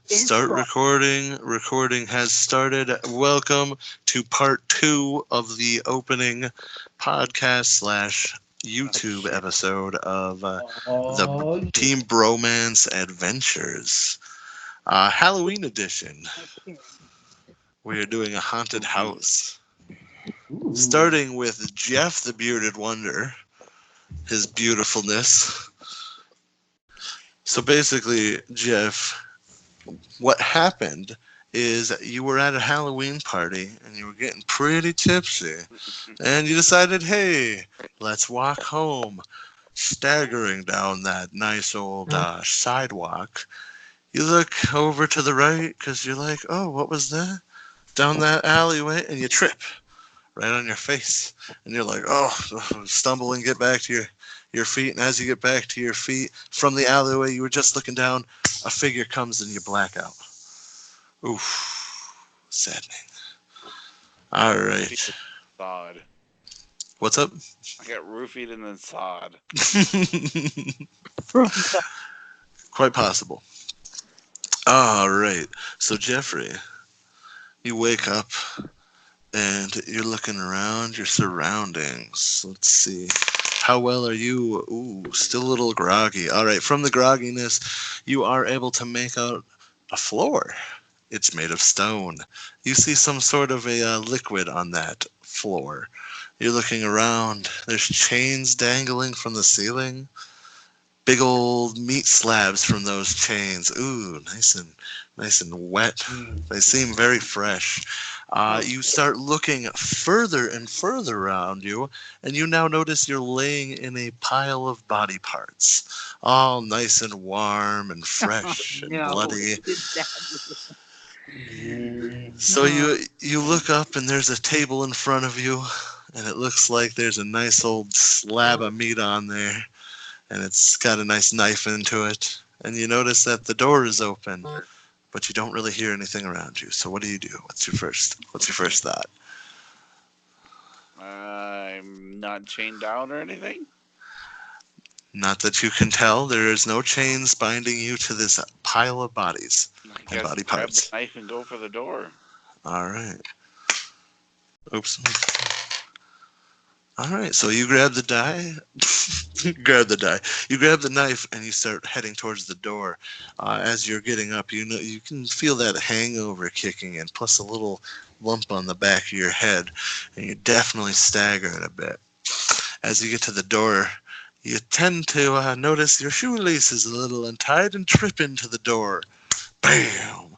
Start recording. Recording has started. Welcome to part 2 of the opening podcast slash YouTube episode of the Team Bromance Adventures. Halloween edition. We are doing a haunted house. Starting with Jeff the Bearded Wonder. His beautifulness. So basically, Jeff, what happened is you were at a Halloween party and you were getting pretty tipsy and you decided, hey, let's walk home. Staggering down that nice old sidewalk, you look over to the right because you're like, oh, what was that? Down that alleyway, and you trip right on your face. And you're like, oh, stumble and get back to your feet. And as you get back to your feet from the alleyway, you were just looking down, a figure comes and you black out. Oof, saddening. All right. Sod. What's up? I got roofied and then sod. Quite possible. All right. So, Jeffrey, you wake up and you're looking around your surroundings. Let's see. How well are you? Ooh, still a little groggy. All right. From the grogginess, you are able to make out a floor. It's made of stone. You see some sort of a liquid on that floor. You're looking around. There's chains dangling from the ceiling. Big old meat slabs from those chains. Ooh, nice and wet. They seem very fresh. You start looking further and further around you, and you now notice you're laying in a pile of body parts, all nice and warm and fresh and bloody. So you look up and there's a table in front of you, and it looks like there's a nice old slab of meat on there, and it's got a nice knife into it. And you notice that the door is open, but you don't really hear anything around you. So what do you do? What's your first thought? I'm not chained down or anything. Not that you can tell. There is no chains binding you to this pile of bodies and body Grab parts. the knife and go for the door. All right. Oops. All right. So you grab the die. You grab the knife and you start heading towards the door. As you're getting up, you can feel that hangover kicking in, plus a little lump on the back of your head, and you're definitely staggering a bit. As you get to the door, you tend to notice your shoelace is a little untied and trip into the door. Bam!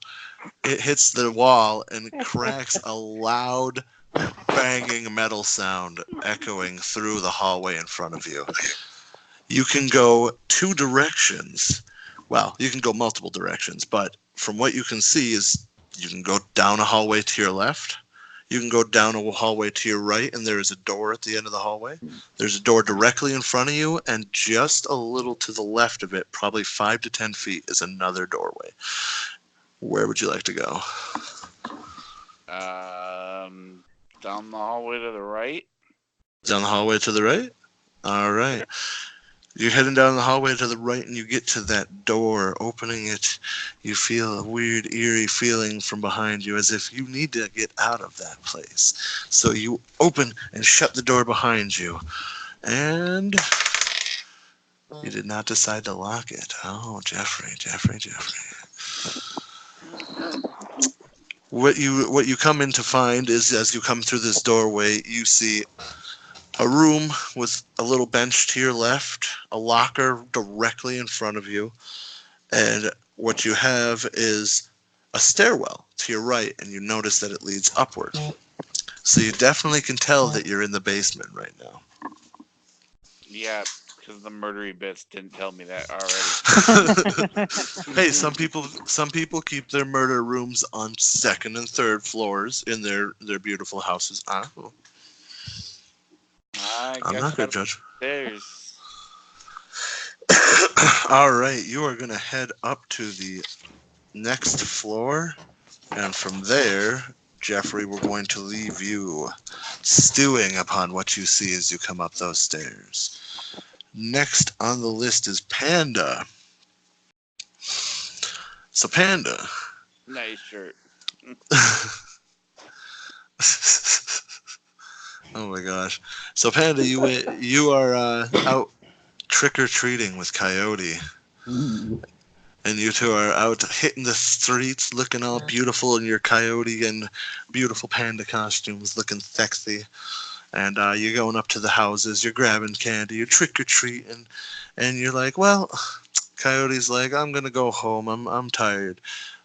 It hits the wall and cracks a loud, banging metal sound echoing through the hallway in front of you. You can go two directions. Well, you can go multiple directions, but from what you can see is you can go down a hallway to your left. You can go down a hallway to your right, and there is a door at the end of the hallway. There's a door directly in front of you, and just a little to the left of it, probably 5 to 10 feet, is another doorway. Where would you like to go? Down the hallway to the right. Down the hallway to the right? All right. You're heading down the hallway to the right, and you get to that door. Opening it, you feel a weird, eerie feeling from behind you, as if you need to get out of that place. So you open and shut the door behind you, and you did not decide to lock it. Oh, Jeffrey. What you come in to find is, as you come through this doorway, you see a room with a little bench to your left, a locker directly in front of you, and what you have is a stairwell to your right, and you notice that it leads upward. So you definitely can tell that you're in the basement right now. Yeah, because the murdery bits didn't tell me that already. Hey, some people keep their murder rooms on second and third floors in their beautiful houses. I'm not gonna judge. There's. All right, you are gonna head up to the next floor, and from there, Jeffrey, we're going to leave you stewing upon what you see as you come up those stairs. Next on the list is Panda. So Panda. Nice shirt. Oh my gosh. So Panda, you are out trick or treating with Coyote, Ooh. and you two are out hitting the streets, looking all beautiful in your Coyote and beautiful Panda costumes, looking sexy. And you're going up to the houses, you're grabbing candy, you're trick or treating, and you're like, well, Coyote's like, I'm gonna go home. I'm tired.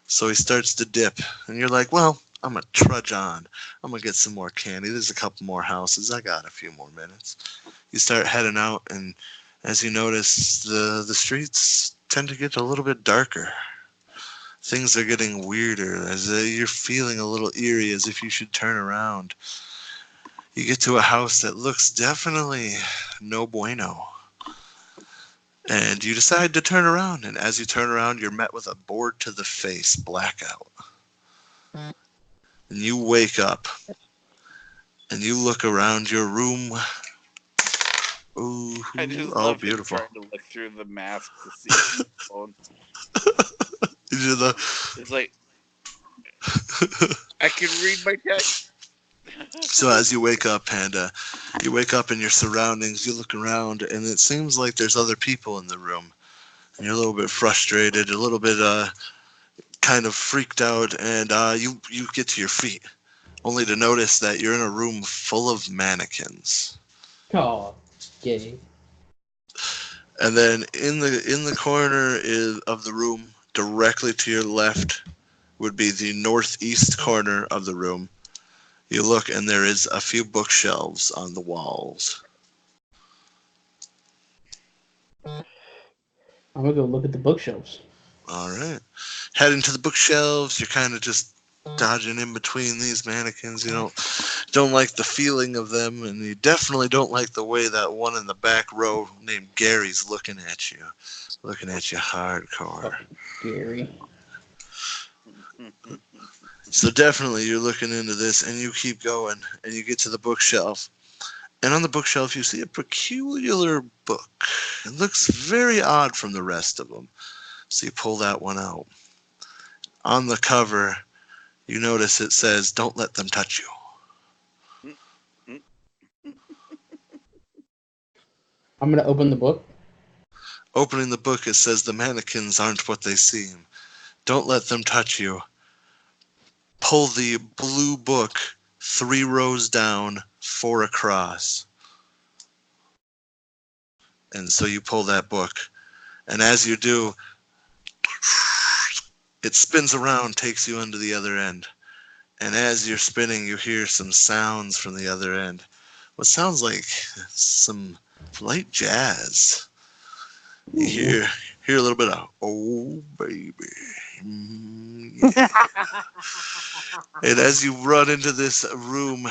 So he starts to dip, and you're like, well, I'm gonna trudge on. I'm gonna get some more candy. There's a couple more houses. I got a few more minutes. You start heading out, and as you notice, the streets tend to get a little bit darker. Things are getting weirder as you're feeling a little eerie, as if you should turn around. You get to a house that looks definitely no bueno. And you decide to turn around, and as you turn around, you're met with a bored to the face blackout. And you wake up, and you look around your room. Ooh, I just oh, love him beautiful. trying to look through the mask to see his phone. You know, It's like I can read my text. so as you wake up, Panda, you wake up in your surroundings, you look around, and it seems like there's other people in the room. And you're a little bit frustrated, a little bit kind of freaked out, and you get to your feet, only to notice that you're in a room full of mannequins. Oh, gay. And then in the corner of the room, directly to your left, would be the northeast corner of the room. You look, and there is a few bookshelves on the walls. I'm gonna go look at the bookshelves. All right. Heading to the bookshelves, you're kind of just dodging in between these mannequins. You don't like the feeling of them, and you definitely don't like the way that one in the back row named Gary's looking at you hardcore. Fucking Gary. So definitely you're looking into this, and you keep going, and you get to the bookshelf. And on the bookshelf, you see a peculiar book. It looks very odd from the rest of them. So you pull that one out. On the cover, you notice it says, "Don't let them touch you." I'm gonna open the book. Opening the book, it says, "The mannequins aren't what they seem. Don't let them touch you." Pull the blue book 3 rows down, 4 across. And so you pull that book. And as you do, it spins around, takes you into the other end. And as you're spinning, you hear some sounds from the other end. What sounds like some light jazz. You hear a little bit of "Oh baby." Yeah. And as you run into this room,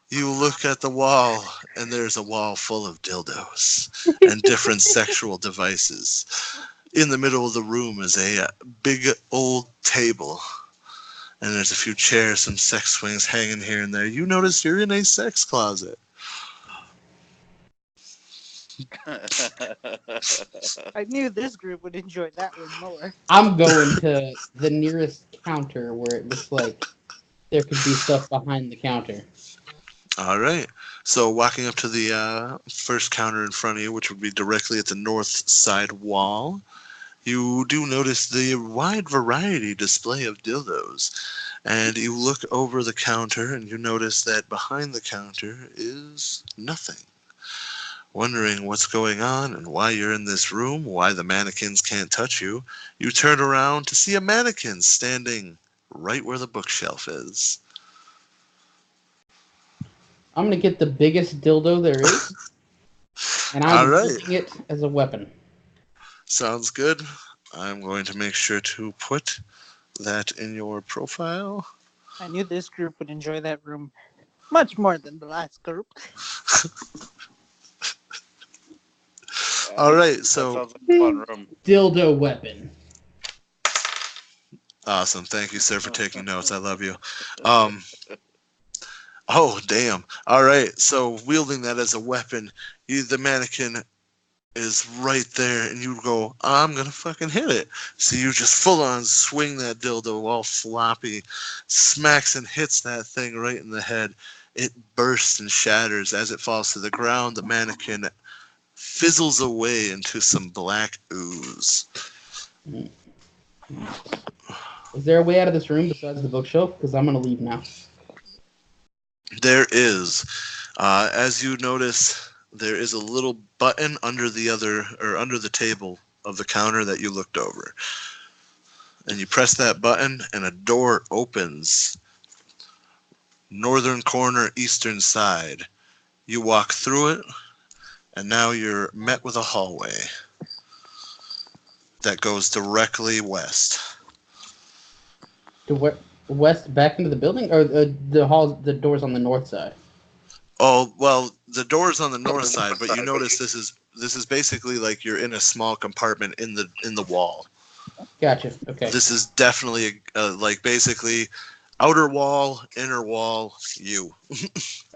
you look at the wall, and there's a wall full of dildos and different sexual devices. In the middle of the room is a big old table, and there's a few chairs, some sex swings hanging here and there. You notice you're in a sex closet. I knew this group would enjoy that room more. I'm going to the nearest counter where it looks like there could be stuff behind the counter. All right. So walking up to the first counter in front of you, which would be directly at the north side wall, you do notice the wide variety display of dildos. And you look over the counter, and you notice that behind the counter is nothing. Wondering what's going on and why you're in this room, why the mannequins can't touch you, you turn around to see a mannequin standing right where the bookshelf is. I'm gonna get the biggest dildo there is, and All I'm right. using it as a weapon. Sounds good. I'm going to make sure to put that in your profile. I knew this group would enjoy that room much more than the last group. All right, That so sounds like a fun room. Dildo weapon. awesome. Thank you, sir, for taking notes. I love you. Oh, damn. All right, so wielding that as a weapon, the mannequin is right there, and you go, I'm gonna fucking hit it. So you just full on swing that dildo all floppy, smacks and hits that thing right in the head. It bursts and shatters as it falls to the ground. The mannequin fizzles away into some black ooze. Is there a way out of this room besides the bookshelf? Because I'm gonna leave now. There is, as you notice, there is a little button under the table of the counter that you looked over, and you press that button, and a door opens. Northern corner, eastern side. You walk through it, and now you're met with a hallway that goes directly west. To west, back into the building, or the doors on the north side. Oh, well, the door's on the north side, but you notice this is basically like you're in a small compartment in the wall. Gotcha. Okay. This is definitely like basically outer wall, inner wall, you.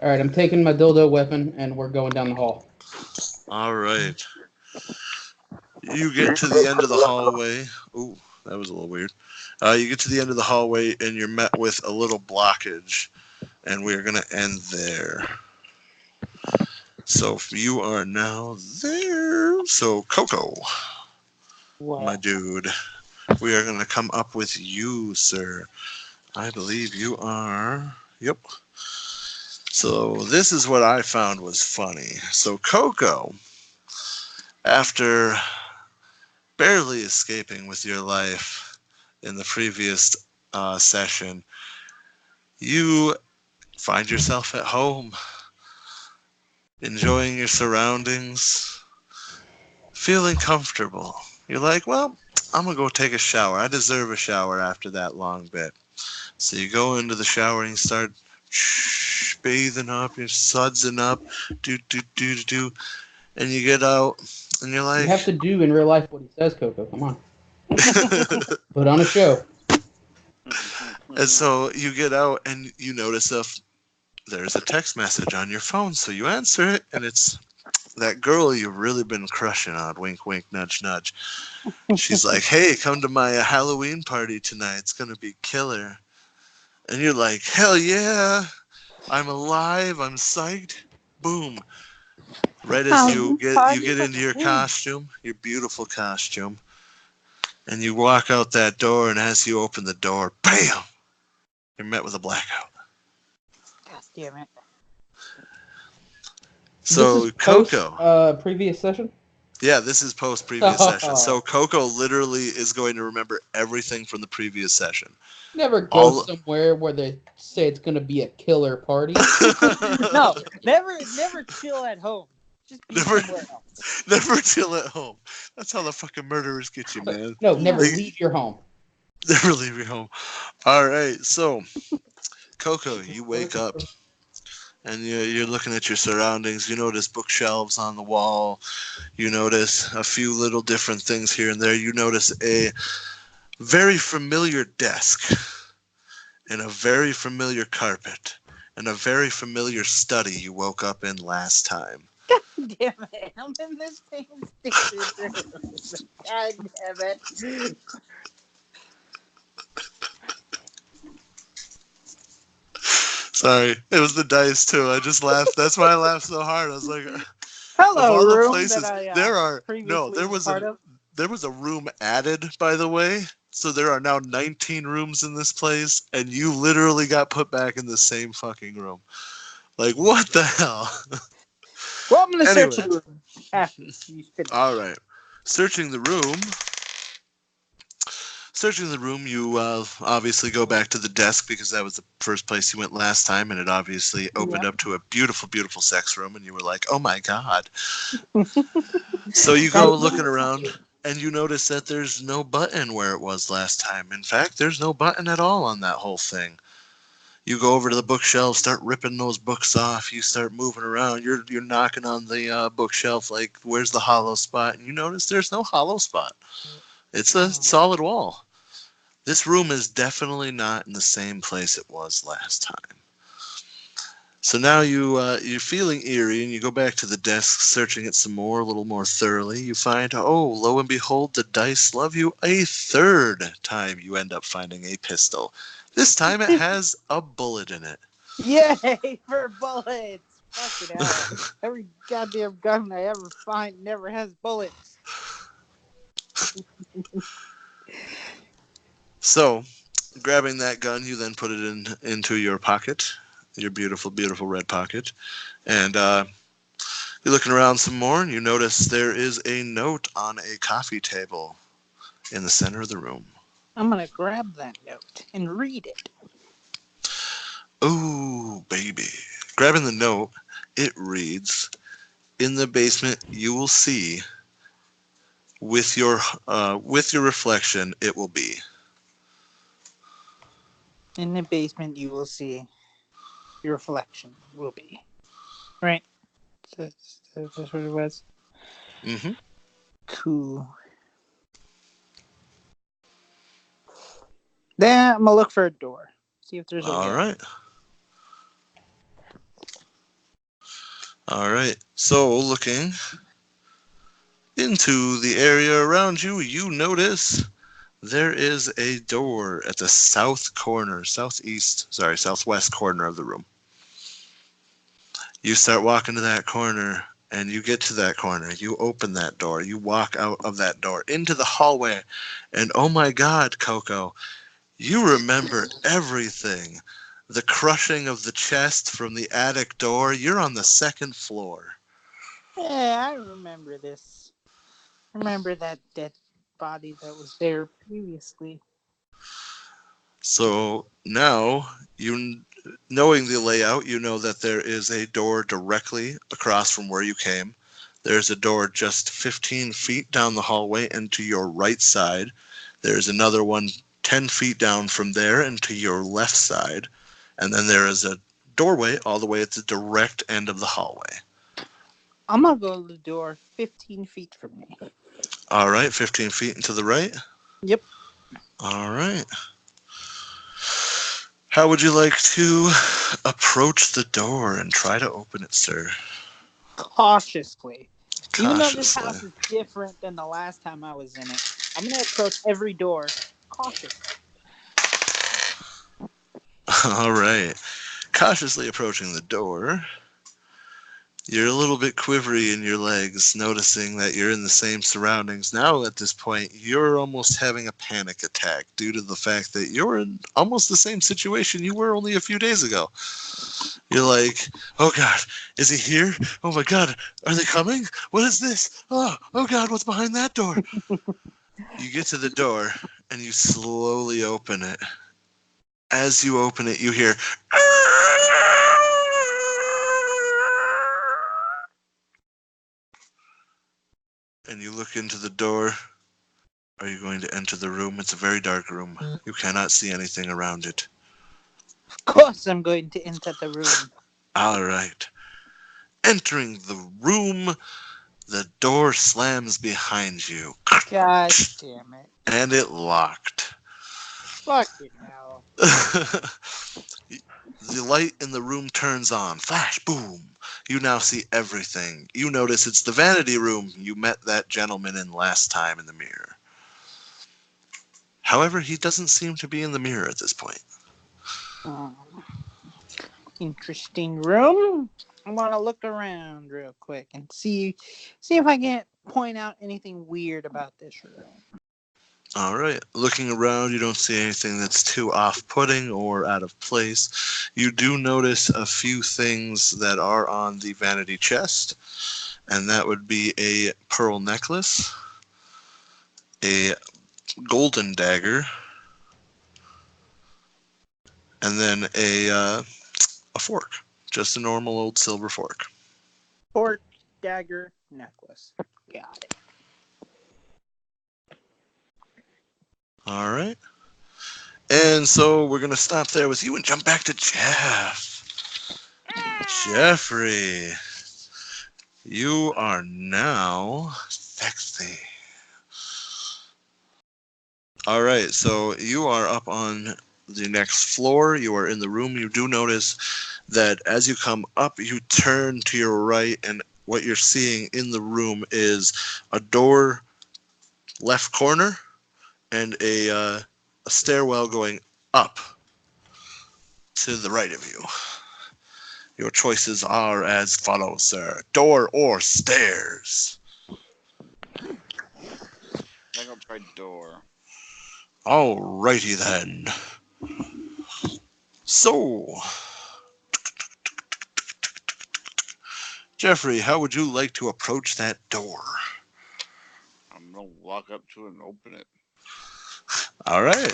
All right. I'm taking my dildo weapon, and we're going down the hall. All right. You get to the end of the hallway. Ooh, that was a little weird. You get to the end of the hallway, and you're met with a little blockage, and we're gonna end there. So you are now there. So Coco, my dude, we are gonna come up with you, sir. I believe you are. Yep. So this is what I found was funny. So Coco, after barely escaping with your life in the previous session, you find yourself at home, enjoying your surroundings, feeling comfortable. You're like, well, I'm going to go take a shower. I deserve a shower after that long bit. So you go into the shower and you start bathing up, you're sudsing up, do, and you get out and you're like... You have to do in real life what he says, Coco. Come on. Put on a show. And so you get out and you notice there's a text message on your phone. So you answer it, and it's that girl you've really been crushing on. Wink, wink, nudge, nudge. She's like, hey, come to my Halloween party tonight. It's going to be killer. And you're like, hell yeah. I'm alive. I'm psyched. Boom. Right as you get into your costume, your beautiful costume, and you walk out that door, and as you open the door, bam, you're met with a blackout. God damn it. this So is Coco, post, previous session. yeah, this is post previous session. So Coco literally is going to remember everything from the previous session. Never go somewhere where they say it's going to be a killer party. No, never chill at home. Just be somewhere else. Never chill at home. That's how the fucking murderers get you, man. No, never leave your home. Never leave your home. All right, so Coco, you wake up and you're looking at your surroundings. You notice bookshelves on the wall. You notice a few little different things here and there. You notice a very familiar desk and a very familiar carpet and a very familiar study you woke up in last time. God damn it. I'm in this same stupid room. God damn it. Sorry, it was the dice too. I just laughed. That's why I laughed so hard. I was like, hello, of all room the places, that I there are there was a room added, by the way. So there are now 19 rooms in this place, and you literally got put back in the same fucking room. Like, what the hell? Well, I'm gonna search the room after you finish. All right, searching the room. You obviously go back to the desk because that was the first place you went last time, and it obviously opened up to a beautiful, beautiful sex room, and you were like, oh my God. So you go looking around, and you notice that there's no button where it was last time. In fact, there's no button at all on that whole thing. You go over to the bookshelf, start ripping those books off. You start moving around. You're knocking on the bookshelf like, where's the hollow spot? And you notice there's no hollow spot. It's a solid wall. This room is definitely not in the same place it was last time. So now you're feeling eerie, and you go back to the desk, searching it some more, a little more thoroughly. You find, oh, lo and behold, the dice love you a third time. You end up finding a pistol. This time it has a bullet in it. Yay for bullets! Fucking hell. Every goddamn gun I ever find never has bullets. So, grabbing that gun, you then put it into your pocket, your beautiful, beautiful red pocket, and you're looking around some more, and you notice there is a note on a coffee table in the center of the room. I'm gonna grab that note and read it. Ooh, baby. Grabbing the note, it reads, "In the basement, you will see with your reflection, it will be." In the basement, you will see your reflection will be. Right? That's what it was. Mm-hmm. Cool. Then I'm gonna look for a door. See if there's a All way. right. All right. So, looking into the area around you, you notice there is a door at the southwest corner of the room. You start walking to that corner, and you get to that corner. You open that door. You walk out of that door into the hallway, and oh my God, Coco, you remember everything. The crushing of the chest from the attic door. You're on the second floor. Yeah, I remember this. Remember that dead body that was there previously. So now, you knowing the layout, you know that there is a door directly across from where you came. There's a door just 15 feet down the hallway and to your right side. There's another one 10 feet down from there and to your left side. And then there is a doorway all the way at the direct end of the hallway. I'm gonna go to the door 15 feet from me. All right, 15 feet and to the right. Yep. All right. How would you like to approach the door and try to open it, sir? Cautiously. Even though this Cautiously. house is different than the last time I was in it, I'm gonna approach every door cautiously. All right. Cautiously approaching the door, you're a little bit quivery in your legs, noticing that you're in the same surroundings. Now, at this point, you're almost having a panic attack due to the fact that you're in almost the same situation you were only a few days ago. You're like, oh God, is he here? Oh my God, are they coming? What is this? Oh God, what's behind that door? You get to the door and you slowly open it. As you open it, you hear, and you look into the door. Are you going to enter the room? It's a very dark room. You cannot see anything around it. Of course, I'm going to enter the room. All right. Entering the room, the door slams behind you, God damn it. and it locked. Fucking hell. The light in the room turns on. Flash, boom. You now see everything. You notice it's the vanity room you met that gentleman in last time in the mirror. However, he doesn't seem to be in the mirror at this point. Oh. Interesting room. I want to look around real quick and see if I can't point out anything weird about this room. All right. Looking around, you don't see anything that's too off-putting or out of place. You do notice a few things that are on the vanity chest, and that would be a pearl necklace, a golden dagger, and then a fork, just a normal old silver fork. Fork, dagger, necklace. Got it. All right. And so we're going to stop there with you and jump back to Jeff. Jeffrey, you are now sexy. All right, so you are up on the next floor. You are in the room. You do notice that as you come up, you turn to your right, and what you're seeing in the room is a door left corner and a stairwell going up to the right of you. Your choices are as follows, sir. Door or stairs? I think I'll try door. Alrighty then. So, Jeffrey, how would you like to approach that door? I'm gonna walk up to it and open it. All right.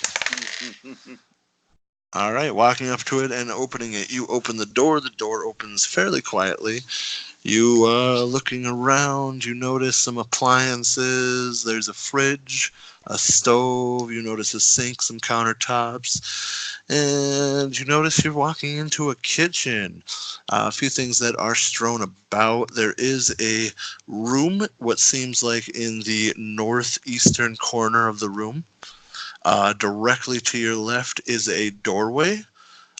All right, walking up to it and opening it. You open the door. The door opens fairly quietly. You looking around, you notice some appliances. There's a fridge, a stove. You notice a sink, some countertops. And you notice you're walking into a kitchen. A few things that are strewn about. There is a room, what seems like in the northeastern corner of the room. Directly to your left is a doorway,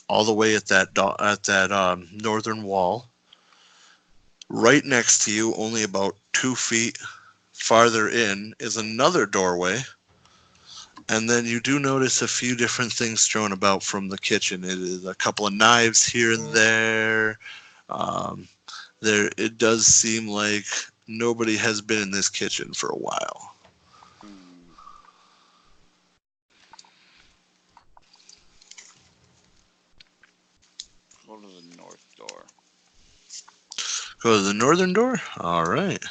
all the way at that northern wall. Right next to you, only about 2 feet farther in, is another doorway. And then you do notice a few different things strewn about from the kitchen. It is a couple of knives here and there. Um, it does seem like nobody has been in this kitchen for a while. Hmm. Go to the north door. Go to the northern door? All right.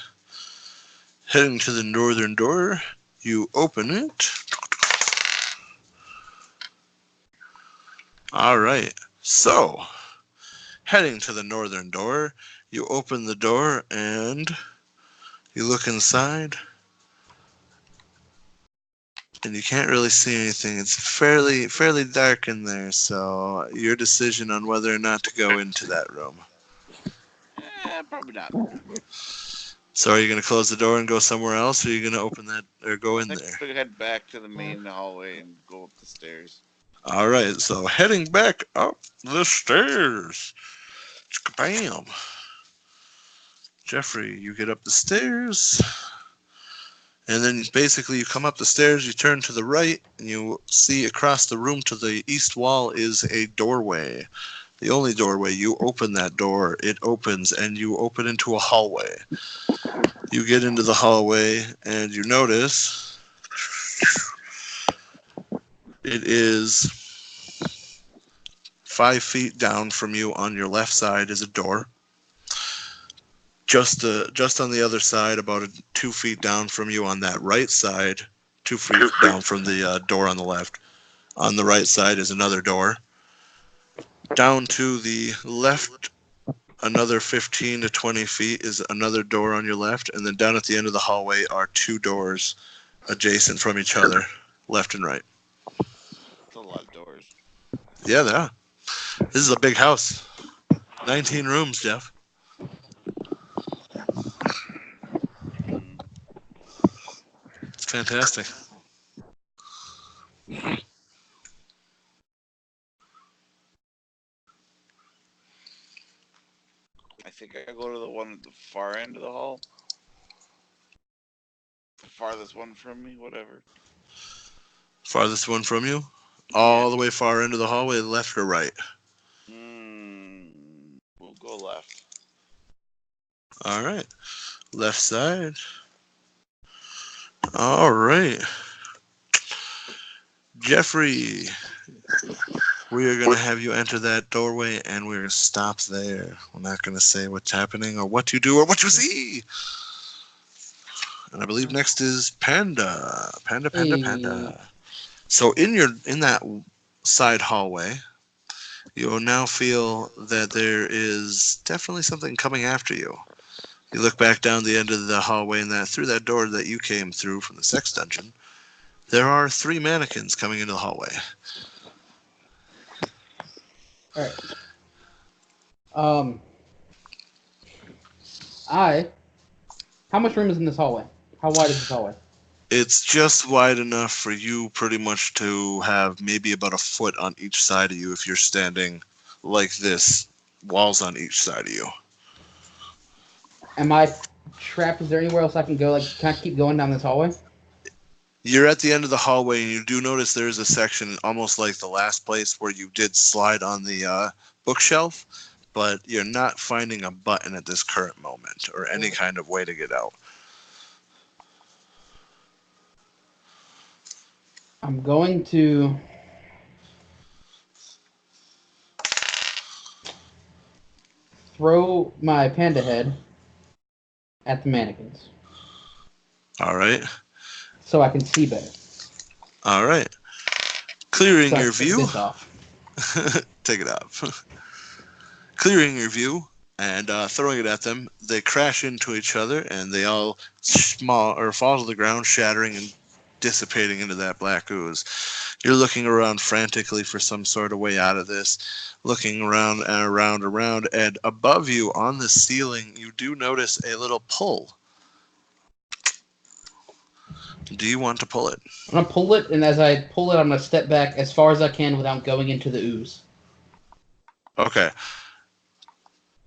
Heading to the northern door, you open it. All right. So, heading to the northern door, you open the door and you look inside, and you can't really see anything. It's fairly dark in there, so your decision on whether or not to go into that room. Probably not. So are you going to close the door and go somewhere else, or are you going to open that or go I in think there? we head back to the main hallway and go up the stairs. All right, so heading back up the stairs. Bam. Jeffrey, you get up the stairs, and then basically you come up the stairs, you turn to the right, and you see across the room to the east wall is a doorway. The only doorway. You open that door, it opens, and you open into a hallway. You get into the hallway, and you notice it is 5 feet down from you on your left side is a door. Just on the other side, about 2 feet down from you on that right side, 2 feet down from the door on the left. On the right side is another door. Down to the left, another 15 to 20 feet is another door on your left, and then down at the end of the hallway are two doors adjacent from each other, left and right. That's a lot of doors. Yeah, they are. This is a big house. 19 rooms, Jeff. Hmm. It's fantastic. I think I go to the one at the far end of the hall. The farthest one from me, whatever. Farthest one from you? Yeah. All the way far into the hallway, left or right? We'll go left. All right. Left side. All right. Jeffrey, we are going to have you enter that doorway, and we're going to stop there. We're not going to say what's happening or what you do or what you see. And I believe next is Panda. Panda. So in that side hallway, you'll now feel that there is definitely something coming after you. You look back down the end of the hallway, and that through that door that you came through from the sex dungeon, there are 3 mannequins coming into the hallway. All right. How much room is in this hallway? How wide is this hallway? It's just wide enough for you pretty much to have maybe about a foot on each side of you if you're standing like this walls on each side of you. Am I trapped? Is there anywhere else I can go? Like, can I keep going down this hallway? You're at the end of the hallway, and you do notice there's a section almost like the last place where you did slide on the bookshelf, but you're not finding a button at this current moment or any kind of way to get out. I'm going to throw my panda head at the mannequins All right. so I can see better. All right. Clearing So I your take view. this off. Take it off. Clearing your view and throwing it at them, they crash into each other and they all fall to the ground, shattering and dissipating into that black ooze. You're looking around frantically for some sort of way out of this, looking around and around, and above you on the ceiling, you do notice a little pull. Do you want to pull it? I'm going to pull it, and as I pull it, I'm going to step back as far as I can without going into the ooze. Okay.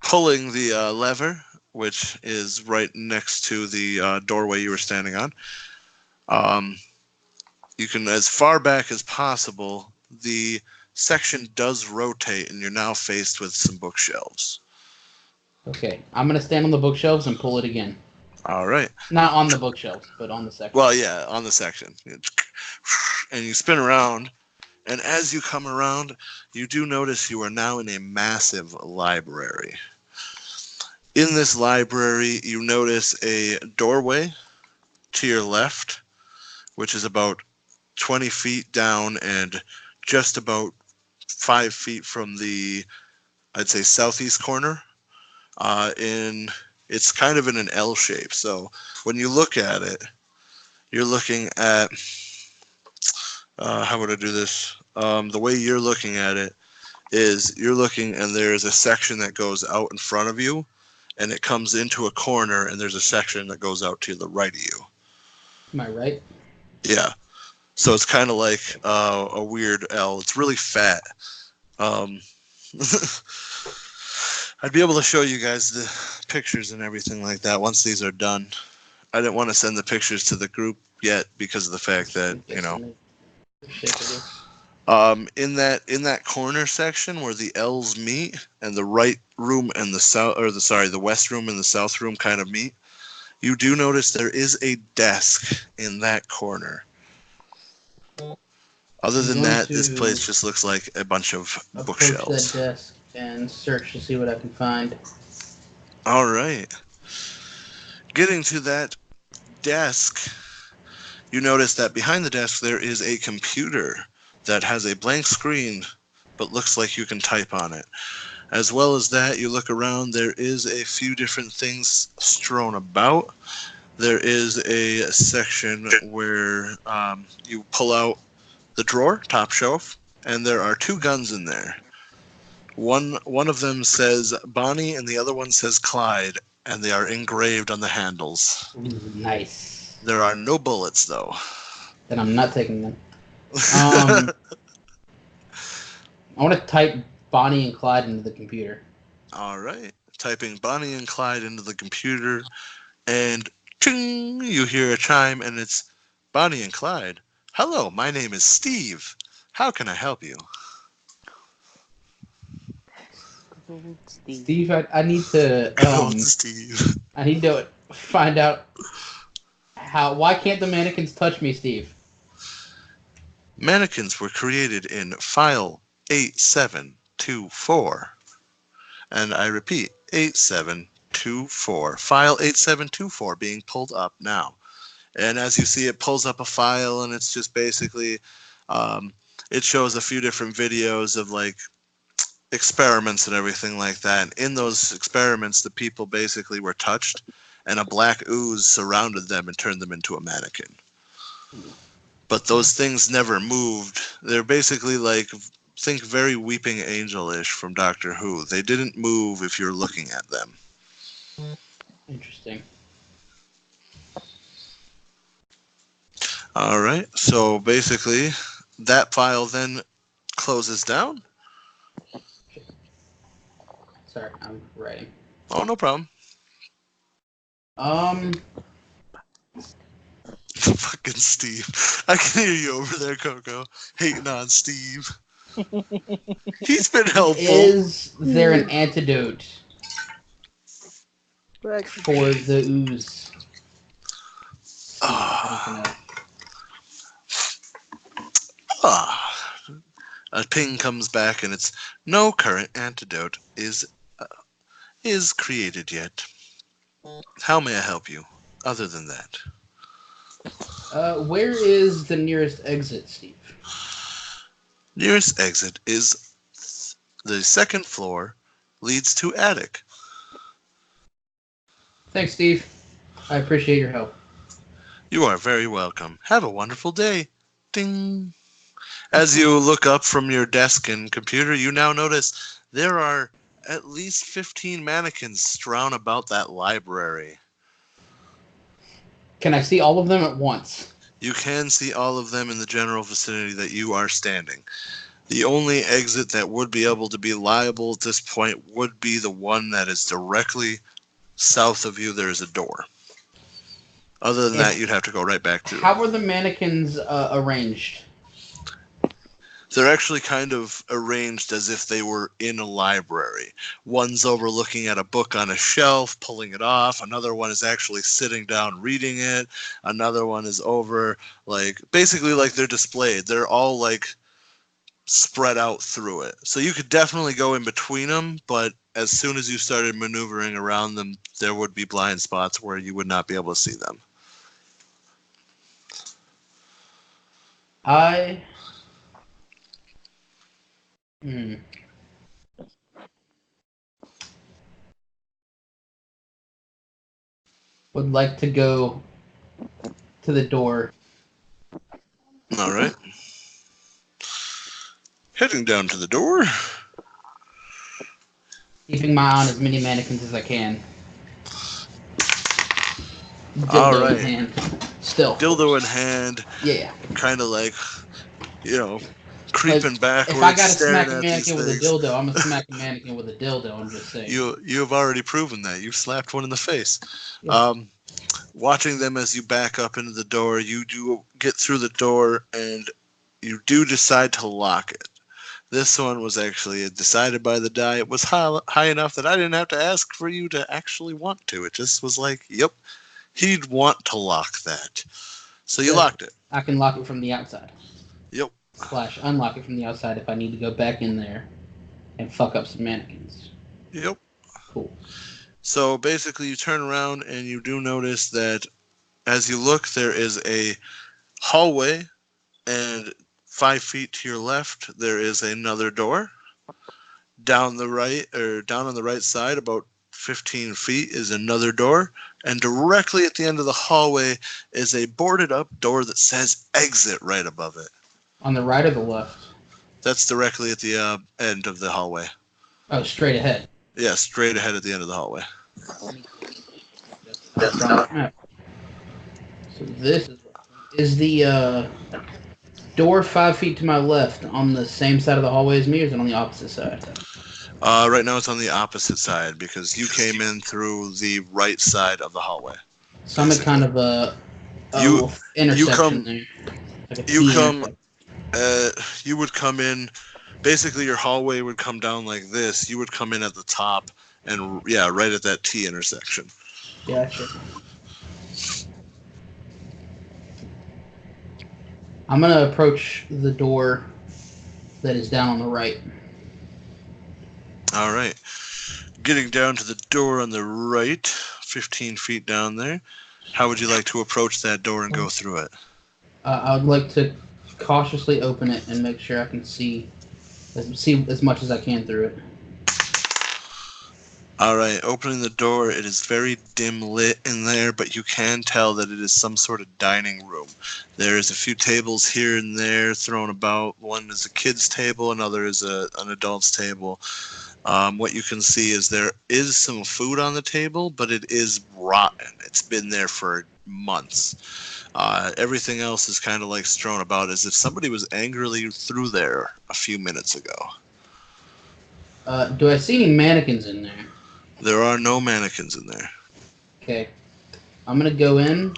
Pulling the lever, which is right next to the doorway you were standing on. You can, as far back as possible, the section does rotate, and you're now faced with some bookshelves. Okay, I'm going to stand on the bookshelves and pull it again. All right. Not on the bookshelves, but on the section. Well, yeah, on the section. And you spin around, and as you come around, you do notice you are now in a massive library. In this library, you notice a doorway to your left, which is about 20 feet down and just about 5 feet from the, I'd say, southeast corner. It's kind of in an L shape. So when you look at it, you're looking at, how would I do this? The way you're looking at it is you're looking and there's a section that goes out in front of you and it comes into a corner and there's a section that goes out to the right of you. Am I right? Yeah. So it's kind of like a weird L. It's really fat. I'd be able to show you guys the pictures and everything like that once these are done. I didn't want to send the pictures to the group yet because of the fact that, you know, in that corner section where the L's meet and the right room and the west room and the south room kind of meet, you do notice there is a desk in that corner. Other than that, this place just looks like a bunch of bookshelves. Approach that desk and search to see what I can find. All right. Getting to that desk, you notice that behind the desk there is a computer that has a blank screen but looks like you can type on it. As well as that, you look around, there is a few different things strewn about. There is a section where you pull out the drawer, top shelf, and there are two guns in there. One of them says Bonnie and the other one says Clyde, and they are engraved on the handles. Ooh, nice. There are no bullets, though. Then I'm not taking them. I want to type Bonnie and Clyde into the computer. All right. Typing Bonnie and Clyde into the computer, and ting, you hear a chime, and it's Bonnie and Clyde. Hello, my name is Steve. How can I help you? Steve, I need to Steve. I need to find out why can't the mannequins touch me, Steve? Mannequins were created in file 8724. And I repeat, 8724. File 8724 being pulled up now. And as you see, it pulls up a file, and it's just basically, it shows a few different videos of like experiments and everything like that. And in those experiments, the people basically were touched, and a black ooze surrounded them and turned them into a mannequin. But those things never moved. They're basically like, think very Weeping Angel-ish from Doctor Who. They didn't move if you're looking at them. Interesting. All right. So basically, that file then closes down. Sorry, I'm writing. Oh, no problem. Fucking Steve. I can hear you over there, Coco. Hating on Steve. He's been helpful. Is there an antidote But for the ooze? Steve, I don't know. A ping comes back and it's no current antidote is created yet. How may I help you? Other than that, Where is the nearest exit, Steve? nearest exit is the second floor, leads to attic. Thanks, Steve. I appreciate your help. You are very welcome. Have a wonderful day. Ding. As you look up from your desk and computer, you now notice there are at least 15 mannequins strewn about that library. Can I see all of them at once? You can see all of them in the general vicinity that you are standing. The only exit that would be able to be liable at this point would be the one that is directly south of you. There is a door. Other than that, you'd have to go right back through. How are the mannequins arranged? They're actually kind of arranged as if they were in a library. One's overlooking at a book on a shelf, pulling it off. Another one is actually sitting down reading it. Another one is over, basically like they're displayed. They're all spread out through it. So you could definitely go in between them, but as soon as you started maneuvering around them, there would be blind spots where you would not be able to see them. I would like to go to the door. All right. Heading down to the door. Keeping my eye on as many mannequins as I can. All Dildo right. in hand. Still. Dildo in hand. Yeah. Kind of creeping backwards. If I gotta staring smack a at mannequin these with a things. dildo, I'm gonna smack a mannequin with a dildo. I'm just saying. You have already proven that. You slapped one in the face. Yeah. Watching them as you back up into the door, you do get through the door and you do decide to lock it. This one was actually decided by the die. It was high enough that I didn't have to ask for you to actually want to. It just was like, yep, he'd want to lock that. So you locked it. I can lock it from the outside. Yep. / unlock it from the outside if I need to go back in there and fuck up some mannequins. Yep. Cool. So basically you turn around and you do notice that as you look, there is a hallway, and 5 feet to your left, there is another door. Down on the right side, about 15 feet, is another door. And directly at the end of the hallway is a boarded up door that says exit right above it. On the right or the left? That's directly at the end of the hallway. Oh, straight ahead. Yeah, straight ahead at the end of the hallway. So this is the door 5 feet to my left on the same side of the hallway as me, or is it on the opposite side? Right now it's on the opposite side because you came in through the right side of the hallway. So I'm at kind of a intersection there. Like you would come in, basically your hallway would come down like this. You would come in at the top and, right at that T intersection. Gotcha. I'm going to approach the door that is down on the right. All right. Getting down to the door on the right, 15 feet down there. How would you like to approach that door and go through it? I would like to cautiously open it and make sure I can see as much as I can through it. All right, opening the door, it is very dim lit in there, but you can tell that it is some sort of dining room. There is a few tables here and there thrown about. One is a kid's table, another is an adult's table. What you can see is there is some food on the table, but it is rotten. It's been there for months. Everything else is kind of strewn about as if somebody was angrily through there a few minutes ago. Do I see any mannequins in there? There are no mannequins in there. Okay. I'm gonna go in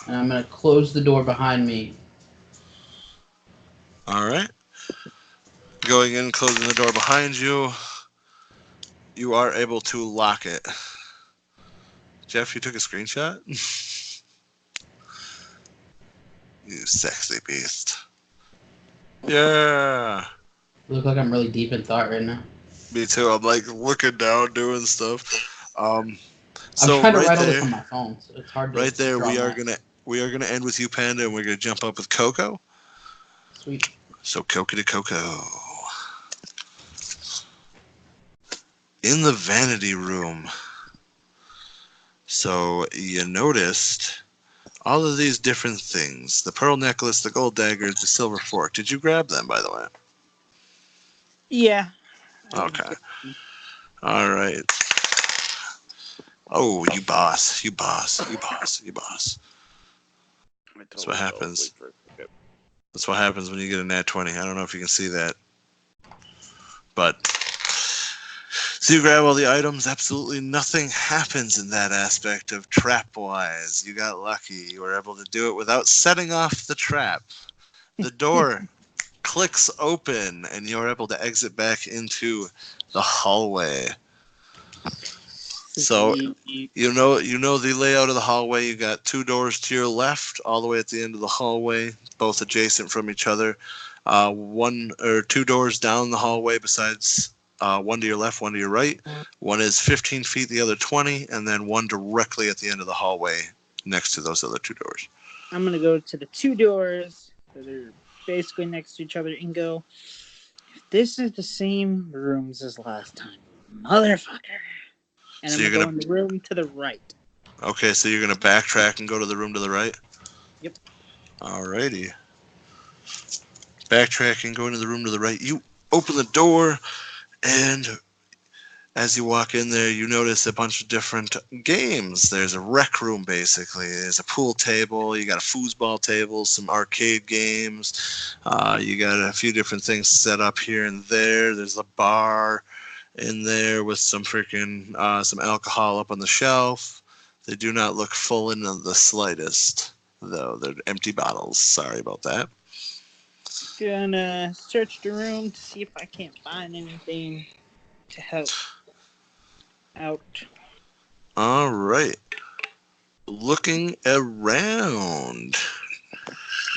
and I'm gonna close the door behind me. All right. Going in, closing the door behind you, you are able to lock it. Jeff, you took a screenshot? You sexy beast. Yeah. Look like I'm really deep in thought right now. Me too. I'm like looking down, doing stuff. I'm So trying to write all this on my phone, so it's hard to right there, draw we are gonna end with you, Panda, and we're gonna jump up with Coco. Sweet. So Coco to Coco. In the vanity room. So you noticed all of these different things: the pearl necklace, the gold dagger, the silver fork. Did you grab them, by the way? Yeah. Okay. All right. Oh, you boss. You boss. You boss. You boss. I That's what totally fell happens. asleep for a second. That's what happens when you get a nat 20. I don't know if you can see that. But so you grab all the items. Absolutely nothing happens in that aspect of trap wise. You got lucky. You were able to do it without setting off the trap. The door clicks open and you're able to exit back into the hallway. So you know the layout of the hallway. You got two doors to your left, all the way at the end of the hallway, both adjacent from each other. One or two doors down the hallway, besides one to your left, one to your right. One is 15 feet, the other 20, and then one directly at the end of the hallway, next to those other two doors. I'm gonna go to the two doors that are basically next to each other and go. If this is the same rooms as last time, motherfucker. And So I'm you're gonna go gonna in the room to the right. okay. So you're gonna backtrack and go to the room to the right. Yep. Alrighty. Backtracking, going to the room to the right. You open the door, and as you walk in there, you notice a bunch of different games. There's a rec room, basically. There's a pool table. You got a foosball table, some arcade games. You got a few different things set up here and there. There's a bar in there with some freaking some alcohol up on the shelf. They do not look full in the slightest, though. They're empty bottles. Sorry about that. Gonna search the room to see if I can't find anything to help out. All right. Looking around.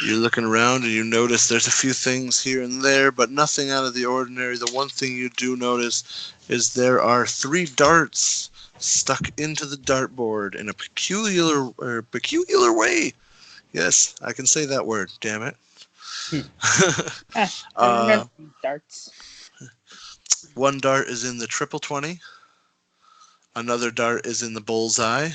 You're looking around and you notice there's a few things here and there, but nothing out of the ordinary. The one thing you do notice is there are 3 darts stuck into the dartboard in a peculiar way. Yes, I can say that word. Damn it. I uh, remember darts. one dart is in the triple 20. Another dart is in the bullseye.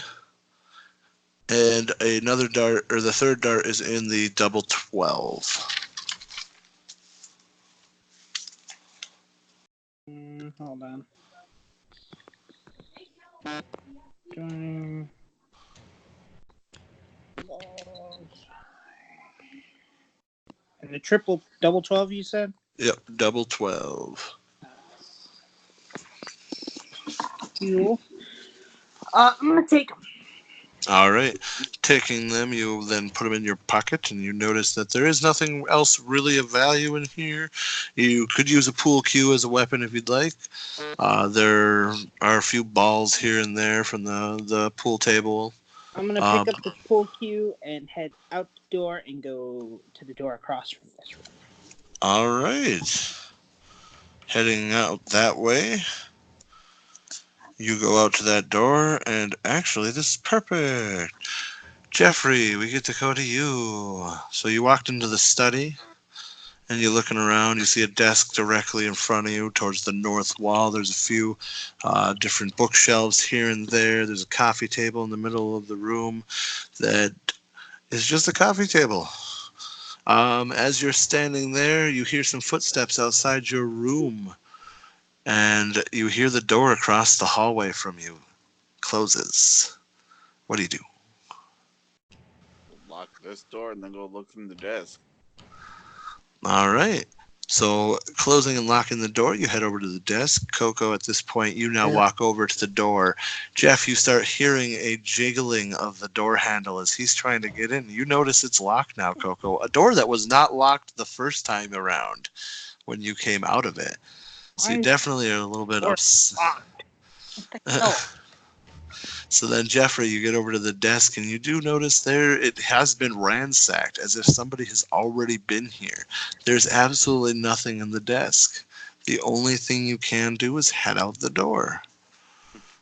And another dart, or the third dart, is in the double 12. Hold on. Joining. And the triple double 12 you said? Yep, double 12. Cool. I'm gonna take them. All right. Taking them, you then put them in your pocket, and you notice that there is nothing else really of value in here. You could use a pool cue as a weapon if you'd like. There are a few balls here and there from the pool table. I'm gonna pick up the pool cue and head out the door and go to the door across from this room. All right. Heading out that way. You go out to that door, and actually, this is perfect. Jeffrey, we get to go to you. So you walked into the study, and you're looking around. You see a desk directly in front of you towards the north wall. There's a few different bookshelves here and there. There's a coffee table in the middle of the room that is just a coffee table. As you're standing there, you hear some footsteps outside your room, and you hear the door across the hallway from you closes. What do you do? Lock this door and then go look in the desk. All right. So, closing and locking the door, you head over to the desk. Coco, at this point, you now walk over to the door. Jeff, you start hearing a jiggling of the door handle as he's trying to get in. You notice it's locked now, Coco. A door that was not locked the first time around when you came out of it. So you definitely are a little bit upset. So then, Jeffrey, you get over to the desk and you do notice there it has been ransacked as if somebody has already been here. There's absolutely nothing in the desk. The only thing you can do is head out the door,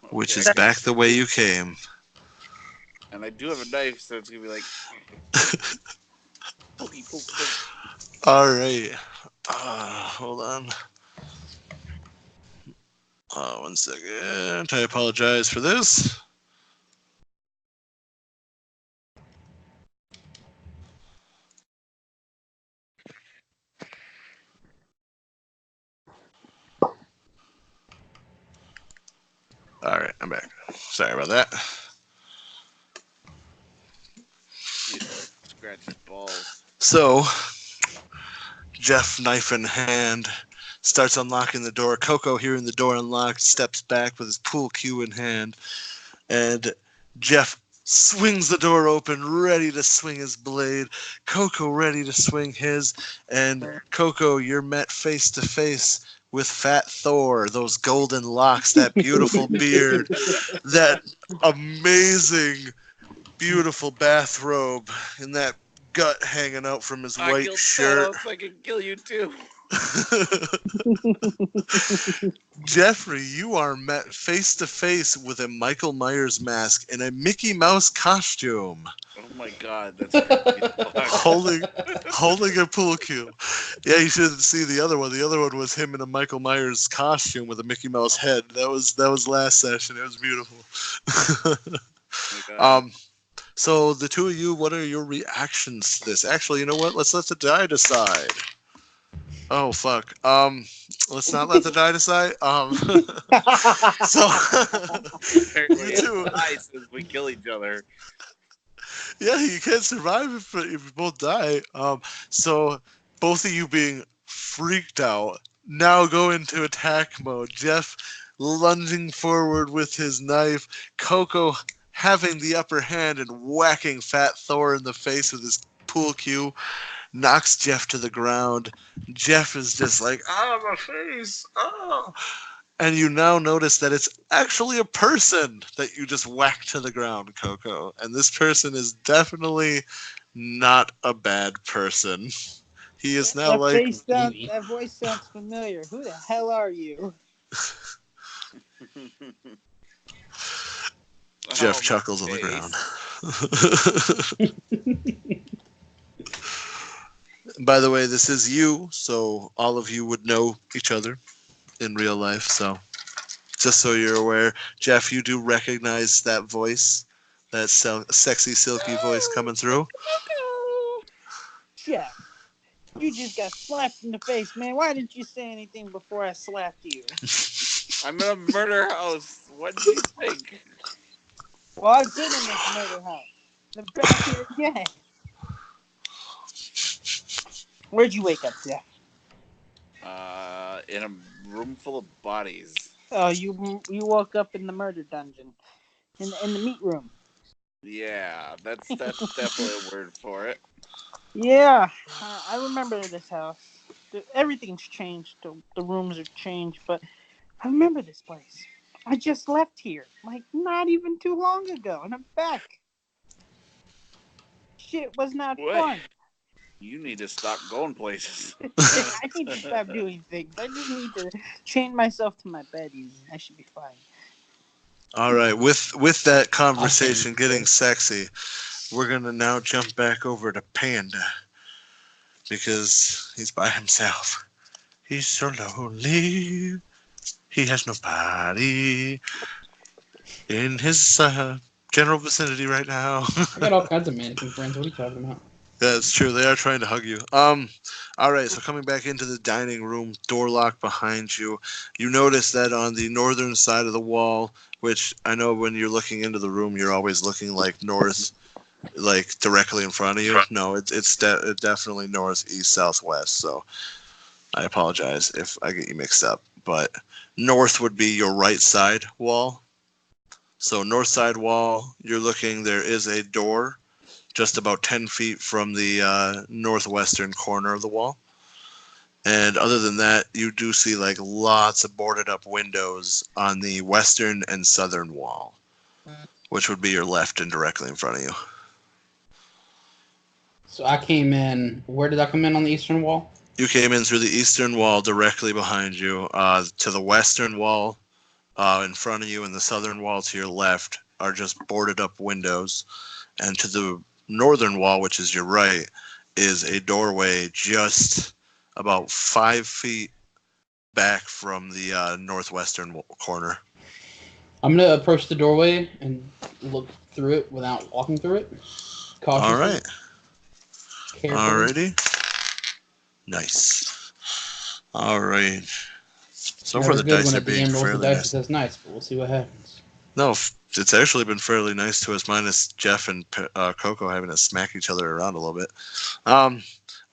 which is back the way you came. And I do have a knife, so it's gonna be like. Pokey, poke, poke. All right. Hold on. 1 second. I apologize for this. All right, I'm back. Sorry about that. Scratch his balls. So, Jeff, knife in hand, starts unlocking the door. Coco, hearing the door unlocked, steps back with his pool cue in hand. And Jeff swings the door open, ready to swing his blade. Coco ready to swing his. And Coco, you're met face to face with Fat Thor, those golden locks, that beautiful beard, that amazing, beautiful bathrobe, and that gut hanging out from his white shirt. I can kill you too. Jeffrey, you are met face to face with a Michael Myers mask and a Mickey Mouse costume. Oh my god, that's creepy. holding a pool cue. Yeah, you shouldn't see the other one. The other one was him in a Michael Myers costume with a Mickey Mouse head. That was last session. It was beautiful. Oh So the two of you, what are your reactions to this? Actually, you know what? Let's let the die decide. Oh fuck. Let's not let the die decide. So you two, says we kill each other. yeah, you can't survive if you both die. So both of you being freaked out now go into attack mode. Jeff lunging forward with his knife. Coco having the upper hand and whacking Fat Thor in the face with his pool cue. Knocks Jeff to the ground. Jeff is just like, my face, oh. And you now notice that it's actually a person that you just whacked to the ground, Coco. And this person is definitely not a bad person. He is now that voice sounds familiar. Who the hell are you? Jeff chuckles on the ground. By the way, this is you, so all of you would know each other in real life. So, just so you're aware, Jeff, you do recognize that voice, that sexy, silky voice coming through. Jeff, you just got slapped in the face, man. Why didn't you say anything before I slapped you? I'm in a murder house. What do you think? Well, I've been in this murder house. I'm back here again. Where'd you wake up, Jeff? In a room full of bodies. Oh, you woke up in the murder dungeon, in the meat room. Yeah, that's definitely a word for it. Yeah, I remember this house. Everything's changed. The rooms have changed, but I remember this place. I just left here, like not even too long ago, and I'm back. Shit was not fun. You need to stop going places. I need to stop doing things. I just need to chain myself to my bed and I should be fine. All right, with that conversation getting sexy, we're going to now jump back over to Panda because he's by himself. He's so lonely. He has nobody in his general vicinity right now. I got all kinds of mannequin friends. What are you talking about? That's true. They are trying to hug you. All right. So coming back into the dining room, door locked behind you. You notice that on the northern side of the wall, which I know when you're looking into the room, you're always looking like north, like directly in front of you. No, it's definitely north, east, south, west. So I apologize if I get you mixed up, but north would be your right side wall. So north side wall, you're looking. There is a door just about 10 feet from the northwestern corner of the wall. And other than that, you do see like lots of boarded up windows on the western and southern wall, which would be your left and directly in front of you. So I came in. Where did I come in on the eastern wall? You came in through the eastern wall directly behind you. To the western wall in front of you and the southern wall to your left are just boarded up windows. And to the northern wall, which is your right, is a doorway just about 5 feet back from the northwestern corner. I'm gonna approach the doorway and look through it without walking through it. Cautiously. All right. Carefully. Alrighty. Nice. All right. So Never far, the good dice when are a being DM rolls the fairly dice nice. and says nice, but we'll see what happens. No, it's actually been fairly nice to us, minus Jeff and Coco having to smack each other around a little bit.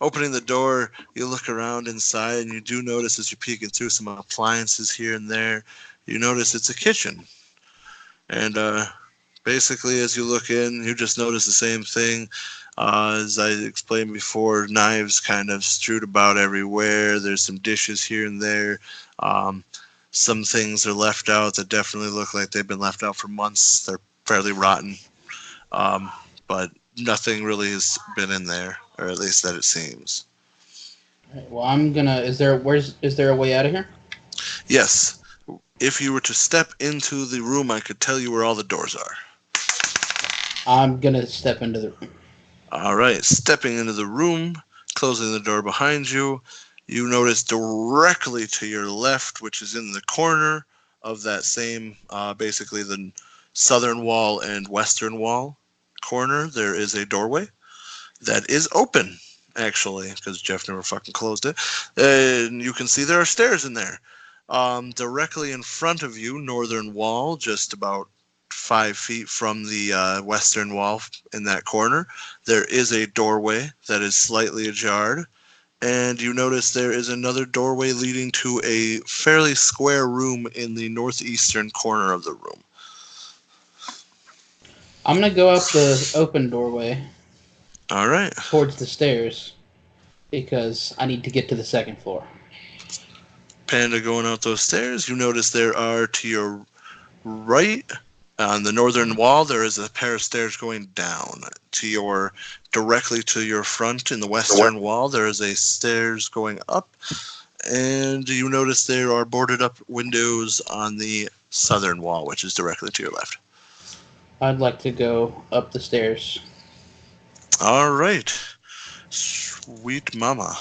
Opening the door, you look around inside, and you do notice as you're peeking through some appliances here and there, you notice it's a kitchen. And basically, as you look in, you just notice the same thing. As I explained before, knives kind of strewed about everywhere. There's some dishes here and there. Some things are left out that definitely look like they've been left out for months. They're fairly rotten. But nothing really has been in there, or at least that it seems. Alright, well, I'm gonna. Is there a way out of here? Yes, if you were to step into the room, I could tell you where all the doors are. I'm gonna step into the room. All right, stepping into the room, closing the door behind you, you notice directly to your left, which is in the corner of that same, basically the southern wall and western wall corner, there is a doorway that is open, actually, because Jeff never fucking closed it. And you can see there are stairs in there. Directly in front of you, northern wall, just about 5 feet from the western wall in that corner, there is a doorway that is slightly ajar. And you notice there is another doorway leading to a fairly square room in the northeastern corner of the room. I'm gonna go up the open doorway All right. towards the stairs because I need to get to the second floor. Panda going out those stairs. You notice there are to your right on the northern wall, there is a pair of stairs going down. Directly to your front in the western wall, there is a stairs going up. And you notice there are boarded up windows on the southern wall, which is directly to your left. I'd like to go up the stairs. All right. Sweet mama.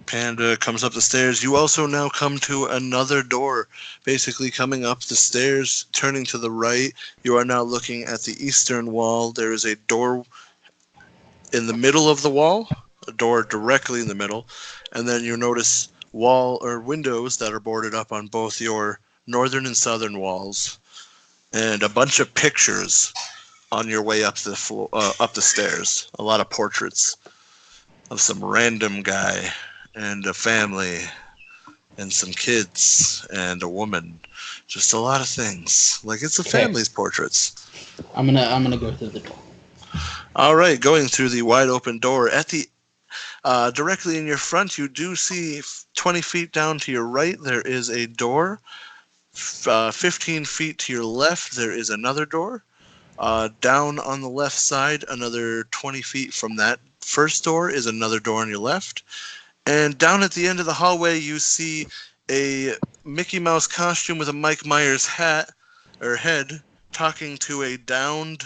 Panda comes up the stairs. You also now come to another door. Basically coming up the stairs, turning to the right, you are now looking at the eastern wall. There is a door in the middle of the wall, a door directly in the middle, and then you notice wall or windows that are boarded up on both your northern and southern walls, and a bunch of pictures on your way up the floor, up the stairs. A lot of portraits of some random guy and a family and some kids and a woman. Just a lot of things. Like it's a family's portraits. I'm gonna go through the door. All right, going through the wide open door at the directly in your front, you do see 20 feet down to your right, there is a door. 15 feet to your left, there is another door. Down on the left side, another 20 feet from that first door is another door on your left. And down at the end of the hallway, you see a Mickey Mouse costume with a Mike Myers hat or head talking to a downed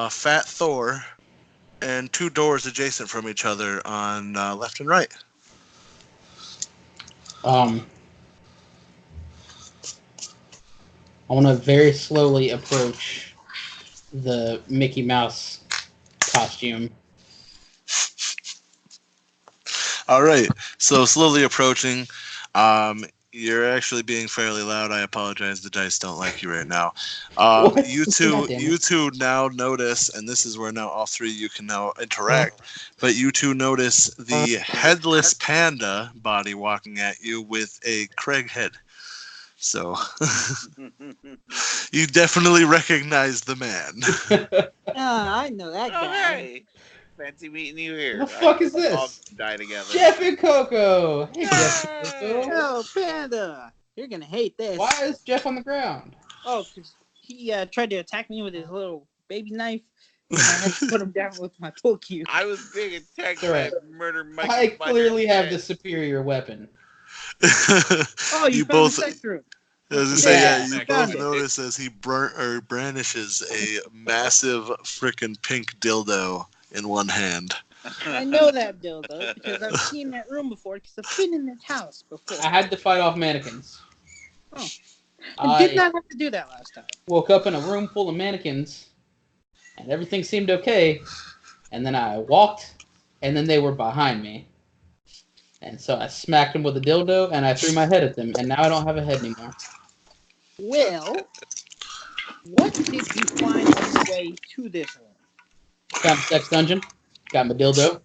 fat Thor, and two doors adjacent from each other on left and right. I want to very slowly approach the Mickey Mouse costume. All right, so slowly approaching, You're actually being fairly loud. I apologize. The dice don't like you right now. What? You God two, damn it. you two now notice, and this is where now all three of you can now interact. But you two notice the headless panda body walking at you with a Craig head. So you definitely recognize the man. I know that Oh, guy. hey. Fancy meeting you here. The fuck is All this? die together. Jeff and Coco. Hey, Jeff and Yay! Coco. Oh, Panda! You're gonna hate this. Why is Jeff on the ground? Oh, because he tried to attack me with his little baby knife, and I had to put him down with my pull cue. I was being attacked It's by alright. a murder Mike. I clearly have the this. superior weapon. Oh, you found both. the sex room. I was gonna say, Yeah, yeah, you you both found it. notice as he brandishes a massive freaking pink dildo in one hand. I know that dildo because I've seen that room before because I've been in this house before. I had to fight off mannequins. Oh. I did I not have to do that last time. woke up in a room full of mannequins, and everything seemed okay. And then I walked, and then they were behind me. And so I smacked them with a dildo, and I threw my head at them, and now I don't have a head anymore. Well, what did you find on the way to this room? Found a sex dungeon, got my dildo.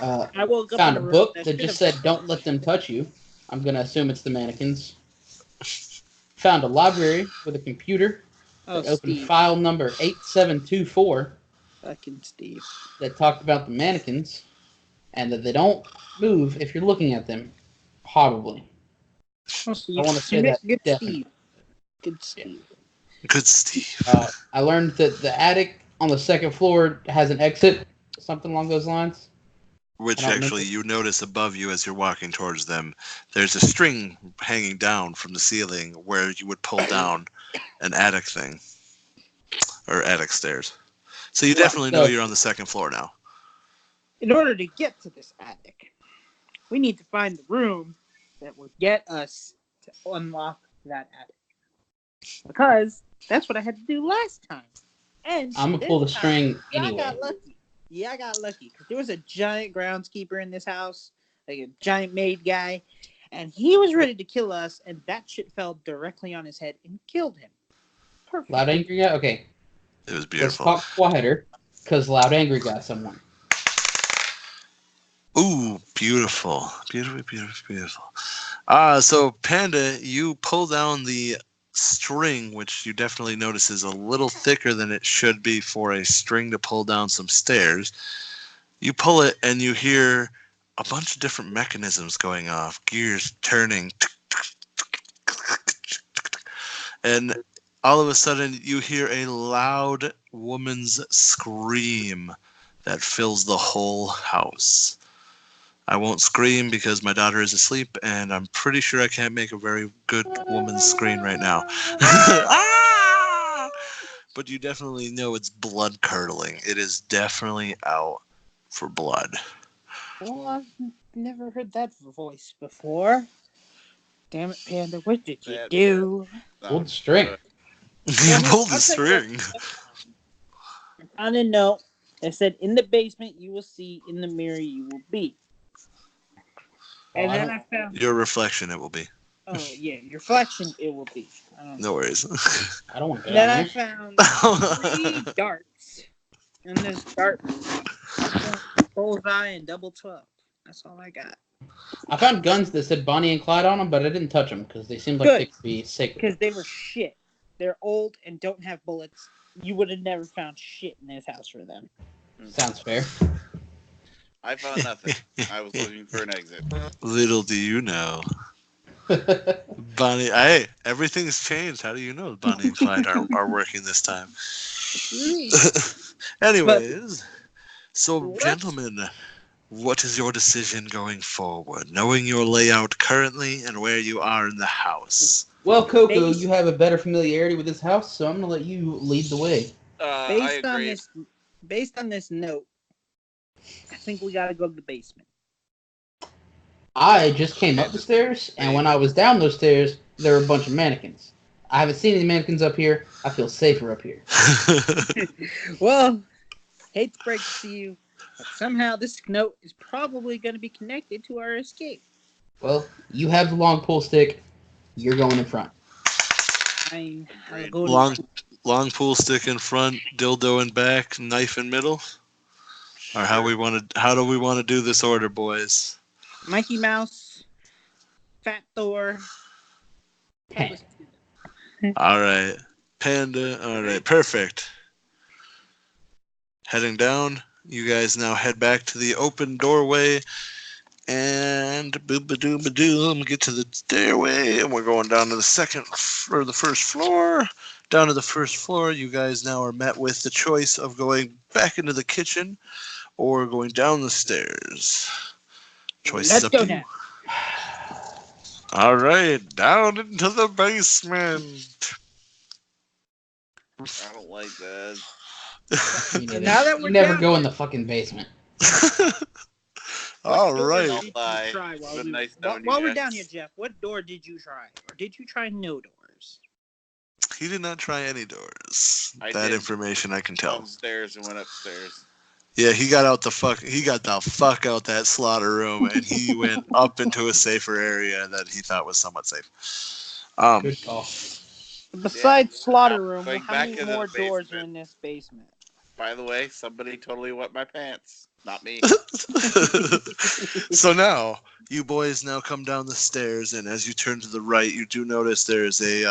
I woke up Found in a a room book that that should just have- said, "Don't let them touch you." I'm gonna assume it's the mannequins. Found a library with a computer Oh, that opened Steve. file number 8724 Fucking Steve. that talked about the mannequins and that they don't move if you're looking at them. Probably. Oh, Steve. I want to say You that. missed good Definitely. Steve. Good Steve. Good Steve. I learned that the attic on the second floor has an exit, something along those lines. Which I don't actually remember. you notice above you as you're walking towards them. There's a string hanging down from the ceiling where you would pull down an attic thing. Or attic stairs. So you Right, definitely know so- you're on the second floor now. In order to get to this attic, we need to find the room that will get us to unlock that attic. Because that's what I had to do last time. And I'm gonna this pull the time, string I anyway. got lucky. Yeah, I got lucky because there was a giant groundskeeper in this house, like a giant maid guy, and he was ready to kill us, and that shit fell directly on his head and killed him. Perfect. Loud angry guy? Okay. It was Let's beautiful. talk quieter, because loud angry got someone. Ooh, beautiful. Beautiful. So Panda, you pull down the string, which you definitely notice is a little thicker than it should be for a string to pull down some stairs. You pull it and you hear a bunch of different mechanisms going off, gears turning. And all of a sudden you hear a loud woman's scream that fills the whole house. I won't scream because my daughter is asleep, and I'm pretty sure I can't make a very good woman's scream right now. Ah! But you definitely know it's blood curdling. It is definitely out for blood. Well, I've never heard that voice before. Damn it, Panda, what did you That- do? Pulled string. You pulled the I'll tell you string. On a note, it said, in the basement you will see, in the mirror you will be. And I then don't- I found, Your reflection, it will be. oh yeah, your reflection it will be. I don't know. No worries. I don't want to And go then down I there. found 3 darts in this dart bullseye and double 12. That's all I got. I found guns that said Bonnie and Clyde on them, but I didn't touch them because they seemed like Good. they could be sacred. Because they were shit. They're old and don't have bullets. You would have never found shit in this house for them. Sounds fair. I found nothing. I was looking for an exit. Little do you know. Bonnie, hey, everything's changed. How do you know Bonnie and Clyde are working this time? Anyways, so What? gentlemen, what is your decision going forward, knowing your layout currently and where you are in the house? Well, Coco, Based- you have a better familiarity with this house, so I'm gonna let you lead the way. I agree. Based on this note, I think we gotta go to the basement. I just came up the stairs, and when I was down those stairs, there were a bunch of mannequins. I haven't seen any mannequins up here. I feel safer up here. Well, hate to break it to you, but somehow this note is probably going to be connected to our escape. Well, you have the long pool stick. You're going in front. I'll Agreed. go in Long, front. long pool stick in front, dildo in back, knife in middle. Or how Sure. we want to? How do we want to do this order, boys? Mikey Mouse, Fat Thor, Peppa Stewart. All right, Panda. All right, perfect. Heading down. You guys now head back to the open doorway, and boom, get to the stairway, and we're going down to the the first floor. Down to the first floor, you guys now are met with the choice of going back into the kitchen or going down the stairs. Choice is Let's up go to down. you. All right, down into the basement. I don't like that. You And never, now that you we're never down go in here, the fucking basement. what All door right. did you Lie. try It's been nice knowing you while we're guys. down here, Jeff? What door did you try, or did you try no doors? He did not try any doors. I That did. information I can tell. Downstairs and went upstairs. Yeah, he got the fuck out that slaughter room, and he went up into a safer area that he thought was somewhat safe. Good call. Besides slaughter room, Going how back many into the more doors are basement. in this basement? By the way, somebody totally wet my pants. Not me. So now you boys now come down the stairs, and as you turn to the right, you do notice there's a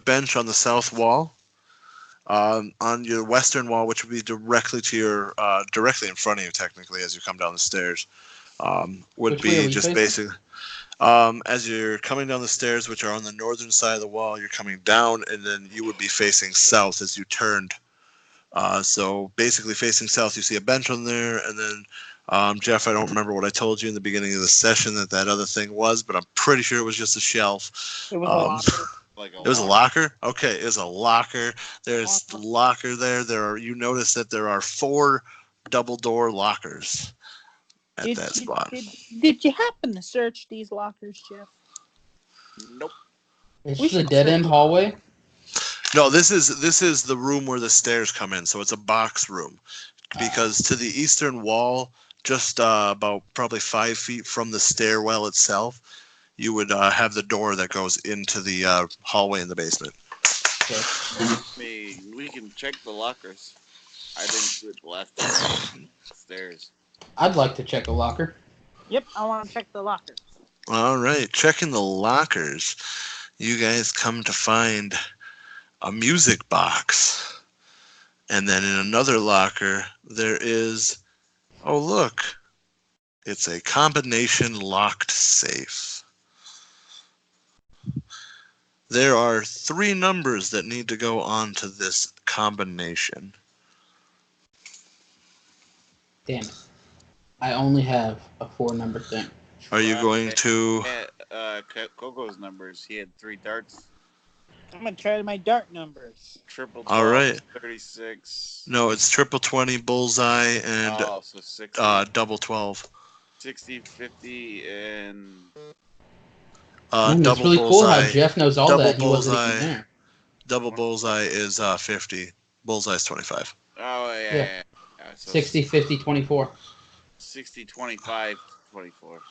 bench on the south wall. On your western wall, which would be directly to your directly in front of you, technically, as you come down the stairs, would Which way are be we just facing? basically as you're coming down the stairs, which are on the northern side of the wall. You're coming down, and then you would be facing south as you turned. So basically, facing south, you see a bench on there, and then Jeff, I don't remember what I told you in the beginning of the session that other thing was, but I'm pretty sure it was just a shelf. It was a locker. Like It was a locker. Okay, it was a locker. There's the locker there. You notice that there are 4 double door lockers at Did that you, spot. did you happen to search these lockers, Jeff? Nope. It's We just a should dead search end it. hallway. No, this is the room where the stairs come in. So it's a box room because to the eastern wall, just about probably 5 feet from the stairwell itself, you would have the door that goes into the hallway in the basement. Okay. We can check the lockers. I didn't do it the last time. Stairs. I'd like to check a locker. Yep, I want to check the lockers. All right, checking the lockers, you guys come to find a music box. And then in another locker, there is, oh, look, it's a combination locked safe. There are 3 numbers that need to go on to this combination. Damn it. I only have a 4-number thing. Are you going to? Coco's numbers. He had 3 darts. I'm gonna try my dart numbers. Triple 12, All right. 36. No, it's triple 20, bullseye, and Oh, so 60. double 12. 60, 50, and Man, that's Double really cool how bullseye. Jeff knows all Double that. He wasn't even bullseye. there. Double bullseye is 50. Bullseye is 25. oh yeah, Yeah. yeah. So 60, 50, 24. 60, 25, 24.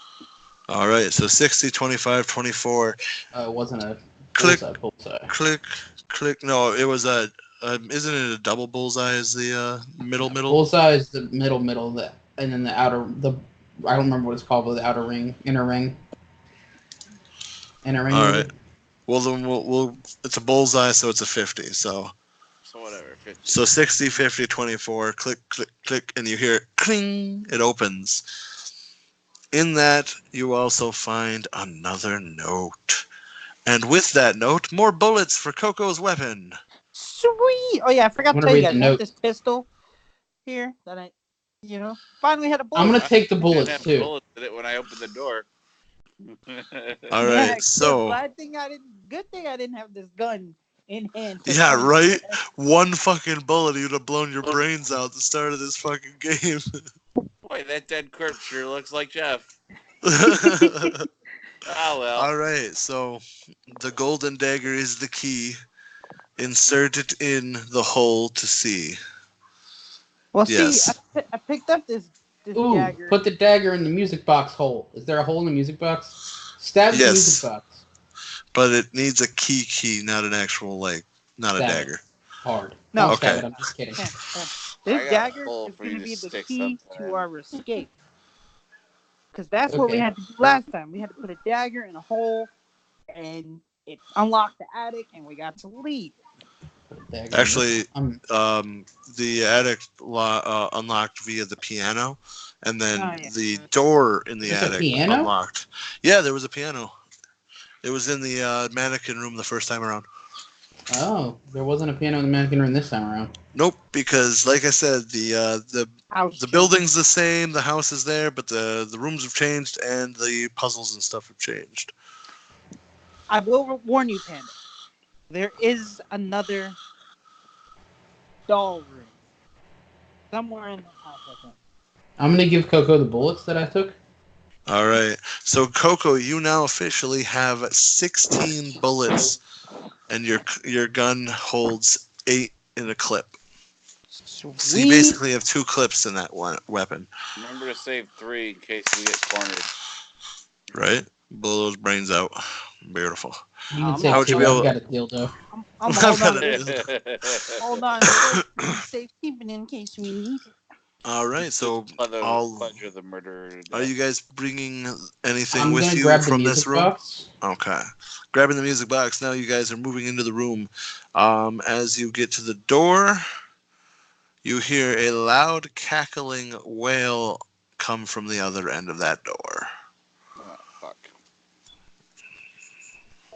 All right, so 60, 25, 24. It wasn't a Click. bullseye. Click. No, it was isn't it a double bullseye? Is the middle? Bullseye is the middle, and then the outer, I don't remember what it's called, but the outer ring, inner ring. Inner ring. All maybe? right. Well, then we'll. It's a bullseye, so it's a 50. So whatever. 50. So 60, 50, 24. Click, click, click, and you hear cling. It opens. In that, you also find another note. And with that note, more bullets for Coco's weapon. Sweet. Oh yeah, I forgot I'm to gonna tell you read guys. the I have note. this pistol here that I, finally had a bullet. I'm gonna take the I didn't bullets have too. bullets in it when I opened the door. All Yeah, right, so good thing I didn't have this gun in hand. yeah, right. One fucking bullet, you'd have blown your brains out at the start of this fucking game. Boy, that dead corpse sure looks like Jeff. Oh well. All right, so the golden dagger is the key. Insert it in the hole to see. Well, see, Yes. I picked up this Ooh, dagger. put the dagger in the music box hole. Is there a hole in the music box? Stab the music Yes. box. But it needs a key, not an actual, not a Stab it. dagger. Hard. No. Don't stab Okay. it. I'm just kidding. Ken, this I got a dagger hole is for going you to to be the stick key something to in. our escape. Because that's what we Okay. had to do last time. We had to put a dagger in a hole, and it unlocked the attic, and we got to leave. Put a dagger in this. Actually, the attic unlocked via the piano, and then Oh, yeah. the door in the There's a attic piano? unlocked. Yeah, there was a piano. It was in the mannequin room the first time around. Oh, there wasn't a piano in the mannequin room this time around. Nope, because like I said, House the changed. building's the same, the house is there, but the rooms have changed and the puzzles and stuff have changed. I will warn you, Panda. There is another doll room somewhere in the house, I think. I'm gonna give Coco the bullets that I took. All right, so Coco, you now officially have 16 bullets, and your gun holds 8 in a clip. So you Sweet. basically have 2 clips in that one weapon, Remember to save 3 in case we get cornered. right? Blow those brains out. Beautiful. You can I'm say How would you two. be I've able? got a dildo. I'm I've hold got on. a dildo. Hold on. It's safekeeping in case we need it. All right, so I'll. Pleasure the murderer to Are death. you guys bringing anything I'm with gonna you grab the from this music room? box. Okay. Grabbing the music box. Now you guys are moving into the room. As you get to the door, you hear a loud cackling wail come from the other end of that door. Oh, fuck.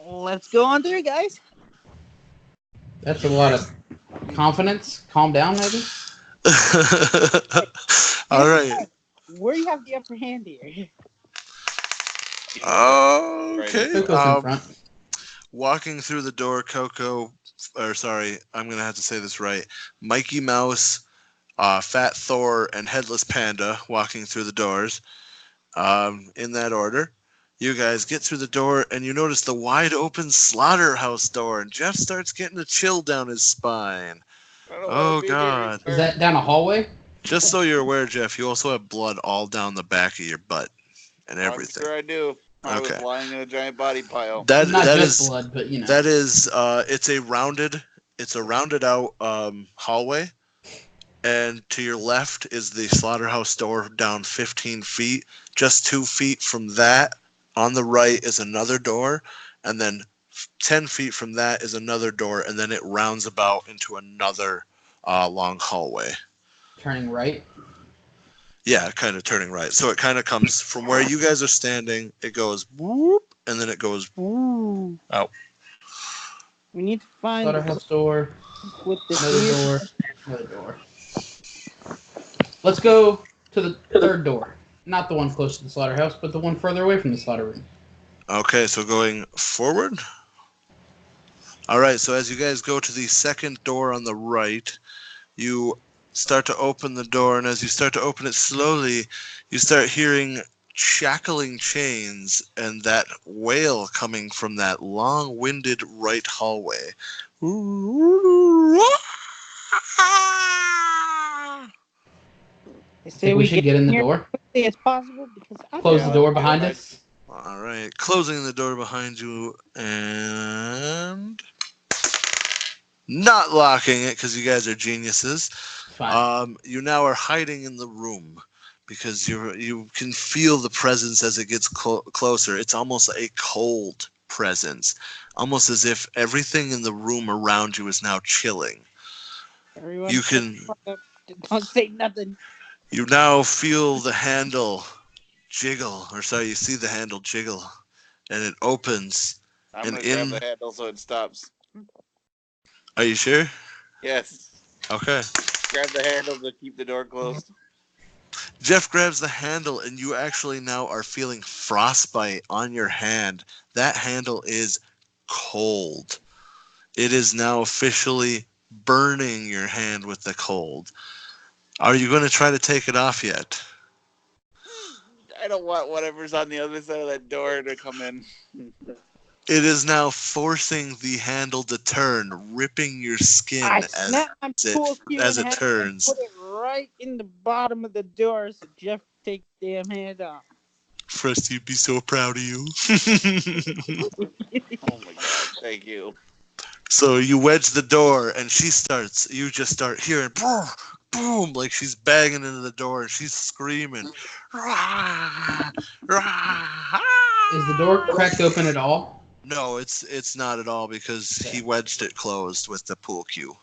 Let's go on through, guys. That's a lot of confidence. Calm down, maybe. All right. Where you have the upper hand here? Okay. Coco's in front. Walking through the door, Coco, or sorry, I'm going to have to say this right. Mikey Mouse, Fat Thor, and Headless Panda walking through the doors in that order. You guys get through the door and you notice the wide open slaughterhouse door, and Jeff starts getting a chill down his spine. I don't Oh, want to be God. Is that down a hallway? Just so you're aware, Jeff, you also have blood all down the back of your butt and here. I'm everything. sure I do. I was Okay. lying in a giant body pile. Not That just is blood, but you know. that is it's a rounded out hallway, and to your left is the slaughterhouse door down 15 feet. Just 2 feet from that, on the right is another door, and then 10 feet from that is another door, and then it rounds about into another long hallway. Turning right. Yeah, kind of turning right. So it kind of comes from where you guys are standing. It goes whoop, and then it goes Ooh. out. We need to find Slaughterhouse door. with this Another weird- door. Another door. Let's go to the third door. Not the one close to the slaughterhouse, but the one further away from the slaughter room. Okay, so going forward. All right, so as you guys go to the second door on the right, you start to open the door, and as you start to open it slowly, you start hearing shackling chains and that wail coming from that long-winded right hallway. They I say think we should get in the here door. as quickly as possible because I Close Yeah, the let's door get behind it. us. All right, closing the door behind you and not locking it because you guys are geniuses. Fine. You now are hiding in the room because you can feel the presence as it gets closer. It's almost a cold presence, almost as if everything in the room around you is now chilling. everyone You shut the can fuck up. Don't say nothing. you now feel the handle jiggle, or sorry, you see the handle jiggle, and it opens. I'm And gonna grab in, the handle so it stops. are you sure? Yes. Okay. Grab the handle to keep the door closed. Jeff grabs the handle, and you actually now are feeling frostbite on your hand. That handle is cold. It is now officially burning your hand with the cold. Are you going to try to take it off yet? I don't want whatever's on the other side of that door to come in. It is now forcing the handle to turn, ripping your skin I snapped my pool cue in as it half and turns. put it right in the bottom of the door so Jeff could take the damn hand off. Frosty would be so proud of you. Oh my god, thank you. So you wedge the door, and you just start hearing boom, boom, like she's banging into the door, and she's screaming. Rah, rah, Is the door cracked open at all? No, it's not at all because he wedged it closed with the pool cue.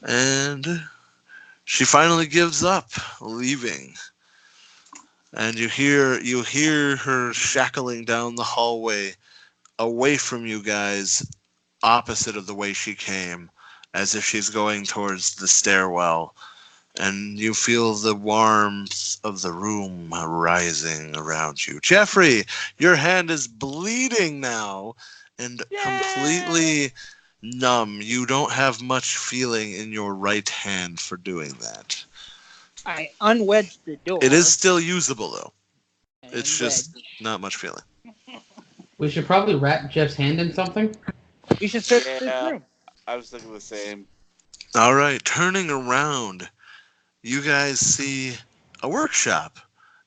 And she finally gives up, leaving. And you hear her shackling down the hallway away from you guys, opposite of the way she came, as if she's going towards the stairwell. And you feel the warmth of the room rising around you. Jeffrey, your hand is bleeding now and completely numb. You don't have much feeling in your right hand for doing that. I unwedged the door. It is still usable though. and It's just not much feeling. We should probably wrap Jeff's hand in something. We should search this Yeah, room. I was thinking the same. All right, turning around, you guys see a workshop.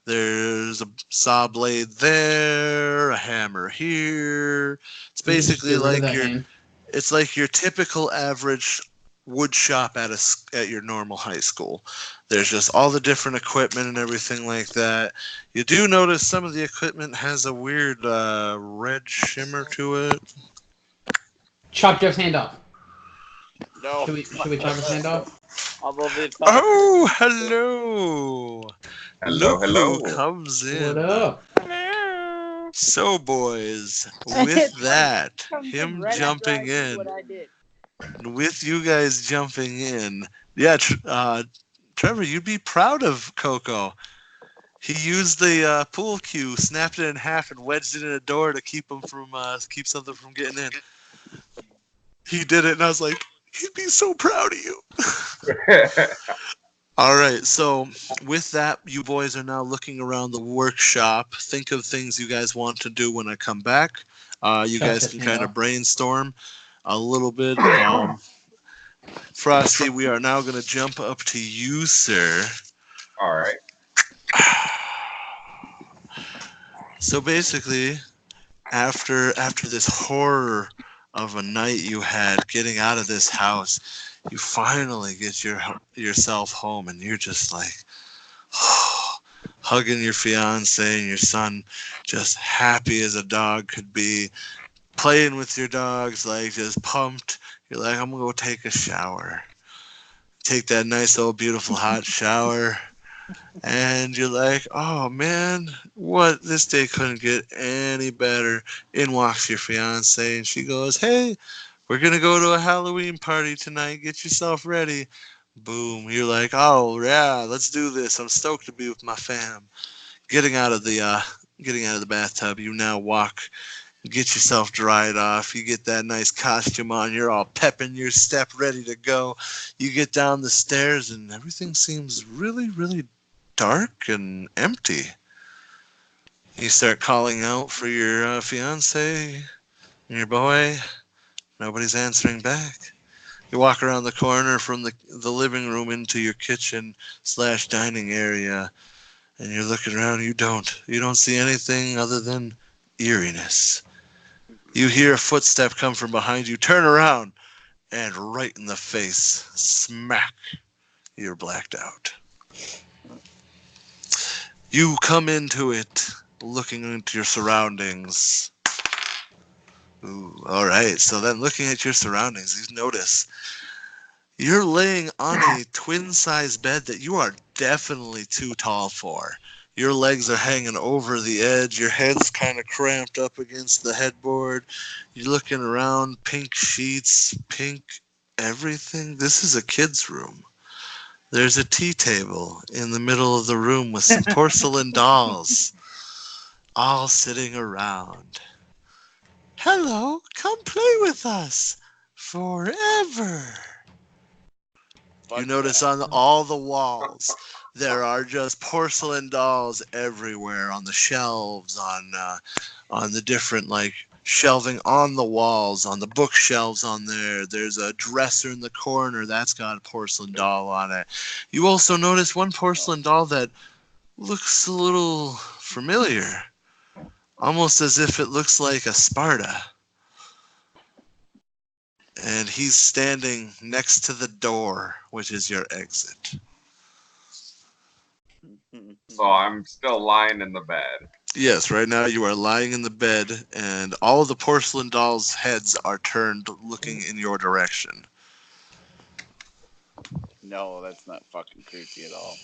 There's a saw blade there, a hammer here. It's We just basically get rid of like that your hand. it's like your typical average wood shop at your normal high school. There's just all the different equipment and everything like that. You do notice some of the equipment has a weird red shimmer to it. Chop Jeff's hand off. No. Should we chop his hand off? Although they thought Oh, hello! Hello, Look who hello. comes What in. up? Hello. So, boys, It's with funny. that, Comes in him right after I jumping do in, what I did. with you guys jumping in, yeah, Trevor, you'd be proud of Coco. He used the pool cue, snapped it in half, and wedged it in a door to keep something from getting in. He did it, and I was like, he'd be so proud of you. All right, so with that, you boys are now looking around the workshop. Think of things you guys want to do when I come back. You Chop guys Jeff's can hand kind of off. brainstorm a little bit. Frosty, we are now going to jump up to you, sir. All right. So basically, after this horror of a night you had getting out of this house, you finally get yourself home, and you're just like hugging your fiance and your son, just happy as a dog could be, playing with your dogs, like just pumped. You're like, I'm gonna go take a shower. Take that nice old beautiful hot shower. And you're like, oh man, what? This day couldn't get any better. In walks your fiance, and she goes, hey, we're going to go to a Halloween party tonight. Get yourself ready. Boom. You're like, oh yeah, let's do this. I'm stoked to be with my fam. Getting out of the bathtub, you now walk, get yourself dried off. You get that nice costume on. You're all pep in your step, ready to go. You get down the stairs, and everything seems really, really dark and empty. You start calling out for your fiance and your boy. Nobody's answering back. You walk around the corner from the living room into your kitchen / dining area, and you're looking around. You don't see anything other than eeriness. You hear a footstep come from behind you. Turn around, and right in the face, smack, you're blacked out. You come into it looking into your surroundings. Ooh, all right. So then looking at your surroundings, you notice you're laying on a twin-size bed that you are definitely too tall for. Your legs are hanging over the edge. Your head's kind of cramped up against the headboard. You're looking around, pink sheets, pink everything. This is a kid's room. There's a tea table in the middle of the room with some porcelain dolls all sitting around. Hello, come play with us forever. You fuck notice yeah. on all the walls there are just porcelain dolls everywhere on the shelves, on the different like shelving on the walls, on the bookshelves on there. There's a dresser in the corner that's got a porcelain doll on it. You also notice one porcelain doll that looks a little familiar, almost as if it looks like a Sparta. And he's standing next to the door, which is your exit. So I'm still lying in the bed. Yes, right now you are lying in the bed, and all of the porcelain dolls' heads are turned looking in your direction. No, that's not fucking creepy at all.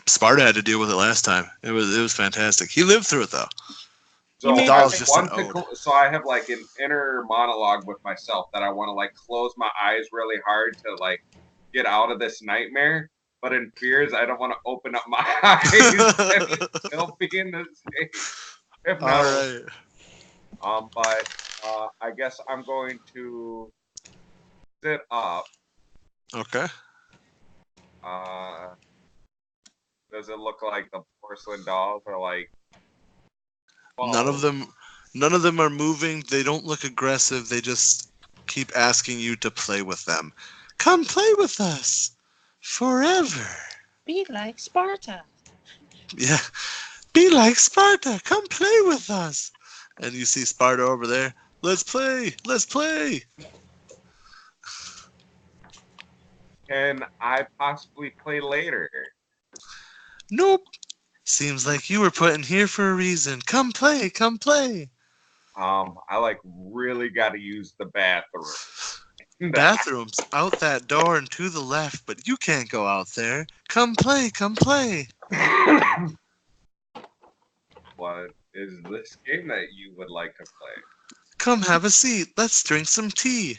Sparta had to deal with it last time. It was fantastic. He lived through it though. So The I doll's just an want to. ode. So I have like an inner monologue with myself that I want to like close my eyes really hard to like get out of this nightmare. But in fears, I don't want to open up my eyes and still be in this state. If All not, right. but I guess I'm going to sit up. Okay. Does it look like the porcelain dolls are like? None of them are moving. They don't look aggressive. They just keep asking you to play with them. Come play with us forever. Be like Sparta. Yeah. Be like Sparta. Come play with us. And you see Sparta over there. Let's play. Let's play. Can I possibly play later? Nope. Seems like you were put in here for a reason. Come play. Come play. I like really got to use the bathroom. Bathroom's out that door and to the left, but you can't go out there. Come play. Come play. What is this game that you would like to play? Come have a seat. Let's drink some tea.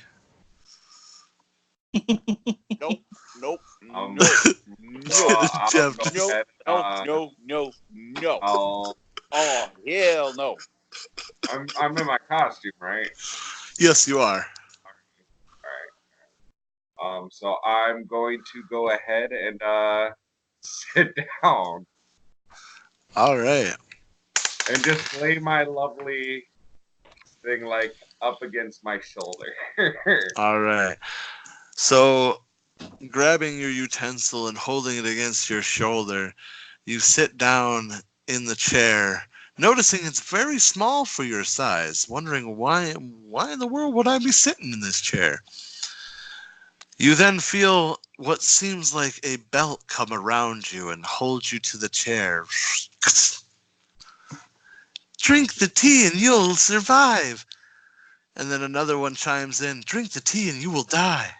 Nope. Nope. Um, No. So No. I'll Jeff, go No. ahead, No. I'll, Oh hell no. I'm in my costume, right? Yes, you are. All right. So I'm going to go ahead and sit down All right. and just lay my lovely thing like up against my shoulder. All right. So, grabbing your utensil and holding it against your shoulder, you sit down in the chair, noticing it's very small for your size, wondering why in the world would I be sitting in this chair? You then feel what seems like a belt come around you and hold you to the chair. Drink the tea and you'll survive. And then another one chimes in, drink the tea and you will die.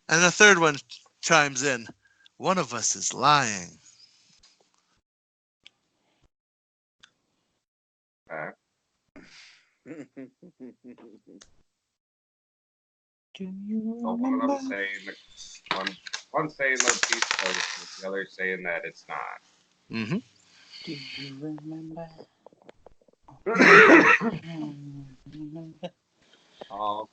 And a third one chimes in, one of us is lying. Okay. Do you So one of remember? them saying one saying the piece is the other saying that it's not. Mm-hmm. Do you remember? Um,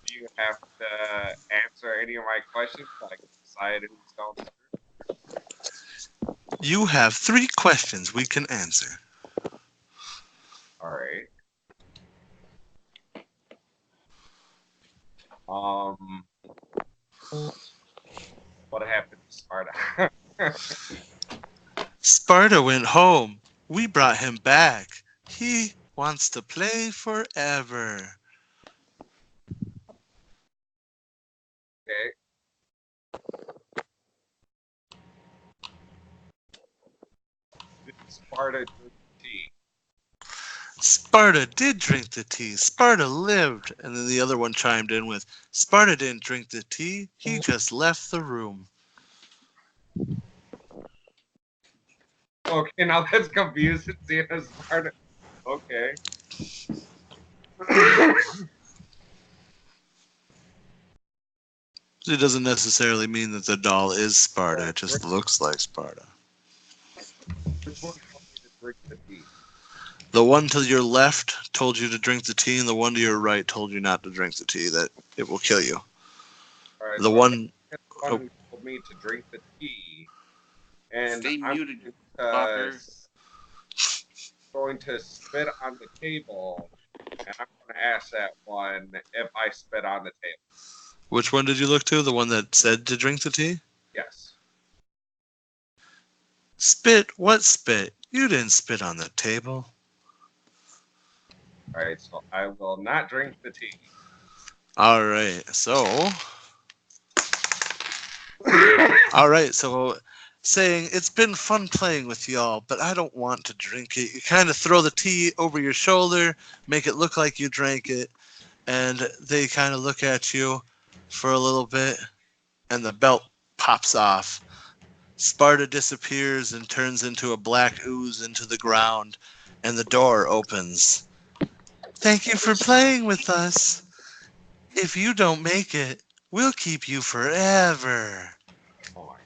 do you have to answer any of my questions so I can decide who's telling the truth? You have 3 questions we can answer. All right. What happened to Sparta? Sparta went home. We brought him back. He wants to play forever. Okay. Did Sparta drink tea? Sparta did drink the tea. Sparta lived. And then the other one chimed in with, Sparta didn't drink the tea. He just left the room. Okay, now that's confusing. Seeing as Sparta. Okay. It doesn't necessarily mean that the doll is Sparta. It just looks like Sparta. Which one told me to drink the tea? The one to your left told you to drink the tea, and the one to your right told you not to drink the tea, that it will kill you. All right, The so I'm one... the one who told me to drink the tea, and Stay I'm muted, uh, fucker. going to spit on the table, and I'm going to ask that one if I spit on the table. Which one did you look to? The one that said to drink the tea? Yes. Spit? What spit? You didn't spit on the table. All right, so I will not drink the tea. All right, so... All right, so saying, it's been fun playing with y'all, but I don't want to drink it. You kind of throw the tea over your shoulder, make it look like you drank it, and they kind of look at you for a little bit, and the belt pops off. Sparta disappears and turns into a black ooze into the ground, and the door opens. Thank you for playing with us. If you don't make it, we'll keep you forever. Oh my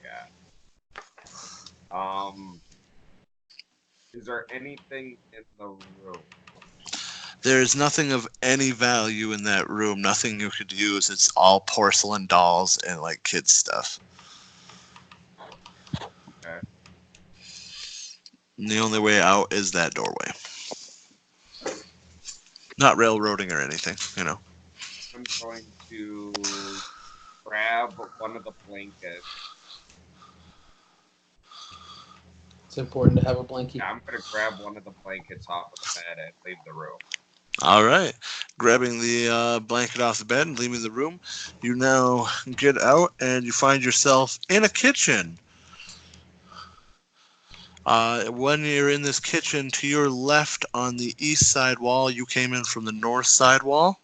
god. Is there anything in the room? There is nothing of any value in that room, nothing you could use. It's all porcelain dolls and like kids stuff. Okay. And the only way out is that doorway. Not railroading or anything, you know. I'm going to grab one of the blankets. It's important to have a blankie. Yeah, I'm going to grab one of the blankets off of the bed and leave the room. All right. Grabbing the blanket off the bed and leaving the room, you now get out and you find yourself in a kitchen. When you're in this kitchen, to your left on the east side wall, you came in from the north side wall.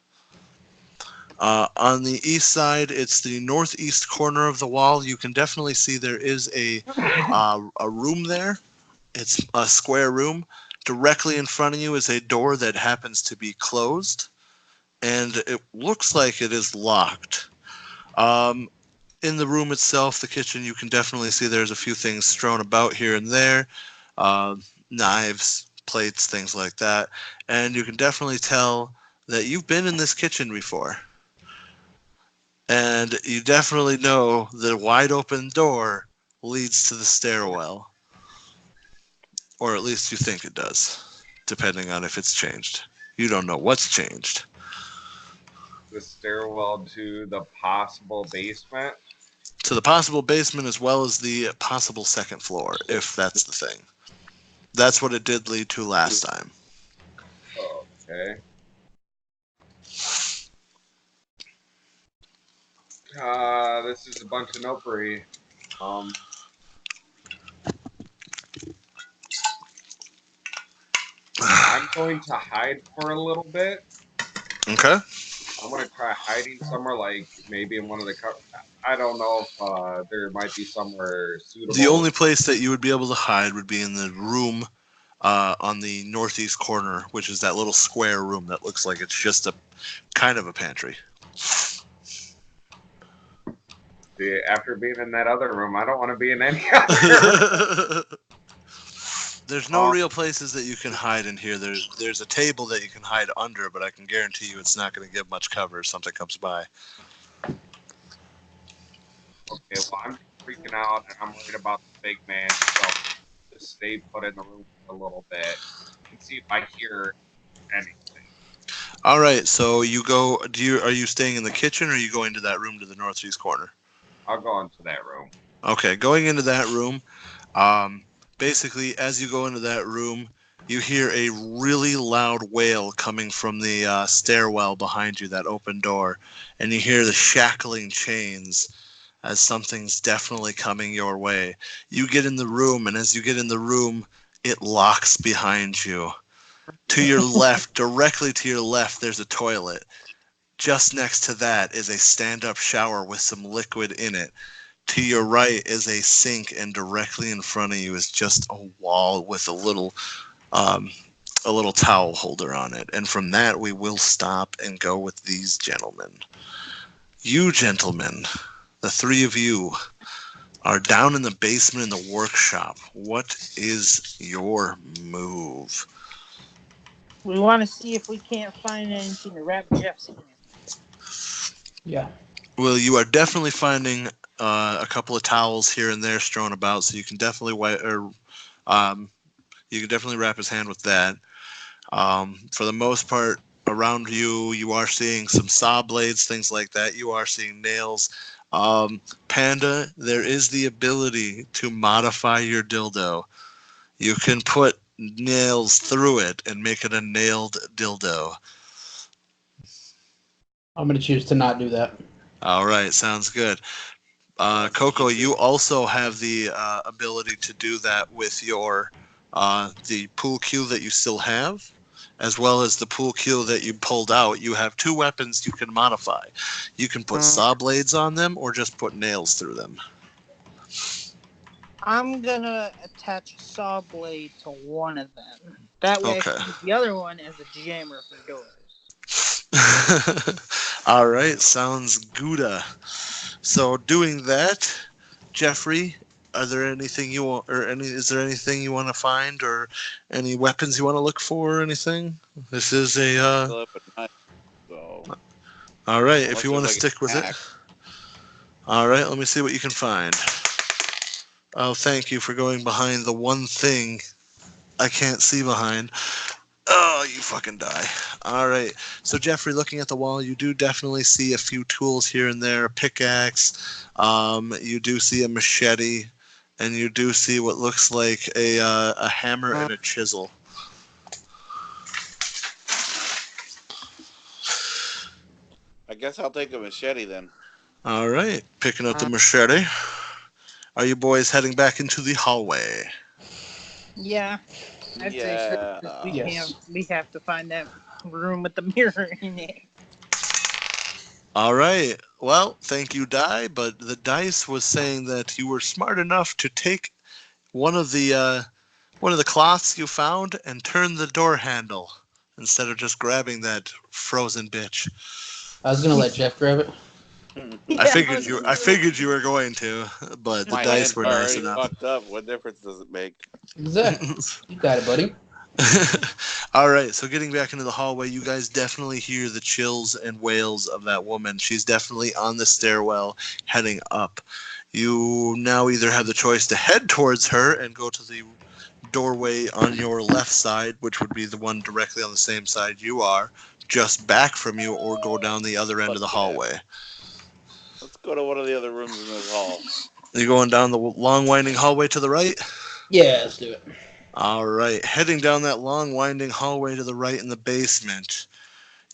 On the east side, it's the northeast corner of the wall. You can definitely see there is a room there. It's a square room. Directly in front of you is a door that happens to be closed, and it looks like it is locked. In the room itself, the kitchen, you can definitely see there's a few things strewn about here and there. Uh, Knives, plates, things like that. And you can definitely tell that you've been in this kitchen before. And you definitely know the wide open door leads to the stairwell. Or at least you think it does, depending on if it's changed. You don't know what's changed. The stairwell to the possible basement. To the possible basement as well as the possible second floor, if that's the thing. That's what it did lead to last time. Oh, okay. This is a bunch of nopery. I'm going to hide for a little bit. Okay. I'm going to try hiding somewhere, like maybe in one of the. I don't know if there might be somewhere suitable. The only place that you would be able to hide would be in the room on the northeast corner, which is that little square room that looks like it's just a kind of a pantry. See, after being in that other room, I don't want to be in any other room. There's no real places that you can hide in here. There's a table that you can hide under, but I can guarantee you it's not going to give much cover if something comes by. Okay, well, I'm freaking out, and I'm worried about the big man, so just stay put in the room for a little bit and see if I hear anything. All right, so you go. Are you staying in the kitchen, or are you going to that room to the northeast corner? I'll go into that room. Okay, going into that room. Basically, as you go into that room, you hear a really loud wail coming from the stairwell behind you, that open door, and you hear the shackling chains as something's definitely coming your way. You get in the room, and as you get in the room, it locks behind you. To your left, directly to your left, there's a toilet. Just next to that is a stand-up shower with some liquid in it. To your right is a sink, and directly in front of you is just a wall with a little towel holder on it. And from that, we will stop and go with these gentlemen. You gentlemen, the three of you, are down in the basement in the workshop. What is your move? We want to see if we can't find anything to wrap Jeff's hand. Yeah. Well, you are definitely finding a couple of towels here and there strewn about, so you can definitely um, you can definitely wrap his hand with that. For the most part, around you, you are seeing some saw blades, things like that. You are seeing nails. Panda, there is the ability to modify your dildo. You can put nails through it and make it a nailed dildo. I'm going to choose to not do that. All right, sounds good. Coco, you also have the ability to do that with your the pool cue that you still have, as well as the pool cue that you pulled out. You have two weapons you can modify. You can put saw blades on them, or just put nails through them. I'm gonna attach a saw blade to one of them. That way I Okay. can use the other one as a jammer for doors. All right, sounds good. So doing that, Jeffrey, are there anything you want, or any? Is there anything you want to find, or any weapons you want to look for, or anything? This is a. Still up at night, so All right, if unless you there's want to like stick with an it. axe. All right, let me see what you can find. Oh, thank you for going behind the one thing I can't see behind. Oh, you fucking die. All right. So, Jeffrey, looking at the wall, you do definitely see a few tools here and there, a pickaxe. You do see a machete, and you do see what looks like a hammer and a chisel. I guess I'll take a machete then. All right. Picking up the machete. Are you boys heading back into the hallway? Yeah, I'd say so. Yeah. 'Cause Yes. we have to find that room with the mirror in it. All right. Well, thank you, Die. But the dice was saying that you were smart enough to take one of the cloths you found and turn the door handle instead of just grabbing that frozen bitch. I was going to let Jeff grab it. Yeah, I figured you were going to, but the My dice hand's were nice already enough. fucked up. What difference does it make? Exactly. You got it, buddy. All right, so getting back into the hallway, you guys definitely hear the chills and wails of that woman. She's definitely on the stairwell heading up. You now either have the choice to head towards her and go to the doorway on your left side, which would be the one directly on the same side you are, just back from you, or go down the other end of the Fuck yeah. hallway. Let's go to one of the other rooms in this hall. Are you going down the long winding hallway to the right? Yeah, let's do it. All right, heading down that long winding hallway to the right in the basement.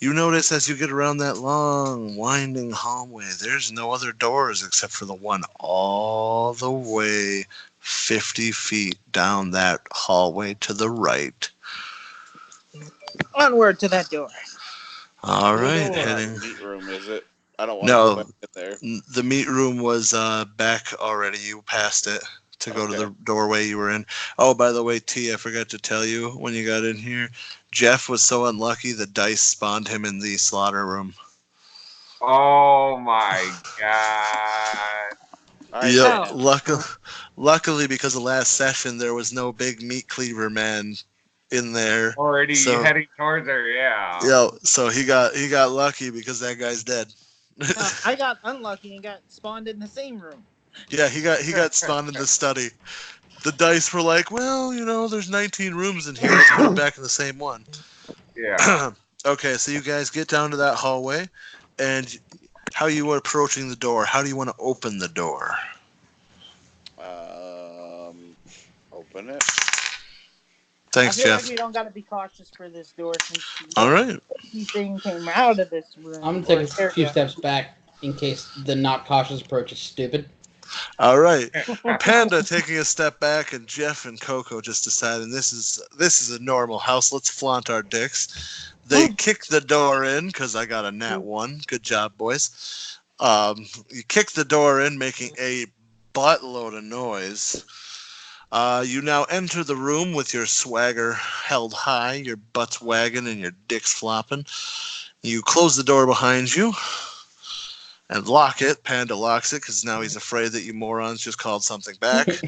You notice as you get around that long winding hallway, there's no other doors except for the one all the way 50 feet down that hallway to the right. Onward to that door. All We right, don't have heading. a meat room, is it? I don't want to go back No, in there. the meat room was back already. You passed it to go to Okay. the doorway you were in. Oh, by the way, T, I forgot to tell you when you got in here, Jeff was so unlucky the dice spawned him in the slaughter room. Oh my god. All right, Yep. then. Luckily, because of last session, there was no big meat cleaver man in there. Already So, heading towards her, yeah. so he got lucky because that guy's dead. I got unlucky and got spawned in the same room. Yeah, he got spawned in the study. The dice were like, well, there's 19 rooms in here. Let's put him back in the same one. Yeah. Okay, so you guys get down to that hallway, and how you are approaching the door? How do you want to open the door? Open it. Thanks, I feel Jeff. like we don't gotta be cautious for this door since All right. the thing came out of this room. I'm going to take a few steps back in case the not cautious approach is stupid. All right. Panda taking a step back, and Jeff and Coco just deciding this is a normal house. Let's flaunt our dicks. They kick the door in because I got a nat 1. Good job, boys. You kick the door in, making a buttload of noise. You now enter the room with your swagger held high, your butts wagging, and your dicks flopping. You close the door behind you and lock it. Panda locks it because now he's afraid that you morons just called something back.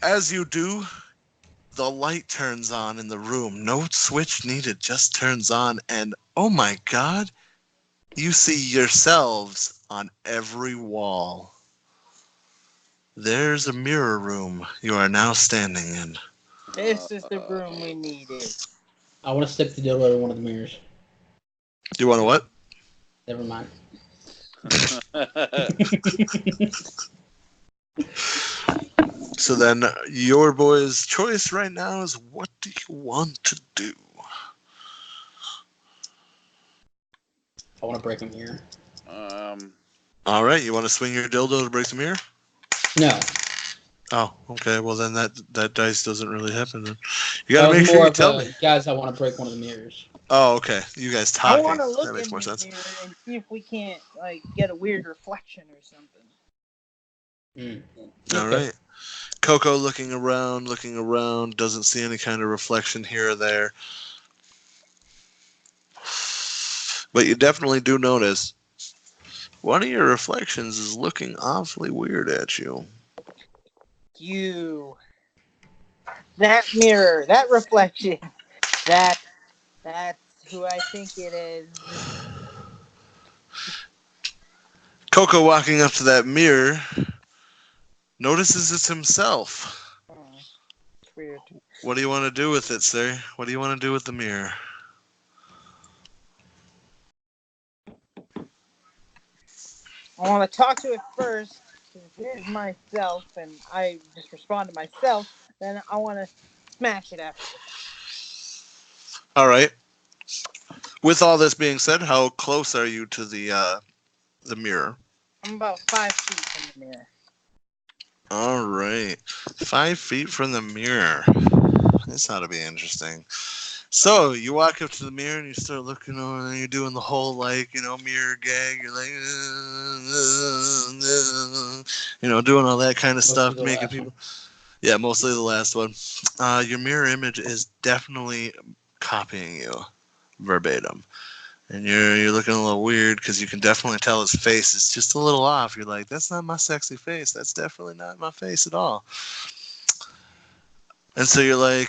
As you do, the light turns on in the room. No switch needed, just turns on. And oh my God, you see yourselves on every wall. There's a mirror room you are now standing in. This is the room we needed. I want to stick the dildo in one of the mirrors. You want to what? Never mind. So then, your boy's choice right now is, what do you want to do? I want to break a mirror. All right, you want to swing your dildo to break the mirror? No. Oh, okay. Well, then that dice doesn't really happen. Then you That got to was make sure more you of tell a, me. guys, I want to break one of the mirrors. Oh, okay. You guys I talking. want to That look makes in more the sense. mirror and see if we can't like get a weird reflection or something. All right. Coco looking around, doesn't see any kind of reflection here or there. But you definitely do notice one of your reflections is looking awfully weird at you. That mirror, that reflection, that's who I think it is. Coco walking up to that mirror notices it's himself. Oh, it's weird. What do you want to do with it, sir? What do you want to do with the mirror? I want to talk to it first. If it is myself and I just respond to myself, then I want to smash it after. All right. With all this being said, how close are you to the mirror? I'm about 5 feet from the mirror. All right. 5 feet from the mirror. This ought to be interesting. So you walk up to the mirror and you start looking over and you're doing the whole mirror gag. You're like, doing all that kind of stuff, making people. Yeah, mostly the last one. Your mirror image is definitely copying you verbatim. And you're looking a little weird because you can definitely tell his face is just a little off. You're like, that's not my sexy face. That's definitely not my face at all. And so you're going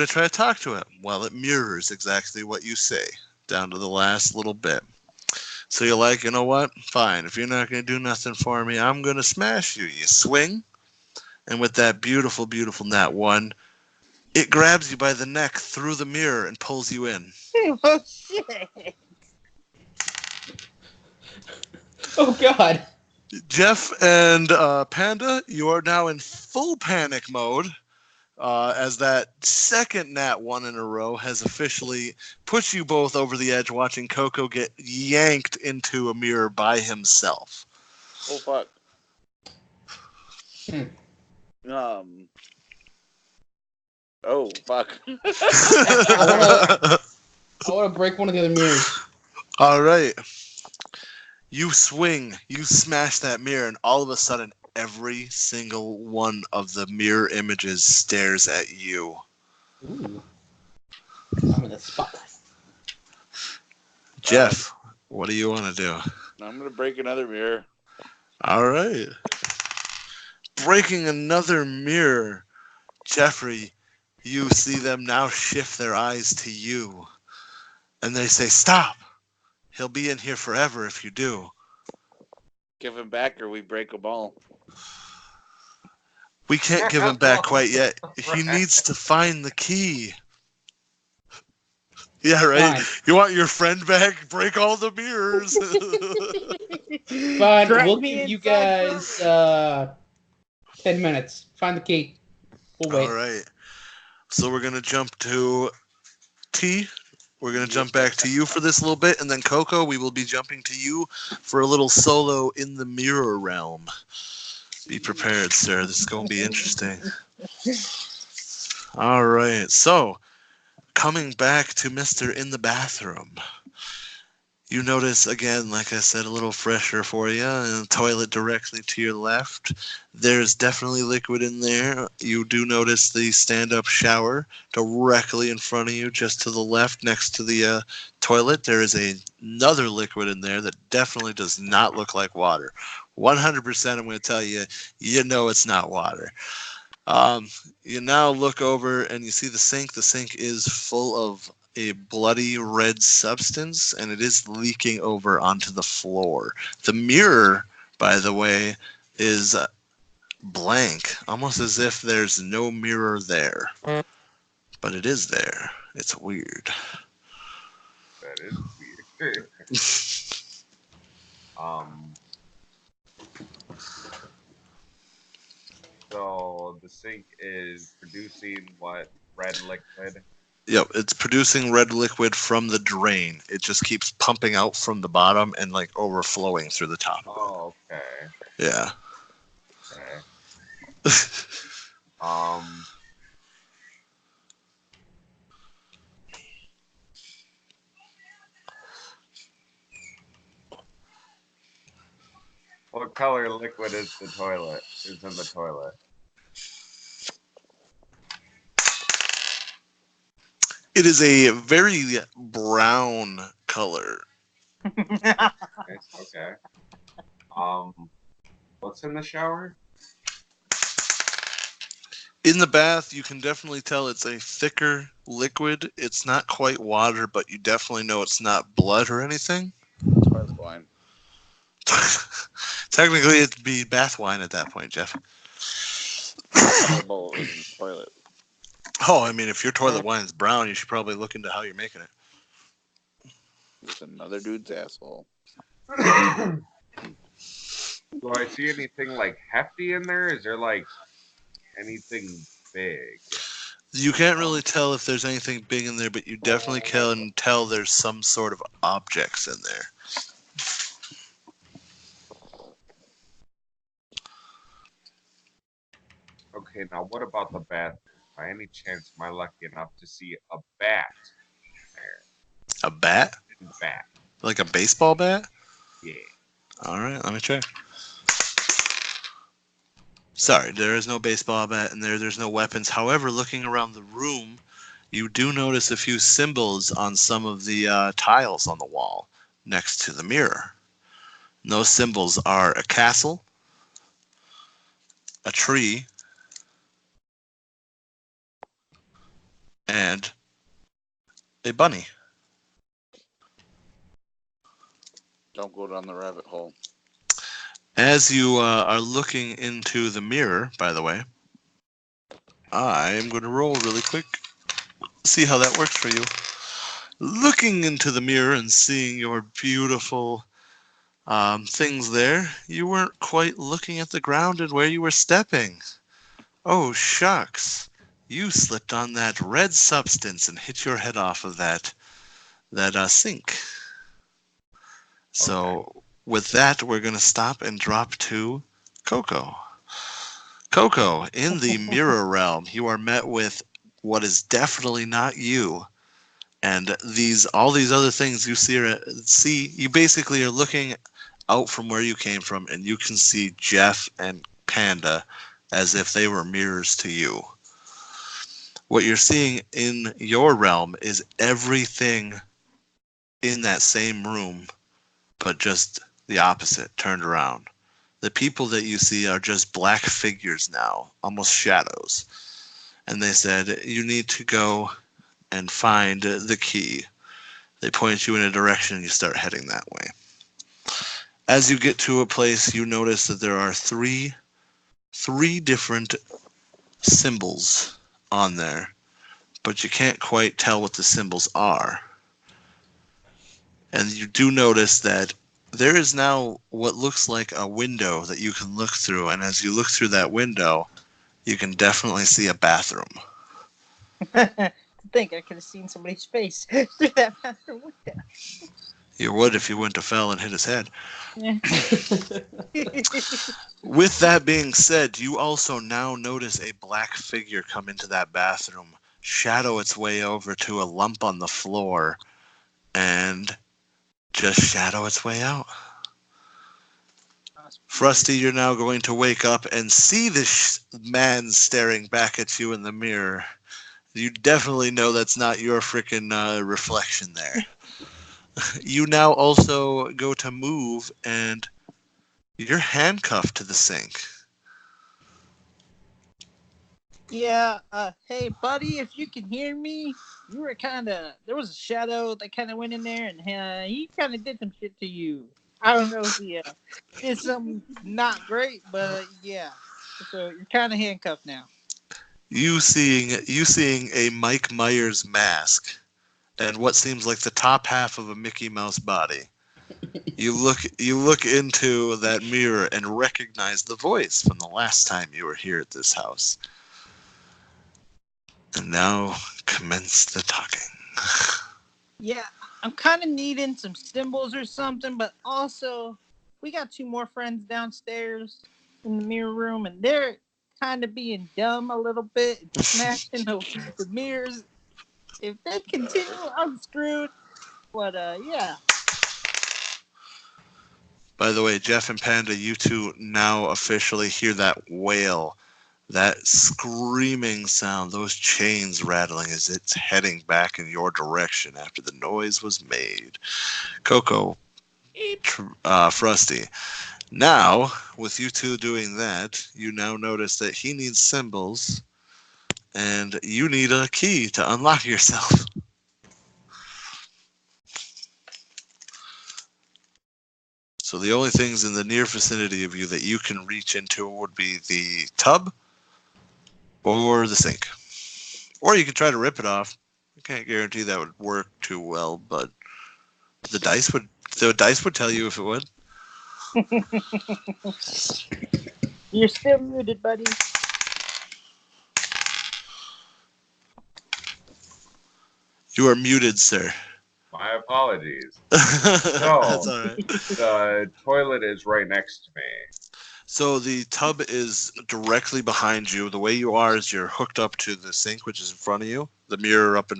to try to talk to him. Well, it mirrors exactly what you say, down to the last little bit. So you're like, you know what? Fine. If you're not going to do nothing for me, I'm going to smash you. You swing, and with that beautiful, beautiful nat 1, it grabs you by the neck through the mirror and pulls you in. Oh, shit. Oh, God. Jeff and Panda, you are now in full panic mode. As that second nat 1 in a row has officially put you both over the edge, watching Coco get yanked into a mirror by himself. Oh fuck. Oh fuck. I want to break one of the other mirrors. All right. You swing, you smash that mirror, and all of a sudden, every single one of the mirror images stares at you. Ooh. I'm in the spotlight. Jeff, what do you want to do? I'm gonna break another mirror. All right. Breaking another mirror. Jeffrey, you see them now shift their eyes to you. And they say, stop. He'll be in here forever if you do. Give him back or we break them all. We can't give him back quite yet. He needs to find the key. Yeah, right. Fine. You want your friend back? Break all the mirrors. Fine. Drag We'll me give you inside guys 10 minutes. Find the key. We'll wait. All right. So we're going to jump to T. We're going to jump back to you for this little bit. And then Coco, we will be jumping to you for a little solo in the mirror realm. Be prepared, sir. This is going to be interesting. All right. So, coming back to Mr. in the bathroom. You notice, again, like I said, a little fresher for you, and a toilet directly to your left. There's definitely liquid in there. You do notice the stand-up shower directly in front of you, just to the left, next to the toilet. There is another liquid in there that definitely does not look like water. 100% I'm going to tell you, you know it's not water. Um, you now look over and you see the sink. The sink is full of a bloody red substance, and it is leaking over onto the floor. The mirror, by the way, is blank, almost as if there's no mirror there. But it is there. It's weird. That is weird. um. So the sink is producing what? Red liquid. Yep, it's producing red liquid from the drain. It just keeps pumping out from the bottom and like overflowing through the top. Oh, okay. Yeah. Okay. Um. What color liquid is the toilet? Is in the toilet? It is a very brown color. Nice. Okay. What's in the shower? In the bath, you can definitely tell it's a thicker liquid. It's not quite water, but you definitely know it's not blood or anything. Toilet wine. Technically, it'd be bath wine at that point, Jeff. Fireball is in the toilet. Oh, I mean, if your toilet wine's brown, you should probably look into how you're making it. With another dude's asshole. Do I see anything like hefty in there? Is there like anything big? You can't really tell if there's anything big in there, but you definitely can tell there's some sort of objects in there. Okay, now what about the bathroom? By any chance, am I lucky enough to see a bat there? A bat? Bat. Like a baseball bat? Yeah. All right, let me check. Sorry, there is no baseball bat in there. There's no weapons. However, looking around the room, you do notice a few symbols on some of the tiles on the wall next to the mirror. And those symbols are a castle, a tree, and a bunny. Don't go down the rabbit hole. As you are looking into the mirror, by the way, I am going to roll really quick. See how that works for you. Looking into the mirror and seeing your beautiful things there, you weren't quite looking at the ground and where you were stepping. Oh, shucks. You slipped on that red substance and hit your head off of that sink. So with that, we're going to stop and drop to Coco. Coco, in the mirror realm, you are met with what is definitely not you. And all these other things you see, you basically are looking out from where you came from, and you can see Jeff and Panda as if they were mirrors to you. What you're seeing in your realm is everything in that same room, but just the opposite, turned around. The people that you see are just black figures now, almost shadows. And they said, you need to go and find the key. They point you in a direction and you start heading that way. As you get to a place, you notice that there are three different symbols on there, but you can't quite tell what the symbols are. And you do notice that there is now what looks like a window that you can look through, and as you look through that window, you can definitely see a bathroom. To think I could have seen somebody's face through that bathroom window. You would if you wouldn't have fell and hit his head. Yeah. With that being said, you also now notice a black figure come into that bathroom, shadow its way over to a lump on the floor, and just shadow its way out. Frosty, you're now going to wake up and see this man staring back at you in the mirror. You definitely know that's not your freaking reflection there. You now also go to move, and you're handcuffed to the sink. Yeah, hey, buddy, if you can hear me, you were there was a shadow that kind of went in there and he kind of did some shit to you. I don't know if he did something not great, but yeah. So you're kind of handcuffed now. You seeing a Mike Myers mask and what seems like the top half of a Mickey Mouse body. You look into that mirror and recognize the voice from the last time you were here at this house. And now commence the talking. Yeah, I'm kind of needing some symbols or something, but also we got two more friends downstairs in the mirror room, and they're kind of being dumb a little bit and smashing the mirrors. If they continue, I'm screwed. But yeah, By the way, Jeff and Panda, you two now officially hear that wail, that screaming sound, those chains rattling as it's heading back in your direction after the noise was made. Coco, Frosty. Now, with you two doing that, you now notice that he needs symbols and you need a key to unlock yourself. So the only things in the near vicinity of you that you can reach into would be the tub or the sink. Or you could try to rip it off. I can't guarantee that would work too well, but the dice would tell you if it would. you're still muted, buddy. You are muted, sir. My apologies. That's all right. The toilet is right next to me. So the tub is directly behind you. The way you are is you're hooked up to the sink, which is in front of you. The mirror up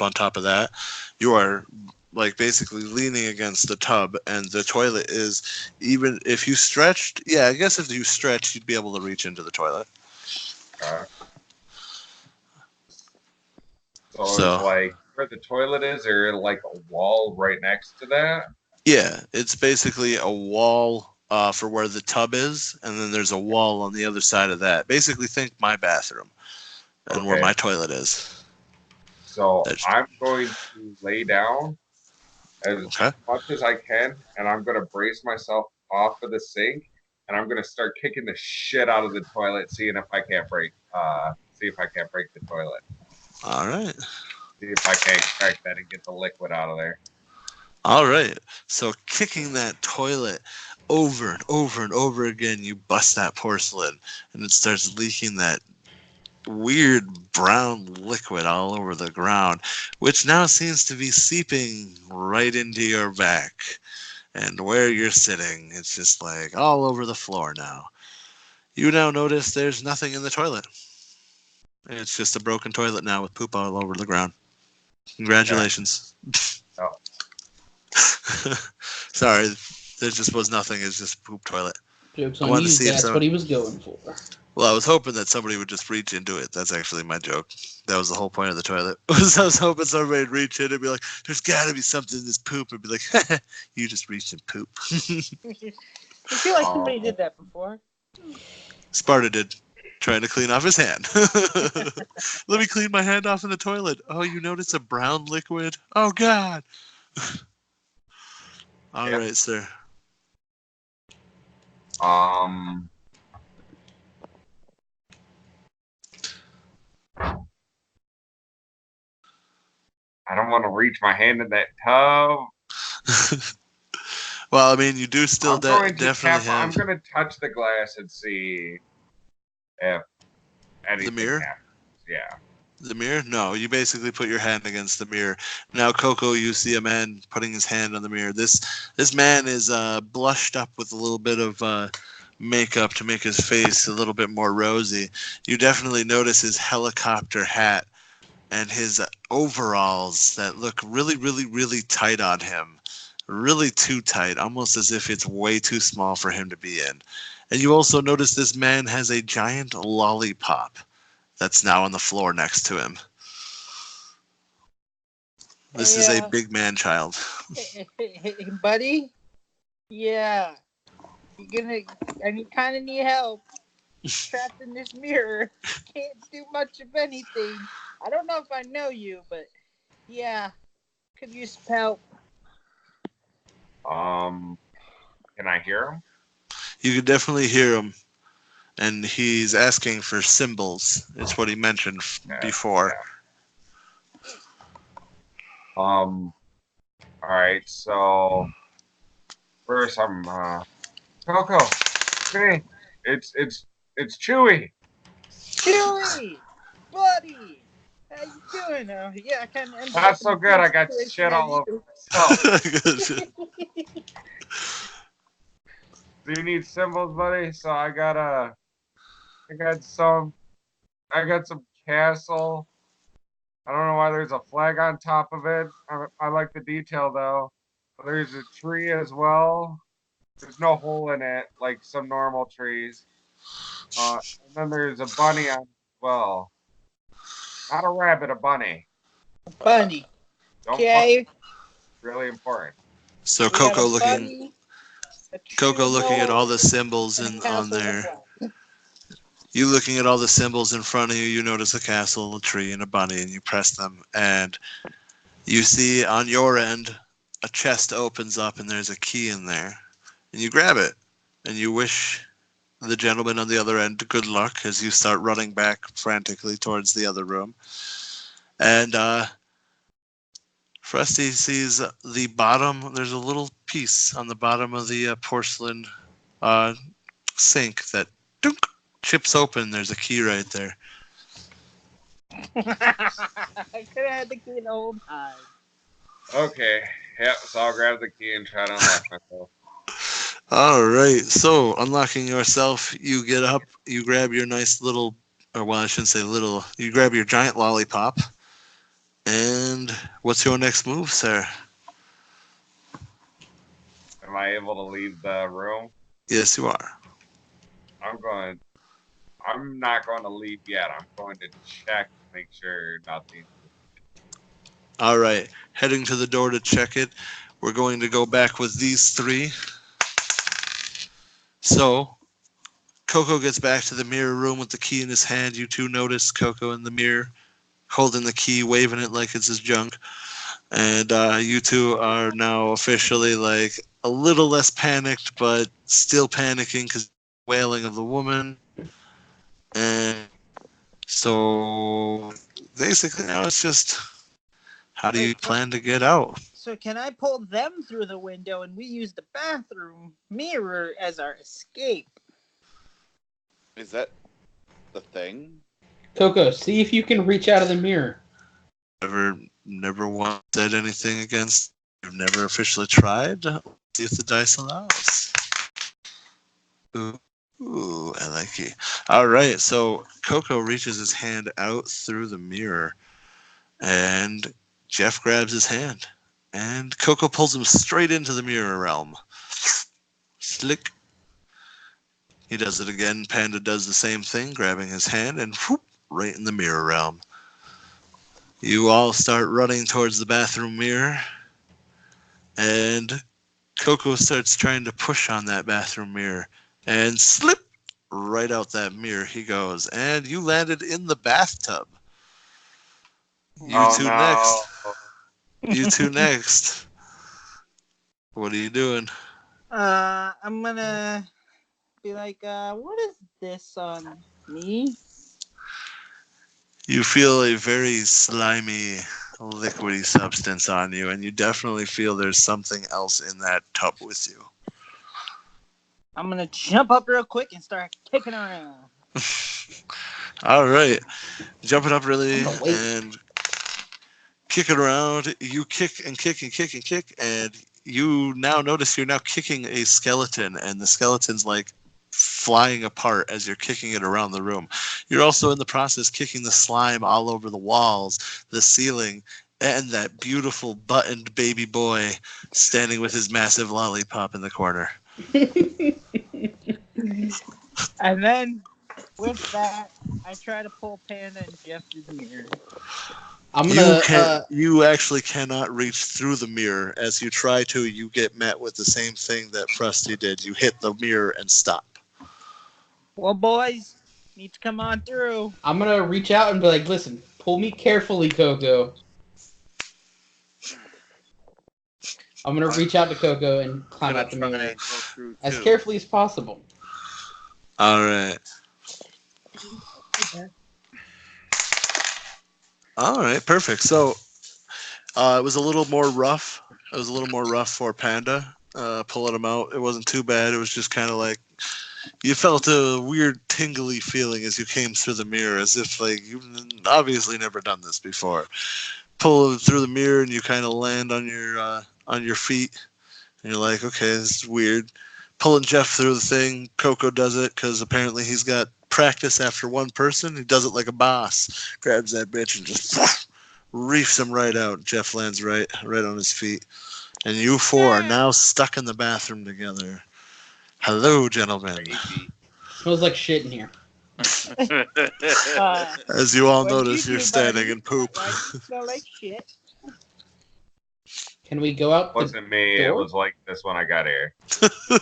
on top of that. You are like basically leaning against the tub, and the toilet is even if you stretched. Yeah, I guess if you stretched, you'd be able to reach into the toilet. Uh, so it's So like where the toilet is, or like a wall right next to that. yeah, it's basically a wall for where the tub is, and then there's a wall on the other side of that. Basically, think my bathroom and where Okay. my toilet is. So That's, I'm going to lay down as okay. much as I can, and I'm going to brace myself off of the sink, and I'm going to start kicking the shit out of the toilet, seeing if I can't break the toilet. All right. See if I can't crack that and get the liquid out of there. All right. So kicking that toilet over and over and over again, you bust that porcelain, and it starts leaking that weird brown liquid all over the ground, which now seems to be seeping right into your back. And where you're sitting, it's just like all over the floor now. You now notice there's nothing in the toilet. It's just a broken toilet now with poop all over the ground. Congratulations. Oh. Sorry, there just was nothing. It's just a poop toilet. Joke's I on wanted you. to see if That's someone. what he was going for. Well, I was hoping that somebody would just reach into it. That's actually my joke. That was the whole point of the toilet. I was hoping somebody would reach in and be like, "There's got to be something in this poop," and be like, "You just reached in poop." I feel like somebody did that before. Sparta did, trying to clean off his hand. Let me clean my hand off in the toilet. Oh, you notice a brown liquid? Oh God! All Yep. right, sir. I don't want to reach my hand in that tub. Well, I mean, you do still I'm going to definitely I'm have going to touch the glass and see if anything mirror? happens. Yeah. the mirror. No, you basically put your hand against the mirror. Now, Coco, you see a man putting his hand on the mirror. This man is blushed up with a little bit of makeup to make his face a little bit more rosy. You definitely notice his helicopter hat and his overalls that look really, really, really tight on him. Really too tight, almost as if it's way too small for him to be in. And you also notice this man has a giant lollipop that's now on the floor next to him. This is a big man child. Hey, buddy. Yeah, I kind of need help. trapped in this mirror. Can't do much of anything. I don't know if I know you, but yeah, could use some help. Can I hear him? You can definitely hear him, and he's asking for symbols. It's what he mentioned before. All right. So first, I'm Coco. Hey, it's Chewy. Chewy, buddy, how you doing? Yeah, I kind of ended Not up in so the good. same I got situation shit as all over you. myself. Do you need symbols, buddy? So I got some, I got some castle. I don't know why there's a flag on top of it. I like the detail though. There's a tree as well. There's no hole in it like some normal trees. And then there's a bunny on it as well. Not a rabbit, a bunny. Bunny. Don't fuck. Okay, Really important. So we got a Coco bunny, a tree with looking no at all hole, the symbols and a in on castle with a there. flag. You looking at all the symbols in front of you. You notice a castle, a tree, and a bunny, and you press them, and you see on your end a chest opens up, and there's a key in there, and you grab it, and you wish the gentleman on the other end good luck as you start running back frantically towards the other room. And Frosty sees the bottom. There's a little piece on the bottom of the porcelain uh, sink that dunk, chips open. There's a key right there. I could have had the key the whole time. Okay. Yep. So I'll grab the key and try to unlock myself. All right. So unlocking yourself, you get up, you grab your nice little, or well, I shouldn't say little. You grab your giant lollipop. And what's your next move, sir? Am I able to leave the room? Yes, you are. I'm not going to leave yet. I'm going to check to make sure nothing. All right. Heading to the door to check it. We're going to go back with these three. So, Coco gets back to the mirror room with the key in his hand. You two notice Coco in the mirror, holding the key, waving it like it's his junk. And you two are now officially like a little less panicked, but still panicking because wailing of the woman. And so basically now it's just how do you plan to get out? So can I pull them through the window and we use the bathroom mirror as our escape? Is that the thing? Coco, see if you can reach out of the mirror. Never once said anything against. You've never officially tried. Let's see if the dice allows. Ooh, I like it. All right, so Coco reaches his hand out through the mirror, and Jeff grabs his hand, and Coco pulls him straight into the mirror realm. Slick. He does it again. Panda does the same thing, grabbing his hand, and whoop, right in the mirror realm. You all start running towards the bathroom mirror, and Coco starts trying to push on that bathroom mirror, and slip right out that mirror he goes, and you landed in the bathtub. You two next. You two next. What are you doing? I'm gonna be like, what is this on me? You feel a very slimy, liquidy substance on you, and you definitely feel there's something else in that tub with you. I'm gonna jump up real quick and start kicking around. All right. Jumping up really I'm gonna wait. and kicking around. You kick and kick and kick and kick, and you now notice you're now kicking a skeleton, and the skeleton's like flying apart as you're kicking it around the room. You're also in the process kicking the slime all over the walls, the ceiling, and that beautiful buttoned baby boy standing with his massive lollipop in the corner. And then, with that, I try to pull Panda and Jeff through the mirror. I'm gonna. You actually cannot reach through the mirror. As you try to, you get met with the same thing that Frosty did. You hit the mirror and stop. Well, boys, need to come on through. I'm gonna reach out and be like, listen, pull me carefully, Coco. I'm gonna reach out to Coco and climb Gonna out the try mirror and go through as too. carefully as possible. All right. All right. Perfect. So it was a little more rough. It was a little more rough for Panda. Pulling him out. It wasn't too bad. It was just kind of like you felt a weird tingly feeling as you came through the mirror, as if like you've obviously never done this before. Pull through the mirror and you kind of land on your feet, and you're like, okay, this is weird. Pulling Jeff through the thing, Coco does it because apparently he's got practice after one person. He does it like a boss. Grabs that bitch and just reefs him right out. Jeff lands right on his feet, and you four are now stuck in the bathroom together. Hello, gentlemen. Baby. Smells like shit in here. As you all What'd notice, you you're do, standing buddy? in poop. Why do you smell like shit? Can we go out the Wasn't me. It door? was like this when I got here. That's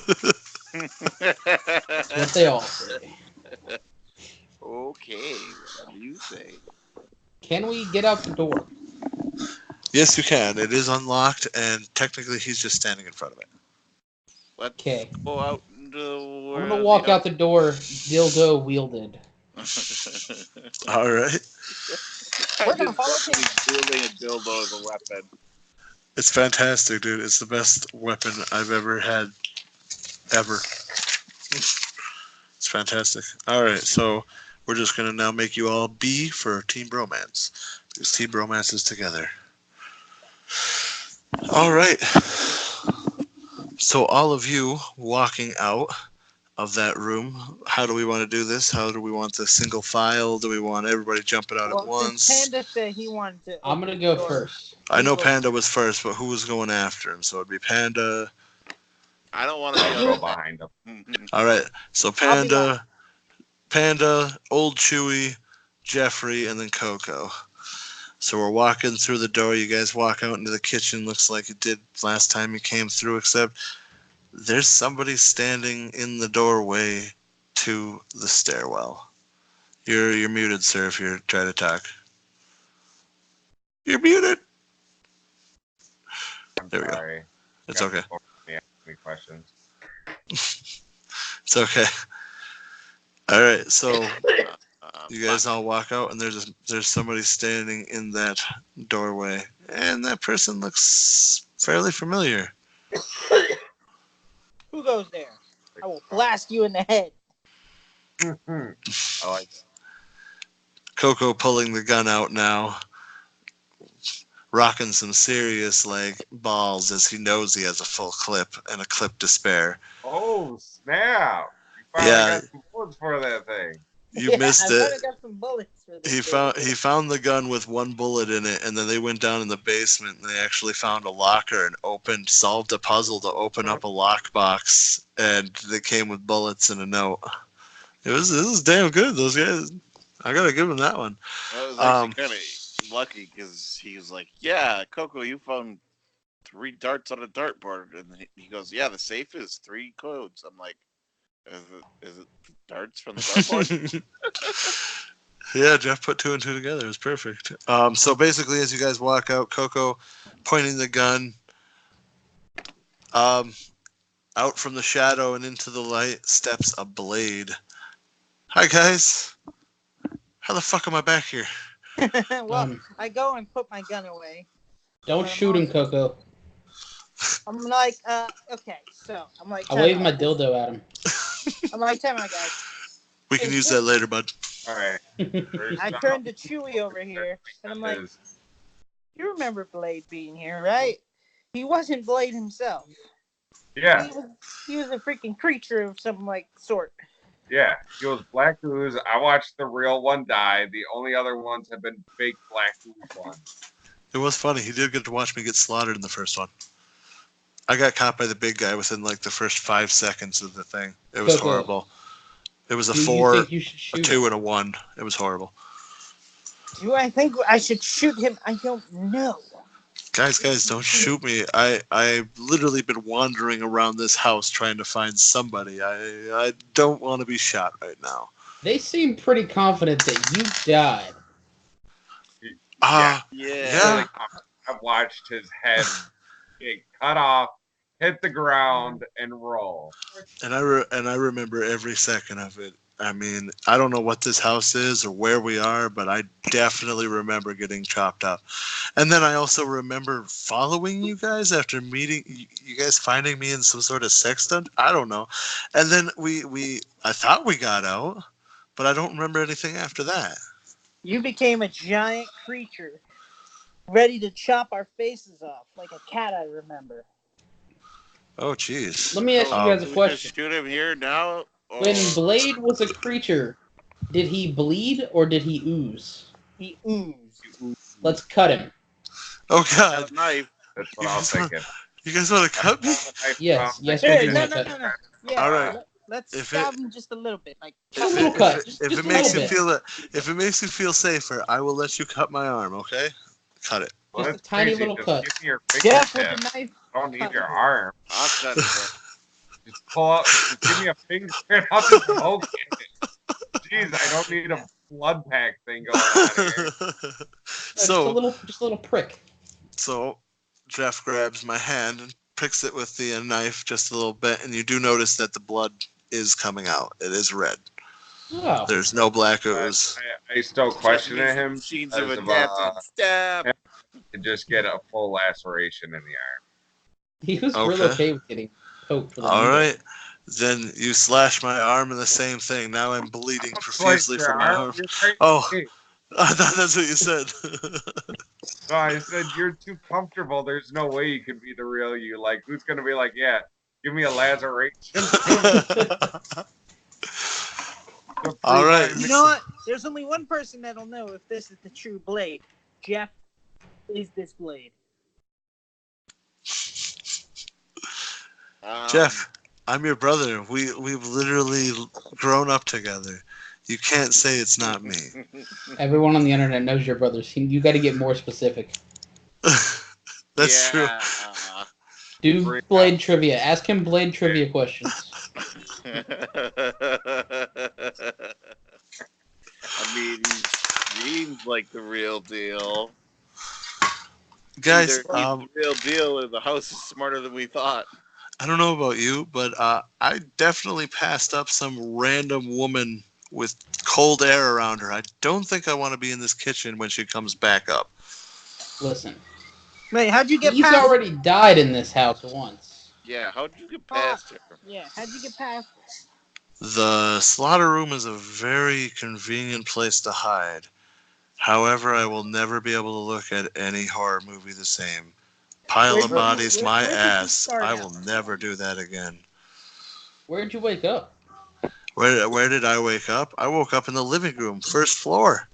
what they all say. Okay, what do you say? Can we get out the door? Yes, you can. It is unlocked, and technically, he's just standing in front of it. Let's Okay. go out into I'm gonna walk out the door, dildo wielded. All right. We're gonna follow him. Wielding a dildo as a weapon. It's fantastic, dude. It's the best weapon I've ever had. Ever. It's fantastic. All right, so we're just going to now make you all B for Team Bromance. Because Team Bromance is together. All right. So all of you walking out of that room, how do we want to do this? How do we want the single file? Do we want everybody jumping out at Well, once? since Panda said he wanted to. I'm gonna go first. I know Panda was first, but who was going after him? So it'd be Panda. I don't want to I'll be go on behind him. All right. So I'll be Panda, Old Chewy, Jeffrey, and then Coco. So we're walking through the door. You guys walk out into the kitchen. Looks like it did last time you came through, except there's somebody standing in the doorway to the stairwell. You're muted, sir, if you're trying to talk. You're muted. I'm There we go. sorry. It's okay. Me ask me questions. It's okay. All right, so you guys fuck. all walk out, and there's somebody standing in that doorway, and that person looks fairly familiar. Who goes there? I will blast you in the head. I like Coco pulling the gun out now, rocking some serious like balls as he knows he has a full clip and a clip to spare. Oh, snap. You finally Yeah. got some bullets for that thing. You missed I it. finally got some bullets for this. He found the gun with one bullet in it, and then they went down in the basement and they actually found a locker and solved a puzzle to open up a lockbox, and they came with bullets and a note. It was damn good. Those guys, I gotta give them that one. I was actually kind of lucky because he was like, "Yeah, Coco, you found 3 darts on a dartboard," and he goes, "Yeah, the safe is 3 codes." I'm like, "Is it darts from the dartboard?" Yeah, Jeff put 2 and 2 together. It was perfect. So basically, as you guys walk out, Coco pointing the gun out from the shadow and into the light steps a blade. Hi, guys. How the fuck am I back here? Well, I go and put my gun away. Don't shoot him, Coco. I'm like, okay, so I'm like, I wave my dildo at him. I'm like, time out, guys. We can use that later, bud. All right. I turned to Chewy over here, and I'm like, you remember Blade being here, right? He wasn't Blade himself. Yeah, He was a freaking creature of some like sort. yeah. He was Black Ooze. I watched the real one die. The only other ones have been fake Black Ooze ones. It was funny. He did get to watch me get slaughtered in the first one. I got caught by the big guy within like the first 5 seconds of the thing. It was Coco, horrible. It was a do you 4, think you should a shoot 2, him? and a 1. It was horrible. Do I think I should shoot him? I don't know. Guys, don't shoot me. I've literally been wandering around this house trying to find somebody. I don't want to be shot right now. They seem pretty confident that you died. Yeah. Yeah. I've watched his head get cut off, hit the ground, and roll. And I remember every second of it. I mean, I don't know what this house is or where we are, but I definitely remember getting chopped up. And then I also remember following you guys after meeting you guys, finding me in some sort of sex stunt. I don't know. And then I thought we got out, but I don't remember anything after that. You became a giant creature, ready to chop our faces off, like a cat. I remember. Oh, jeez. Let me ask you guys a Do we question. just shoot him here now? Or... When Blade was a creature, did he bleed or did he ooze? He oozed. Let's cut him. Oh Got God. a knife. That's what I was thinking. You guys want to cut me? Yes, yes, Here, we do no, want no, to no, cut. no. Yeah, All right. let's If stab it- him just a little bit, like Just a little cut. Just If a it makes little you bit. if it makes you feel safer, I will let you cut my arm. Okay? Cut it. Well, Just a that's tiny crazy. little Just cut. give me your Jeff with fingertip. the knife. I don't need cut your it. arm. I'll cut it. Bro. Just pull out. Just give me a finger and I'll just poke it. Jeez, I don't need a blood pack thing going on here. Just a little prick. So Jeff grabs my hand and picks it with the knife just a little bit, and you do notice that the blood is coming out. It is red. Oh, There's no black ooze. I still question Japanese him machines of as of, adapted stab. to just get a full laceration in the arm. he was real Okay. okay with getting poked with a All needle. right. Then you slash my arm, and the same thing. Now I'm bleeding profusely Slice your from my arm. You're right. Oh, Hey, I thought that's what you said. no, I said you're too comfortable. There's no way you can be the real you. Like, who's gonna be like, yeah, give me a laceration? To All prove right. I'm You know what? There's only one person that'll know if this is the true Blade. Jeff is this Blade. Jeff, I'm your brother. We've literally grown up together. You can't say it's not me. Everyone on the internet knows your brothers. You got to get more specific. That's true. Do Blade trivia. Ask him Blade trivia questions. I mean, he seems like the real deal. Guys, Either he's the real deal or the house is smarter than we thought. I don't know about you, but I definitely passed up some random woman with cold air around her. I don't think I want to be in this kitchen when she comes back up. Listen, Wait, how'd you get he's past? already died in this house once. Yeah, how'd you get past her? Yeah, how'd you get past? The slaughter room is a very convenient place to hide. However, I will never be able to look at any horror movie the same. Pile Where of did you- bodies, where- my where did you ass. start I out? will never do that again. Where'd you wake up? Where did I wake up? I woke up in the living room, first floor.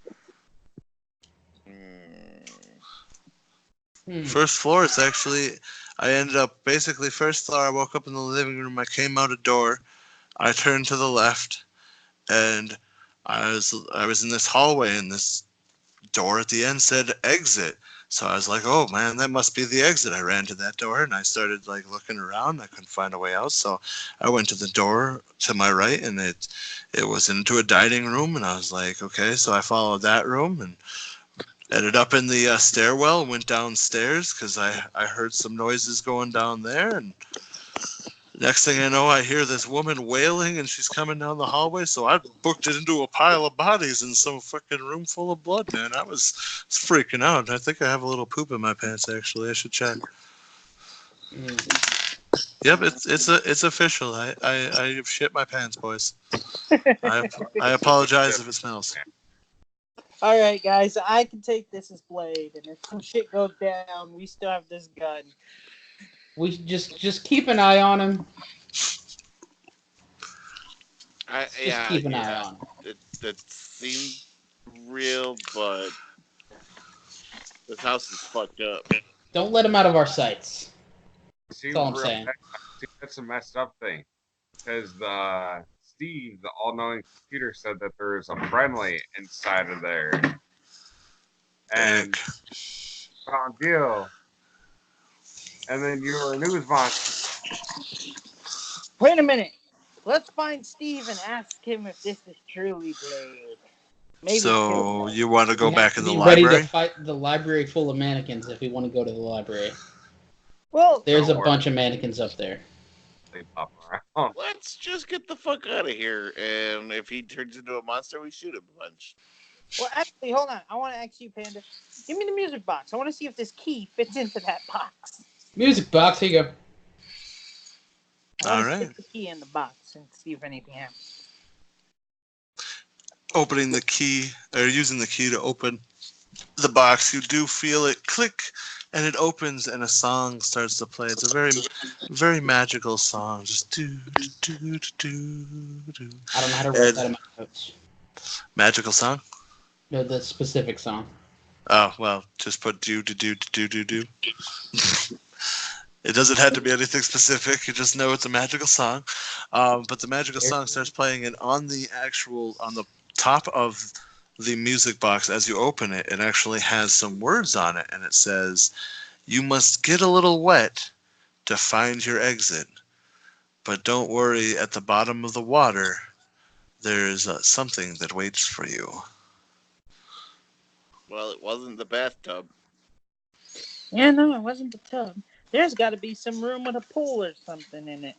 First floor. It's actually. I ended up basically first floor. I woke up in the living room. I came out a door. I turned to the left, and I was in this hallway, and this door at the end said exit. So I was like, oh man, that must be the exit. I ran to that door and I started like looking around. I couldn't find a way out. So I went to the door to my right, and it was into a dining room, and I was like, okay. So I followed that room and ended up in the stairwell and went downstairs because I heard some noises going down there. And next thing I know, I hear this woman wailing, and she's coming down the hallway. So I booked it into a pile of bodies in some fucking room full of blood, man. I was freaking out. I think I have a little poop in my pants, actually. I should check. Yep, it's official. I shit my pants, boys. I apologize if it smells. All right, guys, I can take this as Blade, and if some shit goes down, we still have this gun. We should just keep an eye on him. Just keep an eye on him. That seems real, but this house is fucked up. Don't let him out of our sights. Seems all I'm real saying. bad. See, that's a messed up thing. Because Steve, the all-knowing computer, said that there is a friendly inside of there. And found you. and then you were a news monster. Wait a minute. Let's find Steve and ask him if this is truly Blade. Maybe he'll So know. you want to go We have back to in the be ready to library? fight the library full of mannequins if we want to go to the library. Well, There's a Don't bunch of mannequins up there. They pop around. Let's just get the fuck out of here. And if he turns into a monster, we shoot him a bunch. well, actually, hold on. I want to ask you, Panda. Give me the music box. I want to see if this key fits into that box. Music box, here you go. I want All to right. stick the key in the box and see if anything happens. Opening the key, or using the key to open the box, you do feel it click, and it opens, and a song starts to play. It's a very, very magical song. Just do, do, do, do, do. I don't know how to write And- that in my notes. Magical song? No, the specific song. Oh, well, just put do, do, do, do, do, do. It doesn't have to be anything specific. You just know it's a magical song. But the magical song starts playing, and on the top of the music box, as you open it, it actually has some words on it, and it says, "You must get a little wet to find your exit. But don't worry, at the bottom of the water, there's something that waits for you." Well, it wasn't the bathtub. Yeah, no, it wasn't the tub. There's got to be some room with a pool or something in it.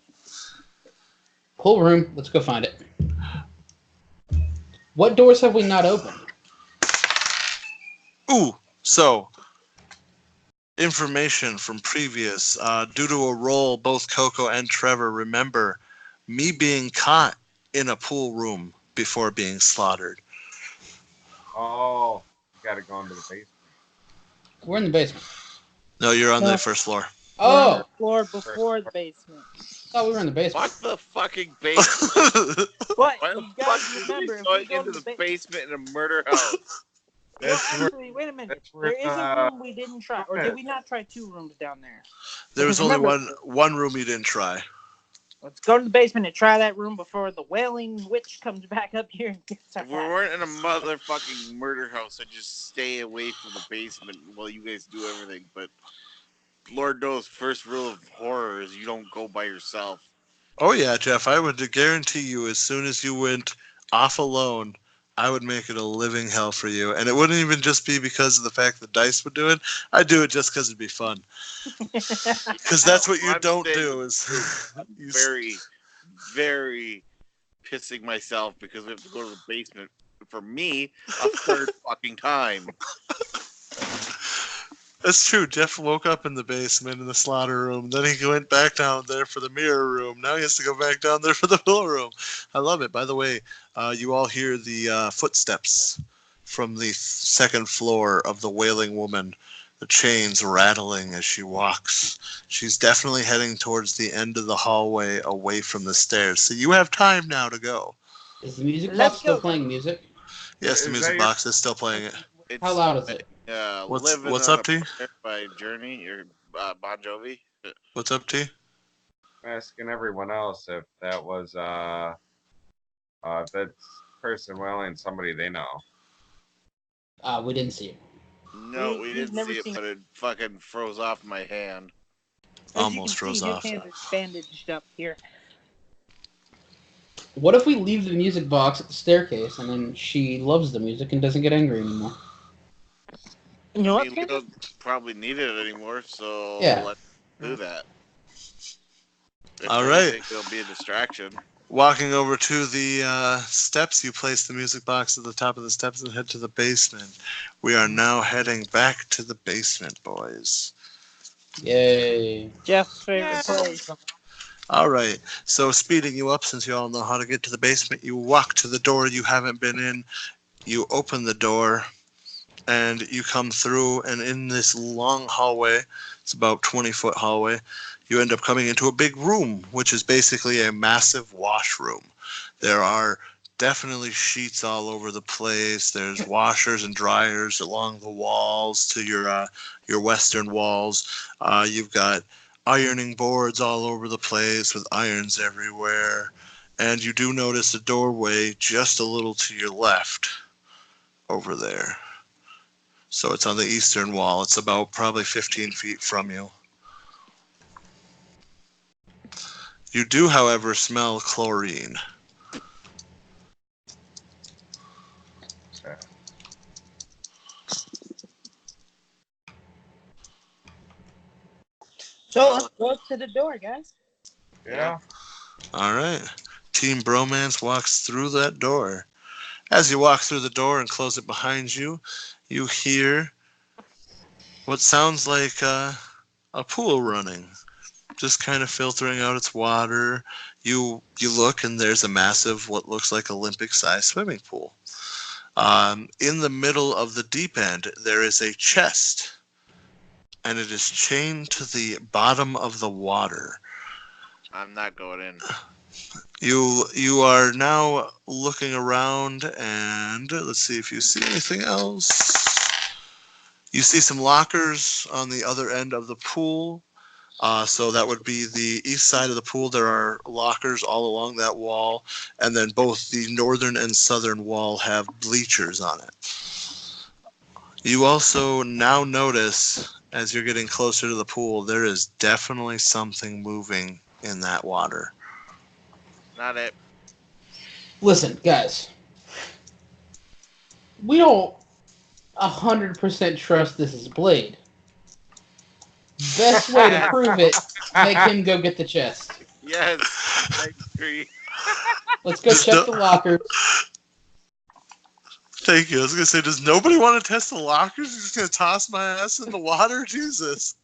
Pool room. Let's go find it. What doors have we not opened? Ooh, so information from previous. Due to a roll, both Coco and Trevor remember me being caught in a pool room before being slaughtered. Oh, you gotta go into the basement. We're in the basement. No, you're on the No. first floor. We're on the Oh, floor before the basement. I thought we were in the basement. Fuck the fucking basement. But Why you the guys fuck remember, are if we we going go into to the the basement in a murder house? well, That's where, actually, wait a minute. that's where, There is a room we didn't try, or did we not try 2 rooms down there? There was Because only remember- one room you didn't try. Let's go to the basement and try that room before the wailing witch comes back up here and gets our If we ass. weren't in a motherfucking murder house, I'd just stay away from the basement while you guys do everything. But Lord knows, first rule of horror is you don't go by yourself. Oh yeah, Jeff, I would guarantee you as soon as you went off alone, I would make it a living hell for you. And it wouldn't even just be because of the fact that Dice would do it. I'd do it just because it'd be fun. Because that's what you I'm don't saying do is you very, very pissing myself because we have to go to the basement for me a third fucking time. That's true. Jeff woke up in the basement in the slaughter room. Then he went back down there for the mirror room. Now he has to go back down there for the pill room. I love it. By the way, you all hear the footsteps from the second floor of the wailing woman. The chains rattling as she walks. She's definitely heading towards the end of the hallway away from the stairs. So you have time now to go. Is the music Let's box still go. playing music? Yes, the Is music that your- box is still playing it. It's, How loud is it? Living What's on up, a T? Prayer by Journey or Bon Jovi. What's up, T? asking everyone else if that was if that's person wailing somebody they know. We didn't see it. No, we We've didn't never see it, seen but it fucking froze off my hand. As Almost you can froze see, off. his hands are bandaged up here. What if we leave the music box at the staircase and then she loves the music and doesn't get angry anymore? You know I what, mean, we Panda? don't probably need it anymore, so Yeah. let's do that. If All right. anything, it'll be a distraction. Walking over to the steps, you place the music box at the top of the steps and head to the basement. We are now heading back to the basement, boys. Yay. Jeff's favorite Yeah. place. All right. So speeding you up, since you all know how to get to the basement, you walk to the door you haven't been in. You open the door, and you come through. And in this long hallway, it's about 20-foot hallway, you end up coming into a big room, which is basically a massive washroom. There are definitely sheets all over the place. There's washers and dryers along the walls to your western walls. You've got ironing boards all over the place with irons everywhere. And you do notice a doorway just a little to your left over there. So it's on the eastern wall. It's about probably 15 feet from you. You do, however, smell chlorine. So let's go to the door, guys. Yeah. All right. Team Bromance walks through that door. As you walk through the door and close it behind you, you hear what sounds like a pool running, just kind of filtering out its water. You look, and there's a massive, what looks like Olympic-sized swimming pool. In the middle of the deep end, there is a chest, and it is chained to the bottom of the water. I'm not going in. You are now looking around, and let's see if you see anything else. You see some lockers on the other end of the pool. So that would be the east side of the pool. There are lockers all along that wall, and then both the northern and southern wall have bleachers on it. You also now notice, as you're getting closer to the pool, there is definitely something moving in that water. Not it. Listen, guys. We don't 100% trust this is Blade. Best way to prove it, make him go get the chest. Yes, I agree. Let's go check the locker. Thank you. I was going to say, does nobody want to test the lockers? You're just going to toss my ass in the water? Jesus.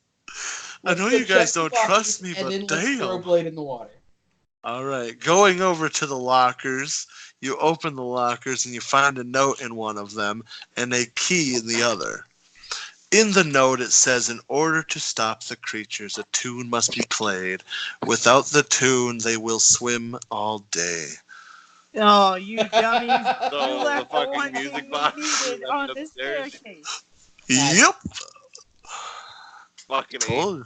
Let's I know go you guys check the don't lockers, trust me, and but then let's throw damn. Blade in the water. All right. Going over to the lockers, you open the lockers and you find a note in one of them and a key in the other. In the note, it says, in order to stop the creatures, a tune must be played. Without the tune, they will swim all day. Oh, you dummies! So You the left the fucking one music thing we box needed left on the upstairs. staircase. Yep. Fucking A. Told you.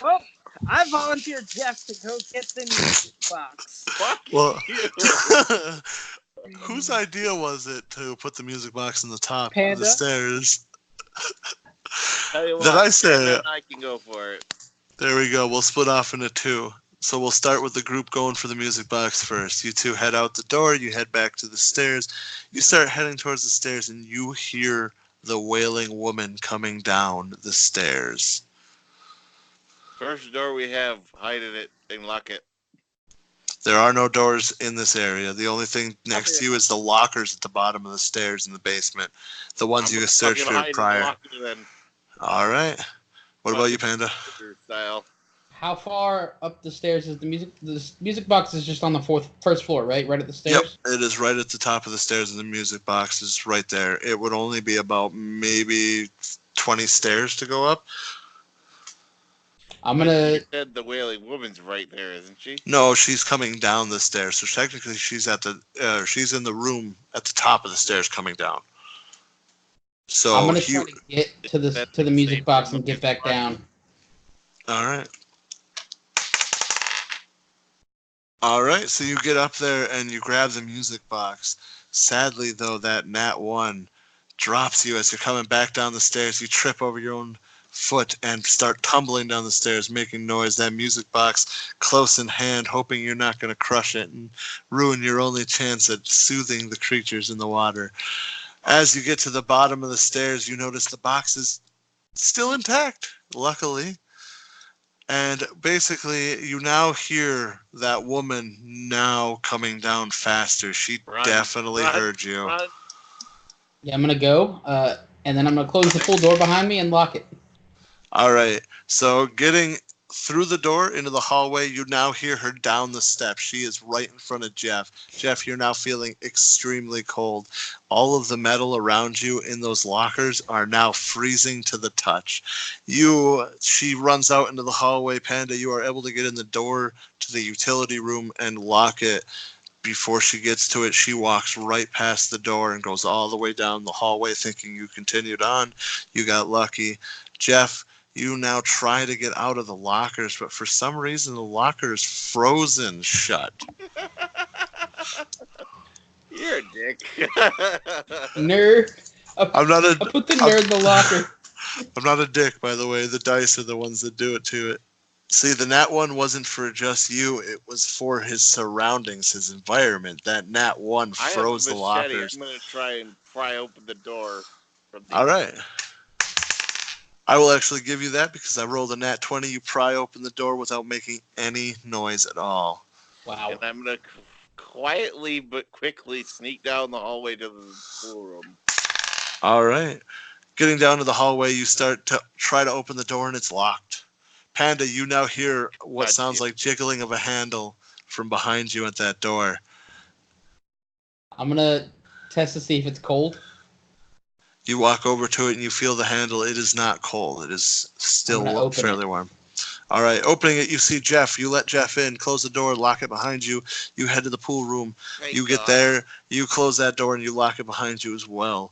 Well, I volunteered Jeff to go get the music box. Fuck Well, you. whose idea was it to put the music box in the top of Panda? the stairs? Tell you what, Did I say Panda it? and I can go for it. There we go. We'll split off into two. So we'll start with the group going for the music box first. You two head out the door. You head back to the stairs. You start heading towards the stairs, and you hear the wailing woman coming down the stairs. First door we have, hide in it and lock it. There are no doors in this area. The only thing next to you is the lockers at the bottom of the stairs in the basement. The ones I'm you gonna searched fucking for hide and prior. lock it then. All right. What about you, Panda? Style. How far up the stairs is the music? The music box is just on the first floor, right? Right at the stairs? Yep, it is right at the top of the stairs, and the music box is right there. It would only be about maybe 20 stairs to go up. I'm gonna. You said the wailing woman's right there, isn't she? No, she's coming down the stairs. So technically, she's she's in the room at the top of the stairs coming down. So I'm gonna try to get to the music box and get back down. All right. All right. So you get up there and you grab the music box. Sadly, though, that Nat 1 drops you as you're coming back down the stairs. You trip over your own foot and start tumbling down the stairs, making noise. That music box close in hand, hoping you're not going to crush it and ruin your only chance at soothing the creatures in the water. As you get to the bottom of the stairs, you notice the box is still intact, luckily. And basically, you now hear that woman now coming down faster. She definitely heard you. Run. Yeah, I'm gonna go, and then I'm gonna close the full door behind me and lock it. All right. So getting through the door into the hallway, you now hear her down the steps. She is right in front of Jeff. Jeff, you're now feeling extremely cold. All of the metal around you in those lockers are now freezing to the touch. She runs out into the hallway. Panda, you are able to get in the door to the utility room and lock it. Before she gets to it, she walks right past the door and goes all the way down the hallway, thinking you continued on. You got lucky. Jeff, you now try to get out of the lockers, but for some reason the locker is frozen shut. You're a dick. Nerd. I put the nerd in the locker. I'm not a dick, by the way. The dice are the ones that do it to it. See, the nat 1 wasn't for just you. It was for his surroundings, his environment. That nat 1 I have a froze the machete. lockers. I'm gonna try and pry open the door from the All right. inside. I will actually give you that because I rolled a nat 20. You pry open the door without making any noise at all. Wow. And I'm gonna quietly but quickly sneak down the hallway to the pool room. All right. Getting down to the hallway, you start to try to open the door and it's locked. Panda, you now hear what God sounds damn. like jiggling of a handle from behind you at that door. I'm gonna test to see if it's cold. You walk over to it and you feel the handle. It is not cold. It is I'm still gonna open fairly it. warm. All right, opening it, you see Jeff. You let Jeff in, close the door, lock it behind you. You head to the pool room. Thank You get God. there, you close that door, and you lock it behind you as well.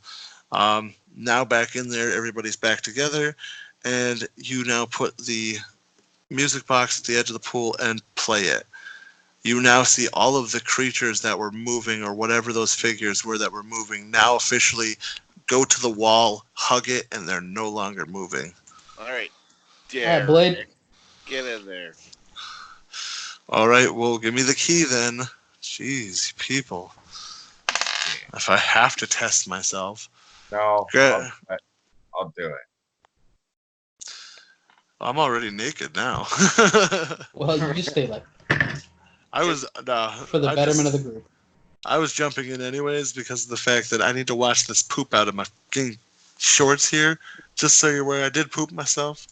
Now back in there, everybody's back together, and you now put the music box at the edge of the pool and play it. You now see all of the creatures that were moving, or whatever those figures were that were moving, now officially go to the wall, hug it, and they're no longer moving. All right, All right, Derek, Blade. get in there. All right, well, give me the key then. Jeez, people. If I have to test myself. No, Gra- I'll do it. I'm already naked now. Well, you just stay like I was for the betterment of the group. I was jumping in anyways because of the fact that I need to wash this poop out of my fucking shorts here. Just so you're aware, I did poop myself.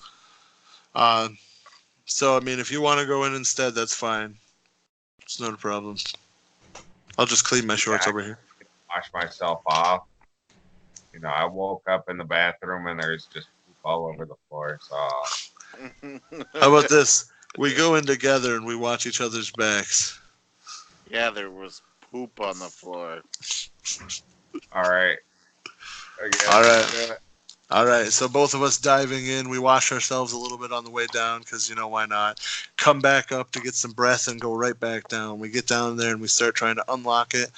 So I mean, if you want to go in instead, that's fine. It's not a problem. I'll just clean my shorts over here. Wash myself off. You know, I woke up in the bathroom and there's just poop all over the floor. So How about this? We go in together and we watch each other's backs. Yeah, there was poop on the floor. all right. Okay, All right. I'll do it. All right, so both of us diving in, we wash ourselves a little bit on the way down because, you know, why not? Come back up to get some breath and go right back down. We get down there and we start trying to unlock it.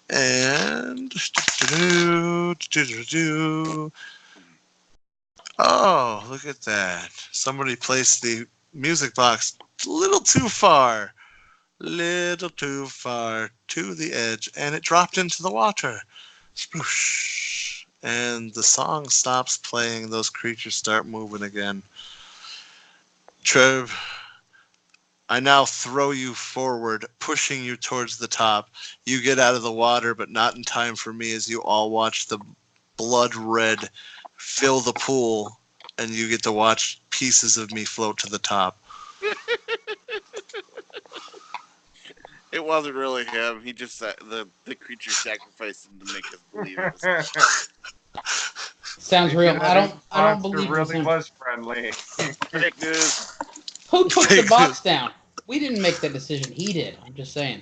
And... Oh, look at that. Somebody placed the music box a little too far. Little too far to the edge, and it dropped into the water. Sploosh. And the song stops playing. Those creatures start moving again. Trev, I now throw you forward, pushing you towards the top. You get out of the water, but not in time for me as you all watch the blood red fill the pool, and you get to watch pieces of me float to the top. It wasn't really him. He just the creature sacrificed him to make us believe it was him. Sounds real. I don't Monster believe it was really him. was friendly. Fake news. Who took the Fake box news. down? We didn't make that decision. He did. I'm just saying.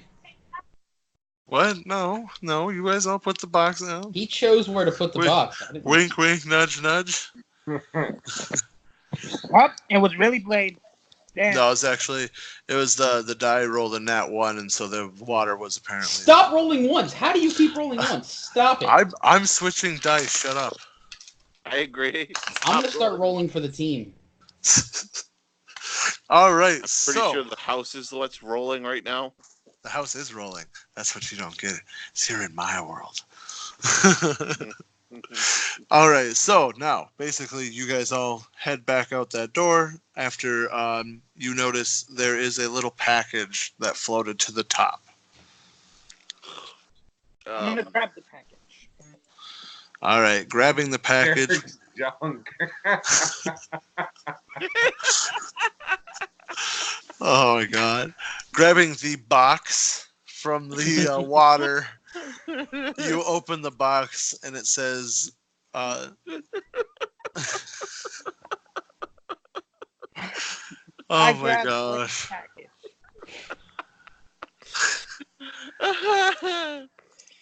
What? No, you guys all put the box down. He chose where to put the Wait, box. I didn't- Wink, wink, nudge, nudge. What? It was really Blade. Damn. No, it was the die rolled a nat 1, and so the water was apparently. Stop rolling ones. How do you keep rolling ones? Stop it. I'm switching dice. Shut up. I agree. I'm gonna start rolling for the team. All right, I'm pretty so sure the house is what's rolling right now. the house is rolling. That's what you don't get. It's here in my world. All right, so now basically you guys all head back out that door after you notice there is a little package that floated to the top. I'm gonna grab the package. All right, grabbing the package. Derek's junk. Oh my god. Grabbing the box from the water, you open the box and it says, oh I my grabbed gosh. the package.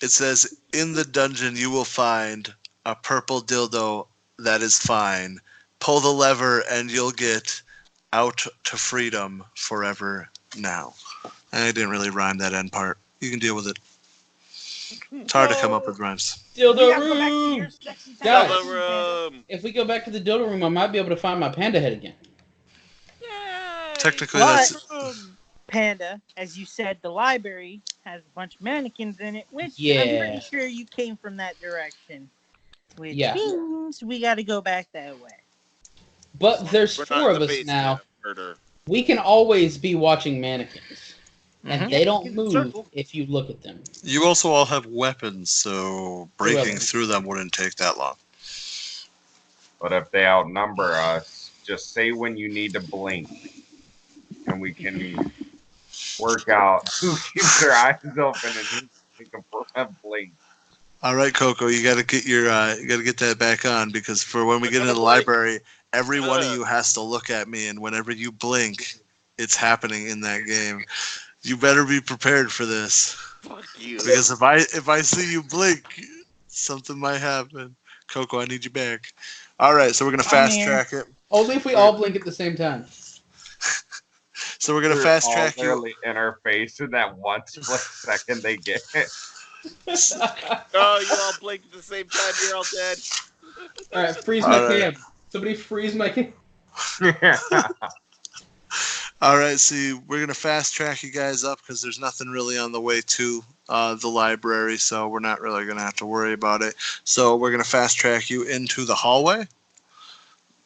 It says, in the dungeon you will find a purple dildo that is fine. Pull the lever and you'll get out to freedom forever now. I didn't really rhyme that end part. You can deal with it. It's hard to come up with rhymes. We Dildo gotta go back to room. your sexy Guys. time. Dildo room. If we go back to the dildo room, I might be able to find my panda head again. Yay. technically But that's Panda, as you said, the library has a bunch of mannequins in it, which I'm Yeah. pretty sure you came from that direction. Which Yeah. means we got to go back that way. But there's We're not 4 in of the us basement now. of murder. We can always be watching mannequins. And Mhm. they don't in the move circle. if you look at them. You also all have weapons, so breaking weapons. through them wouldn't take that long. But if they outnumber us, just say when you need to blink, and we can work out who keeps their eyes open and who can blink. All right, Coco, you got to get that back on, because for when we I get into gotta the blink. library, every one of Ugh. you has to look at me, and whenever you blink, it's happening in that game. You better be prepared for this, Fuck you. because if I see you blink, something might happen. Coco, I need you back. All right, so we're gonna I'm fast here. track it. Only if we all blink at the same time. So we're gonna They're fast all track you. literally in our face in that one split second they get. Oh, you all blink at the same time. You're all dead. Alright, freeze my All right. cam. Somebody freeze my cam. All right, see, we're gonna fast track you guys up because there's nothing really on the way to the library, so we're not really gonna have to worry about it. So we're gonna fast track you into the hallway,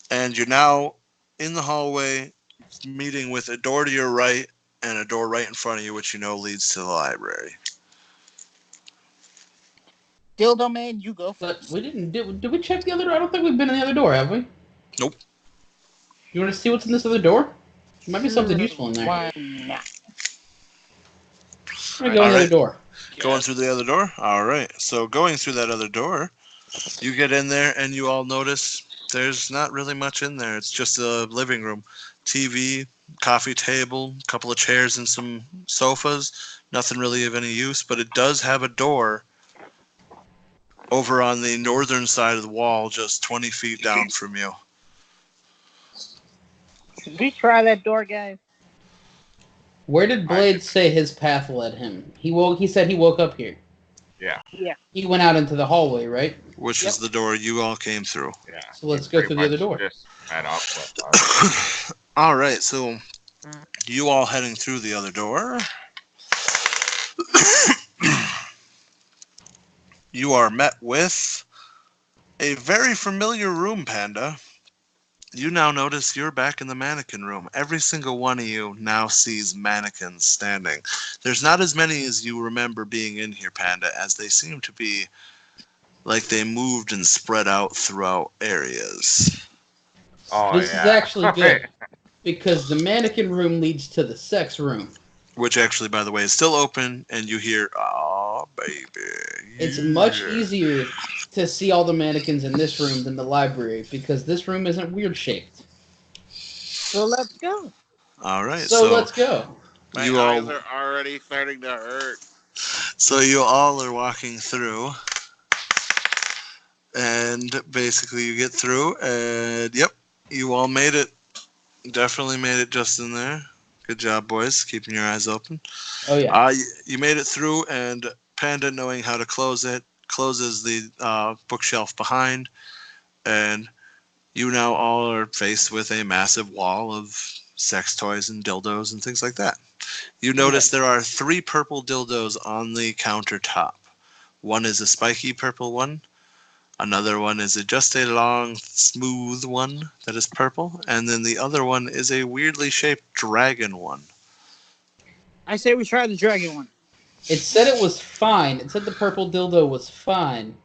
and you're now in the hallway, meeting with a door to your right and a door right in front of you, which you know leads to the library. Dildo man, you go But first. we didn't. Did we check the other door? I don't think we've been in the other door, have we? Nope. You want to see what's in this other door? There might be something useful in there. Why not? I'm gonna go in the Alright. other door. Going through the other door? All right. So going through that other door, you get in there and you all notice there's not really much in there. It's just a living room. TV, coffee table, a couple of chairs and some sofas. Nothing really of any use, but it does have a door over on the northern side of the wall, just 20 feet down from you. Should we try that door, guys? Where did Blade say his path led him? He said he woke up here. Yeah. Yeah. He went out into the hallway, right? Which Yep. is the door you all came through. Yeah. So let's we go pretty through the other much door. Just met up with us. All right, so you all heading through the other door. You are met with a very familiar room, Panda. You now notice you're back in the mannequin room. Every single one of you now sees mannequins standing. There's not as many as you remember being in here, Panda, as they seem to be like they moved and spread out throughout areas. Oh, This yeah. is actually good because the mannequin room leads to the sex room. Which actually, by the way, is still open, and you hear, "Aw, baby." It's much yeah." easier to see all the mannequins in this room than the library because this room isn't weird shaped. So let's go. All right, So let's go. My you eyes all, are already starting to hurt. so you all are walking through, and basically you get through, and yep, you all made it. Definitely made it just in there. Good job, boys, keeping your eyes open. Oh yeah. You made it through, and Panda, knowing how to close it, closes the bookshelf behind, and you now all are faced with a massive wall of sex toys and dildos and things like that. You notice there are 3 purple dildos on the countertop. One is a spiky purple one. Another one is just a long, smooth one that is purple. And then the other one is a weirdly shaped dragon one. I say we try the dragon one. It said it was fine. It said the purple dildo was fine.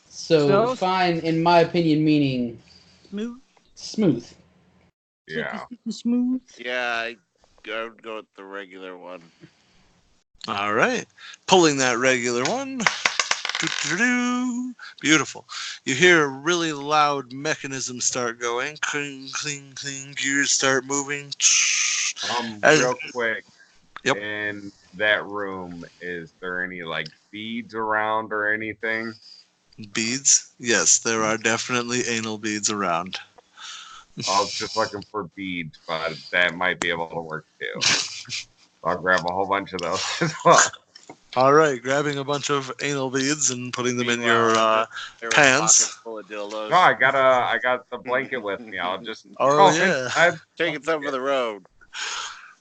So fine, in my opinion, meaning Smooth. smooth. Yeah. Smooth. Yeah, I would go with the regular one. All right. Pulling that regular one. Doo-doo-doo. Beautiful. You hear a really loud mechanism start going. Cling, cling, cling. Gears start moving. Real quick. Yep. In that room, is there any like beads around or anything? Beads? Yes, there are definitely anal beads around. I was just looking for beads, but that might be able to work too. I'll grab a whole bunch of those as well. All right, grabbing a bunch of anal beads and putting them in your Meanwhile, there was pants. pockets full of dildos. No, I got the blanket with me. I'll just Oh, go yeah. inside. Taking some for the road.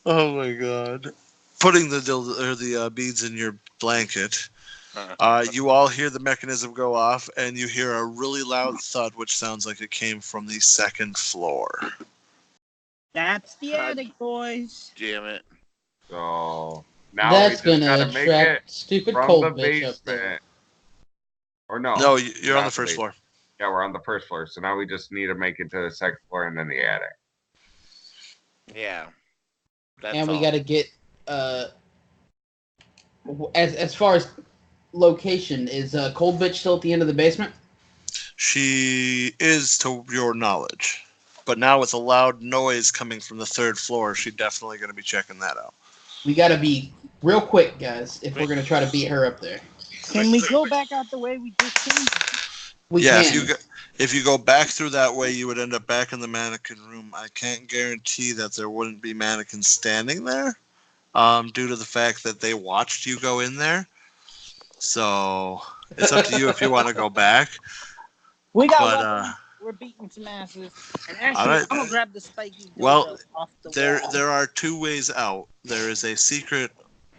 Oh my god. Putting the beads in your blanket. You all hear the mechanism go off, and you hear a really loud thud, which sounds like it came from the second floor. That's the attic, boys. Damn it. So now That's we just gonna gotta make it attract stupid from cold the bitch up there. basement. Or no. No, you're on not the first floor. Yeah, we're on the first floor. So now we just need to make it to the second floor and then the attic. Yeah. That's And we all. got to get as far as location, is cold bitch still at the end of the basement? She is, to your knowledge. But now with a loud noise coming from the third floor, she's definitely going to be checking that out. We got to be real quick, guys, if we're going to try to beat her up there. Can we go back out the way we just came? We Yeah, can. if you go back through that way, you would end up back in the mannequin room. I can't guarantee that there wouldn't be mannequins standing there, due to the fact that they watched you go in there. So it's up to you if you want to go back. We got But weapons. We're beating some asses. And all actually, right. I'm gonna grab the spiky dildo Well, off the there wall. there are two ways out. There is a secret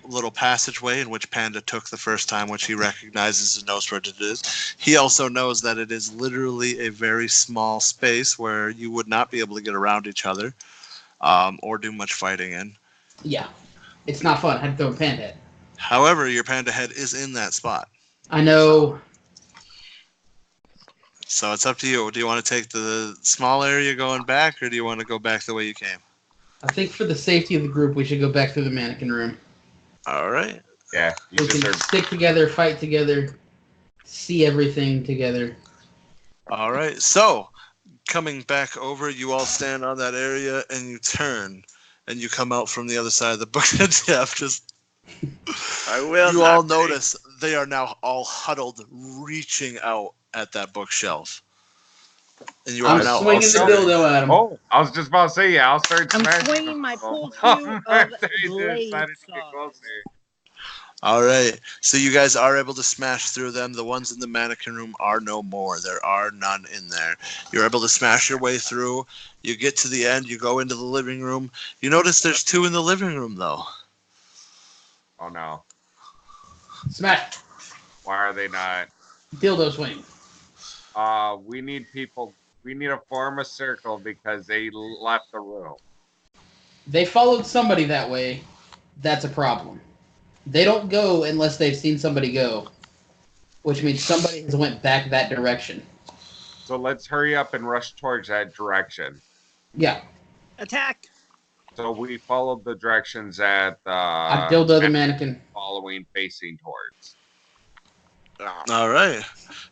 little passageway in which Panda took the first time, which he recognizes and knows what it is. He also knows that it is literally a very small space where you would not be able to get around each other, or do much fighting in. Yeah. It's not fun. I had to throw a panda head. However, your panda head is in that spot. I know. So it's up to you. Do you want to take the small area going back, or do you want to go back the way you came? I think for the safety of the group, we should go back through the mannequin room. All right. Yeah, you We can just are. stick together, fight together, see everything together. All right. So coming back over, you all stand on that area and you turn, and you come out from the other side of the book. Jeff, just I will. you all not notice they are now all huddled, reaching out at that bookshelf, and you are I'm now all swinging the staring. dildo at him. Oh, I was just about to say, yeah, I'll start I'm smashing. swinging my people. pull cue of They blade decided to get saws. closer. All right. So you guys are able to smash through them. The ones in the mannequin room are no more. There are none in there. You're able to smash your way through. You get to the end. You go into the living room. You notice there's two in the living room, though. Oh no, Smash. why are they not? Dildo swing. We need people. We need to form a circle because they left the room. They followed somebody that way. That's a problem. They don't go unless they've seen somebody go, which means somebody has went back that direction. So let's hurry up and rush towards that direction. Yeah. Attack! So we followed the directions that I dildo the mannequin. following, facing towards. All right.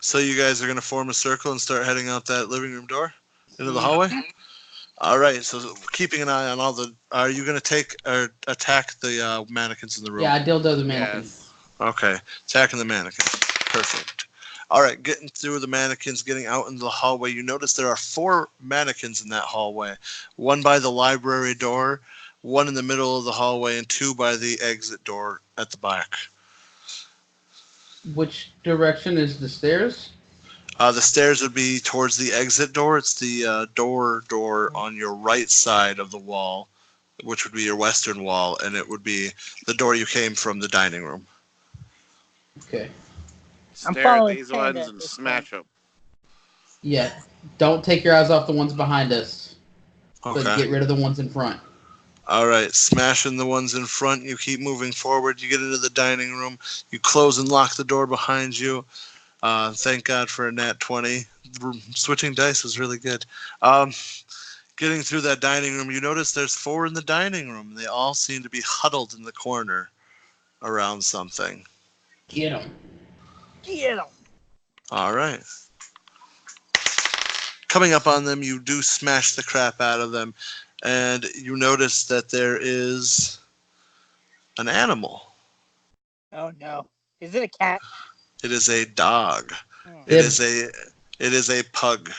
So you guys are going to form a circle and start heading out that living room door into the hallway? All right. So keeping an eye on all the... Are you going to take or attack the mannequins in the room? Yeah, I dildo the mannequin. Yes. Okay. Attacking the mannequins. Perfect. All right. Getting through the mannequins, getting out into the hallway. You notice there are 4 mannequins in that hallway. 1 by the library door, 1 in the middle of the hallway, and 2 by the exit door at the back. Which direction is the stairs? The stairs would be towards the exit door. It's the door on your right side of the wall, which would be your western wall, and it would be the door you came from, the dining room. Okay. I'm Stare at following these Panda ones at and this smash them. Yeah. Don't take your eyes off the ones behind us, but Okay. get rid of the ones in front. All right. Smashing the ones in front. You keep moving forward. You get into the dining room. You close and lock the door behind you. Thank God for a nat 20. Switching dice was really good. Getting through that dining room, you notice there's 4 in the dining room. They all seem to be huddled in the corner around something. Get them. Get him! All right. Coming up on them, you do smash the crap out of them, and you notice that there is an animal. Oh no. Is it a cat? It is a dog. Oh. It is a pug,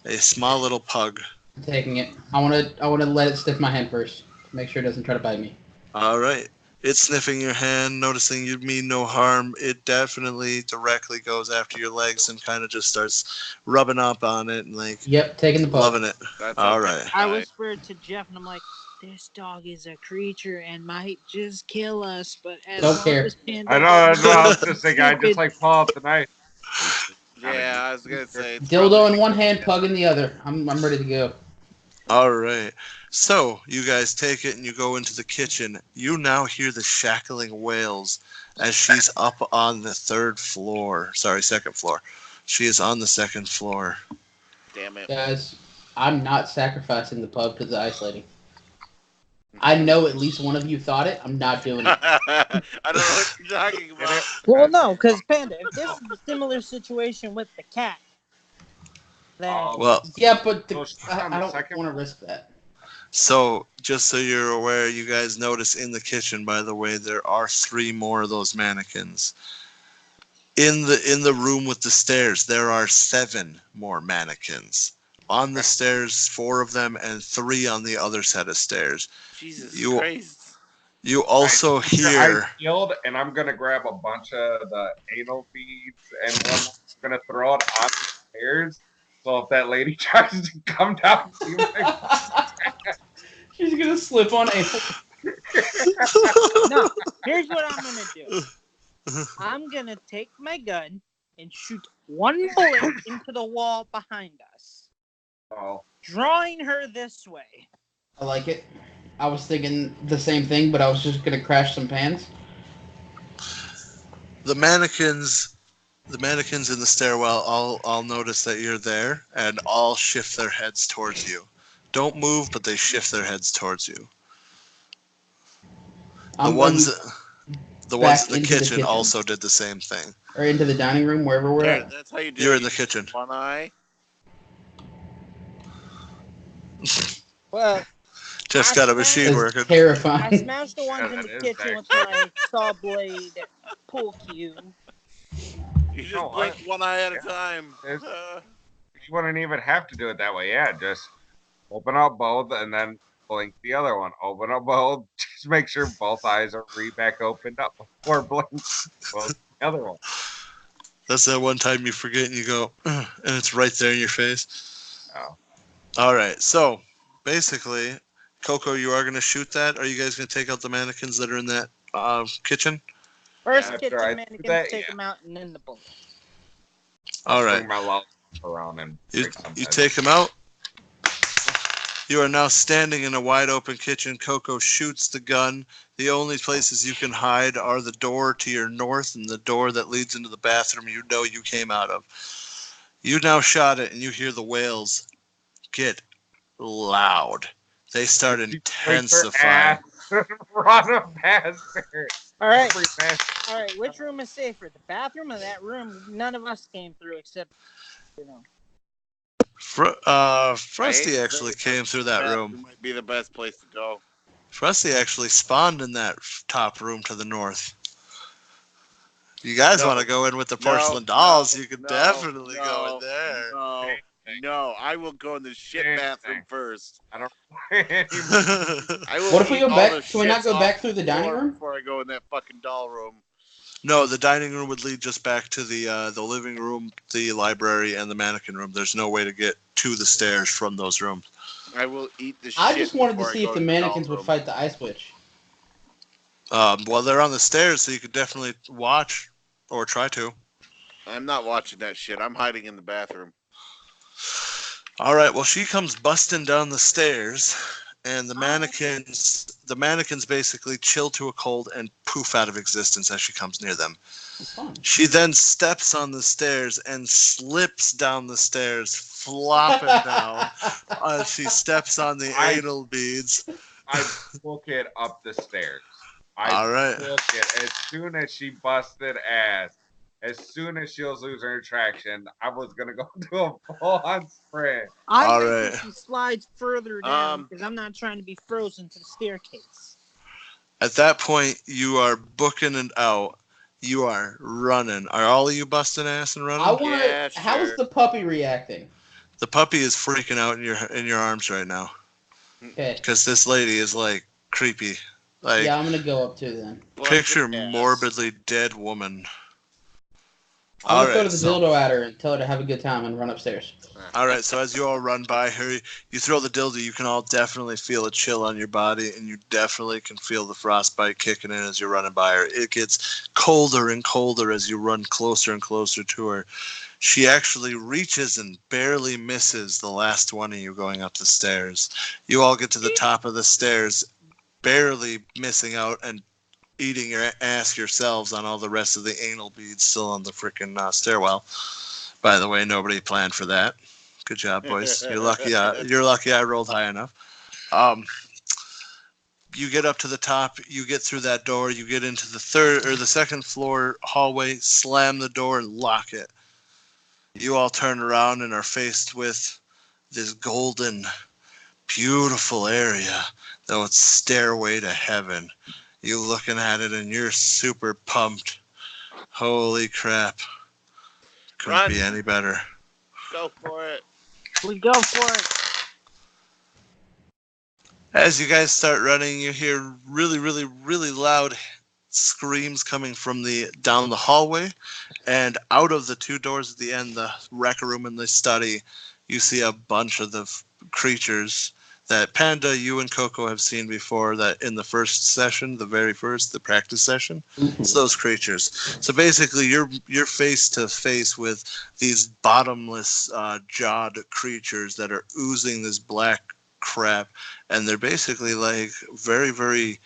a small little pug. I'm taking it. I wanna let it stick my hand first to make sure it doesn't try to bite me. All right. It's sniffing your hand, noticing you mean no harm. It definitely directly goes after your legs and kind of just starts rubbing up on it and like Yep, taking the pug. loving it. That All sounds right. I nice. whispered to Jeff, and I'm like, "This dog is a creature and might just kill us, but as Don't long care. as Panda I know that's doesn't what I do was just thinking. I just stupid." like pull out the knife. Yeah, I was gonna say it's Dildo probably in one hand, pug in the other. I'm ready to go. All right. So you guys take it and you go into the kitchen. You now hear the shackling wails as she's up on the third floor. Sorry, second floor. She is on the second floor. damn it. Guys, I'm not sacrificing the pug to the ice lady. I know at least one of you thought it. I'm not doing it. I don't know what you're talking about. Well, no, because Panda, if this is a similar situation with the cat, then Well, Yeah, but So she's on I the don't second want to floor? risk that. so just so you're aware, you guys notice in the kitchen, by the way, there are 3 more of those mannequins. In the room with the stairs, there are 7 more mannequins. On the stairs, 4 of them, and 3 on the other set of stairs. Jesus You Christ. you also Keep your eyes hear peeled, and I'm gonna grab a bunch of the anal beads and whatnot. I'm gonna throw it on the stairs. So if that lady tries to come down, you might- She's gonna slip on a. no. Here's what I'm gonna do. I'm gonna take my gun and shoot one bullet into the wall behind us, oh, drawing her this way. I like it. I was thinking the same thing, but I was just gonna crash some pans. the mannequins in the stairwell all notice that you're there and all shift their heads towards you. Don't move, but they shift their heads towards you. The I'm ones the ones back in the into the kitchen kitchen. also did the same thing. or into the dining room, wherever we're There, at. that's how you do You're it. in the You kitchen. One eye. Well, Jeff's I got a smashed- machine It's working. I terrifying. smashed the ones Yeah, in the that is kitchen with actually- my saw blade pool cue. You just No, blink one eye at a yeah. time. It's- you wouldn't even have to do it that way. Yeah, just open up both and then blink the other one. Open up both. Just make sure both eyes are back opened up before blink both the other one. That's that one time you forget and you go, "Ugh," and it's right there in your face. Oh. All right, so basically, Coco, you are going to shoot that? Are you guys going to take out the mannequins that are in that kitchen? First After kitchen I do mannequins, that, take yeah. them out, and then the bullet. All right. Bring my lollipop around and You, break some you heads. take them out. You are now standing in a wide open kitchen. Coco shoots the gun. The only places you can hide are the door to your north and the door that leads into the bathroom you know you came out of. You now shot it and you hear the wails get loud. They start She breaks her intensifying. ass, run them past her. All right, Every man- all right. Which room is safer, the bathroom or that room? None of us came through except, you know. Frosty actually came through that room. Might be the best place to go. Frosty actually spawned in that top room to the north. You guys No. want to go in with the No, porcelain dolls? no, you could no, definitely go no, in there. No, no, I will go in the shit Same bathroom thing. first. I don't know. I will What if we eat go all back? the Can we not shits go off back through the dining floor room? before I go in that fucking doll room? No, the dining room would lead just back to the living room, the library, and the mannequin room. There's no way to get to the stairs from those rooms. I will eat the shit. I just wanted to before I see go if the in mannequins doll would room. fight the ice witch. Well, they're on the stairs, so you could definitely watch or try to. I'm not watching that shit. I'm hiding in the bathroom. All right. Well, she comes busting down the stairs, and the mannequins basically chill to a cold and poof out of existence as she comes near them. It's fun. She then steps on the stairs and slips down the stairs, flopping down as she steps on the anal beads. I book it up the stairs. All right. Book it as soon as she busted ass. As soon as she was losing her traction, I was gonna go do a full-on sprint. I All wait right. till she slides further down Um, because I'm not trying to be frozen to the staircase. At that point, you are booking it out. You are running. Are all of you busting ass and running? I want to. Yeah, How is sure. the puppy reacting? The puppy is freaking out in your arms right now Okay. because this lady is like creepy. Like, Yeah, I'm gonna go up too then. picture Busted ass. morbidly dead woman. I'm All gonna throw right, to the so dildo at her and tell her to have a good time and run upstairs. all right, so as you all run by her, you throw the dildo. You can all definitely feel a chill on your body, and you definitely can feel the frostbite kicking in as you're running by her. It gets colder and colder as you run closer and closer to her. She actually reaches and barely misses the last one of you going up the stairs. You all get to the top of the stairs, barely missing out and eating your ass yourselves on all the rest of the anal beads still on the freaking stairwell. By the way, nobody planned for that. Good job, boys. You're lucky. You're lucky I rolled high enough. Um, you get up to the top. You get through that door. You get into the third or the second floor hallway. Slam the door and lock it. You all turn around and are faced with this golden, beautiful area, though it's stairway to heaven. You looking at it and you're super pumped. Holy crap. Couldn't Run. be any better. Go for it. We go for it. As you guys start running, you hear really, really, really loud screams coming from down the hallway, and out of the two doors at the end, the rec room and the study, you see a bunch of the creatures that Panda, you and Coco have seen before. That in the first session, the very first, the practice session, it's those creatures. So basically, you're face to face with these bottomless, jawed creatures that are oozing this black crap, and they're basically like very, very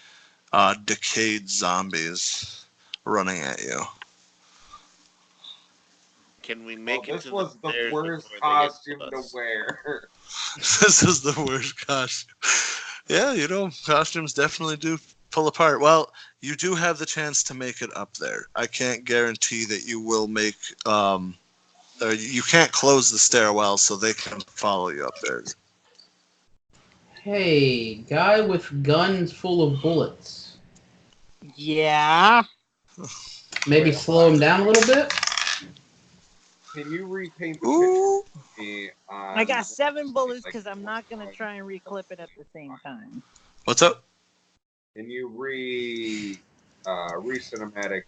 decayed zombies running at you. Can we Well, make it this to was the the stairs worst before they get costume to to us? wear. This is the worst costume. Yeah, costumes definitely do pull apart. Well, you do have the chance to make it up there. I can't guarantee that you will make. Or you can't close the stairwell so they can follow you up there. Hey, guy with guns full of bullets. Yeah. Maybe Wait, slow him down a little bit. Can you repaint the picture Ooh. for me on I got 7 bullets like, because I'm not going to try and reclip it at the same time. What's up? Can you re-cinematic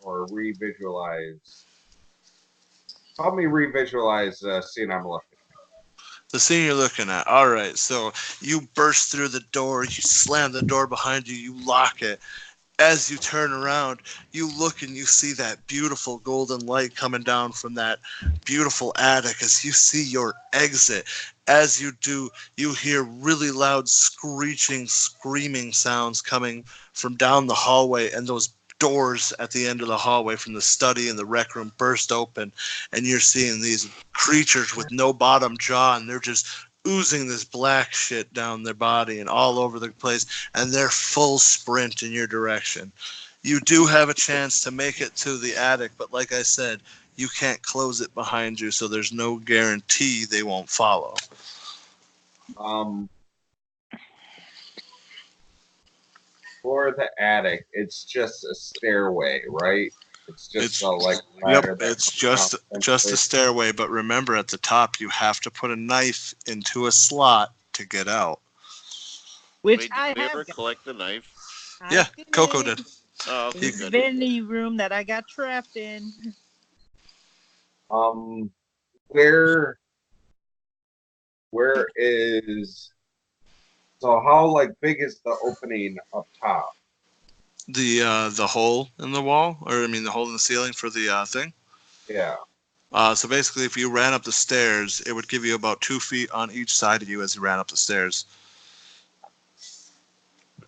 or re-visualize? Help me re-visualize the scene I'm looking The scene you're looking at. All right, so you burst through the door, you slam the door behind you, you lock it. As you turn around, you look and you see that beautiful golden light coming down from that beautiful attic as you see your exit. As you do, you hear really loud screeching, screaming sounds coming from down the hallway, and those doors at the end of the hallway from the study and the rec room burst open, and you're seeing these creatures with no bottom jaw, and they're just oozing this black shit down their body and all over the place, and they're full sprint in your direction. You do have a chance to make it to the attic, but like I said, you can't close it behind you, so there's no guarantee they won't follow. For the attic, it's just a stairway, right? It's just a ladder. Yep, it's just a stairway, but remember at the top you have to put a knife into a slot to get out. Which Wait, I did we have ever got. collect the knife? Yeah, I Coco did. Oh, It okay, was the good. vanity room that I got trapped in. Where is so how big is the opening up top? The hole in the wall, or I mean the hole in the ceiling for the thing. Yeah. So basically, if you ran up the stairs, it would give you about 2 feet on each side of you as you ran up the stairs.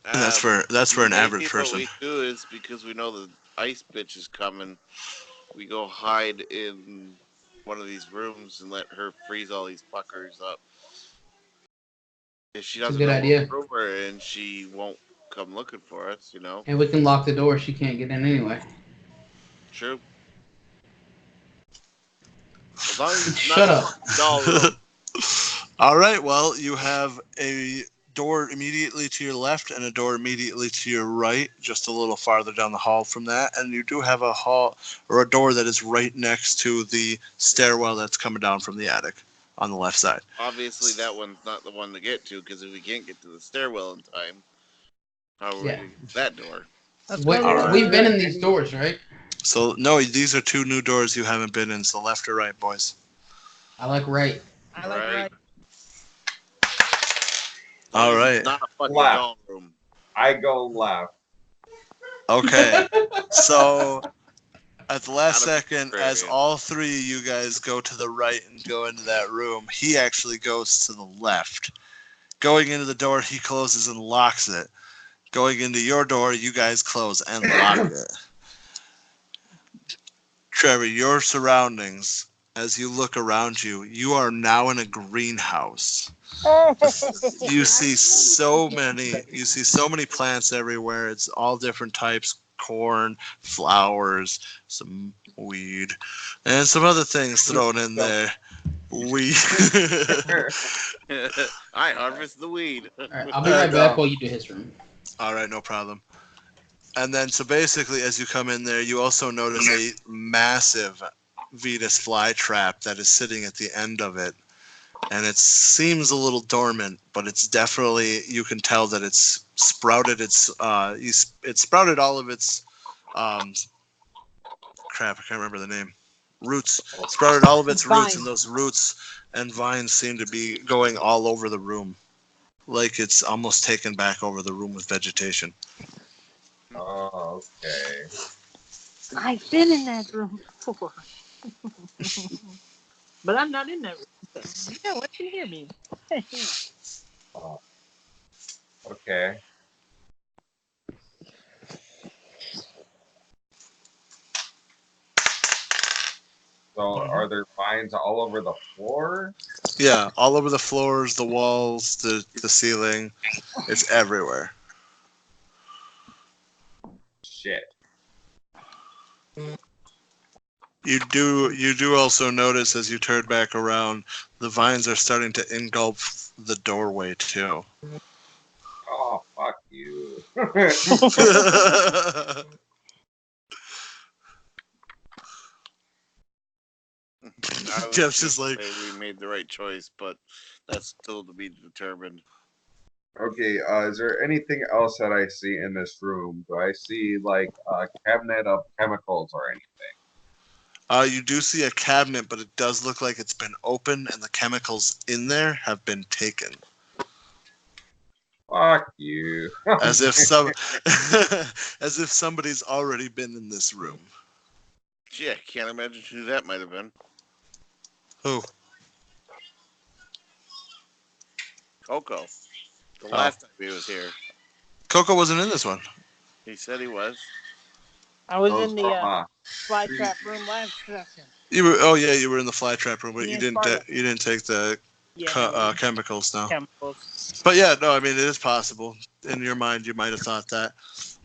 And that's for an average Maybe person. what we do is because we know the ice bitch is coming, we go hide in one of these rooms and let her freeze all these fuckers up. If she It's a doesn't good know idea. what room we're in, she won't come looking for us. And we can lock the door. She can't get in anyway. True. As long as it's Shut not up. the doll room. All right. Well, you have a door immediately to your left and a door immediately to your right, just a little farther down the hall from that. And you do have a hall or a door that is right next to the stairwell that's coming down from the attic on the left side. Obviously, that one's not the one to get to because if we can't get to the stairwell in time, Oh, Yeah. that door. That's Wait, probably Alright. we've been in these doors, right? So no, these are 2 new doors you haven't been in. So left or right, boys? I like right. I like right. All This is right. not a fucking Left. doll room. I go left. Okay. So at the last Gotta be second, as brave. all 3 of you guys go to the right and go into that room, he actually goes to the left. Going into the door, he closes and locks it. Going into your door, you guys close and lock it. Trevor, your surroundings, as you look around you, you are now in a greenhouse. You see so many plants everywhere. It's all different types: corn, flowers, some weed, and some other things thrown in there. Weed. I harvest the weed. All right, I'll be right back while you do his room. All right, no problem. And then, so basically, as you come in there, you also notice a massive Venus flytrap that is sitting at the end of it. And it seems a little dormant, but it's definitely, you can tell that it's sprouted it sprouted all of its, crap, I can't remember the name, roots. Sprouted all of its roots, and those roots and vines seem to be going all over the room. Like it's almost taken back over the room with vegetation. Oh, okay. I've been in that room before. But I'm not in that room. So, yeah, what you hear me? Oh, okay. So are there vines all over the floor? Yeah, all over the floors, the walls, the ceiling. It's everywhere. Shit. You do also notice as you turn back around, the vines are starting to engulf the doorway too. Oh, fuck you. I was Jeff's gonna just like, say we made the right choice, but that's still to be determined. Okay, is there anything else that I see in this room? Do I see like a cabinet of chemicals or anything? you do see a cabinet, but it does look like it's been opened and the chemicals in there have been taken. Fuck you. As if some as if somebody's already been in this room. Gee, I can't imagine who that might have been. Who? Coco. The Oh. last time he was here, Coco wasn't in this one. he said he was. I was Those in from, the fly trap room last session. You were, oh yeah, you were in the flytrap room, but Me you and didn't Sparta. you didn't take the Yeah, chemicals now. chemicals. But yeah, no, I mean, it is possible. In your mind, you might have thought that.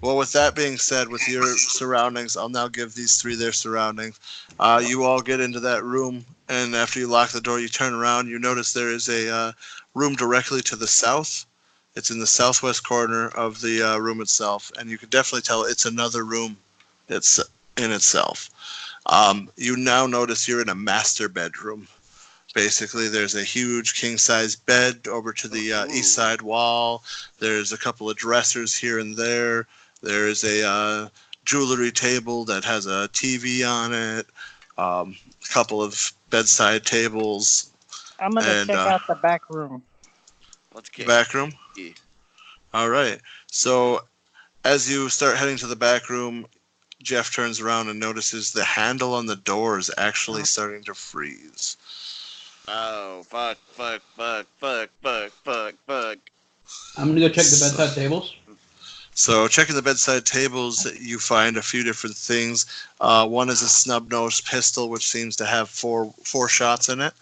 Well, with that being said, with your surroundings, I'll now give these 3 their surroundings. You all get into that room, and after you lock the door, you turn around. You notice there is a room directly to the south. It's in the southwest corner of the room itself, and you can definitely tell it's another room. It's in itself. You now notice you're in a master bedroom. Basically, there's a huge king-size bed over to the east side wall. There's a couple of dressers here and there. There's a jewelry table that has a TV on it. A couple of bedside tables. I'm gonna And check out the back room. Let's get back room. E. All right. So as you start heading to the back room, Jeff turns around and notices the handle on the door is actually starting to freeze. Oh, fuck. I'm gonna go check the bedside tables. So checking the bedside tables, you find a few different things. One is a snub-nosed pistol, which seems to have four shots in it.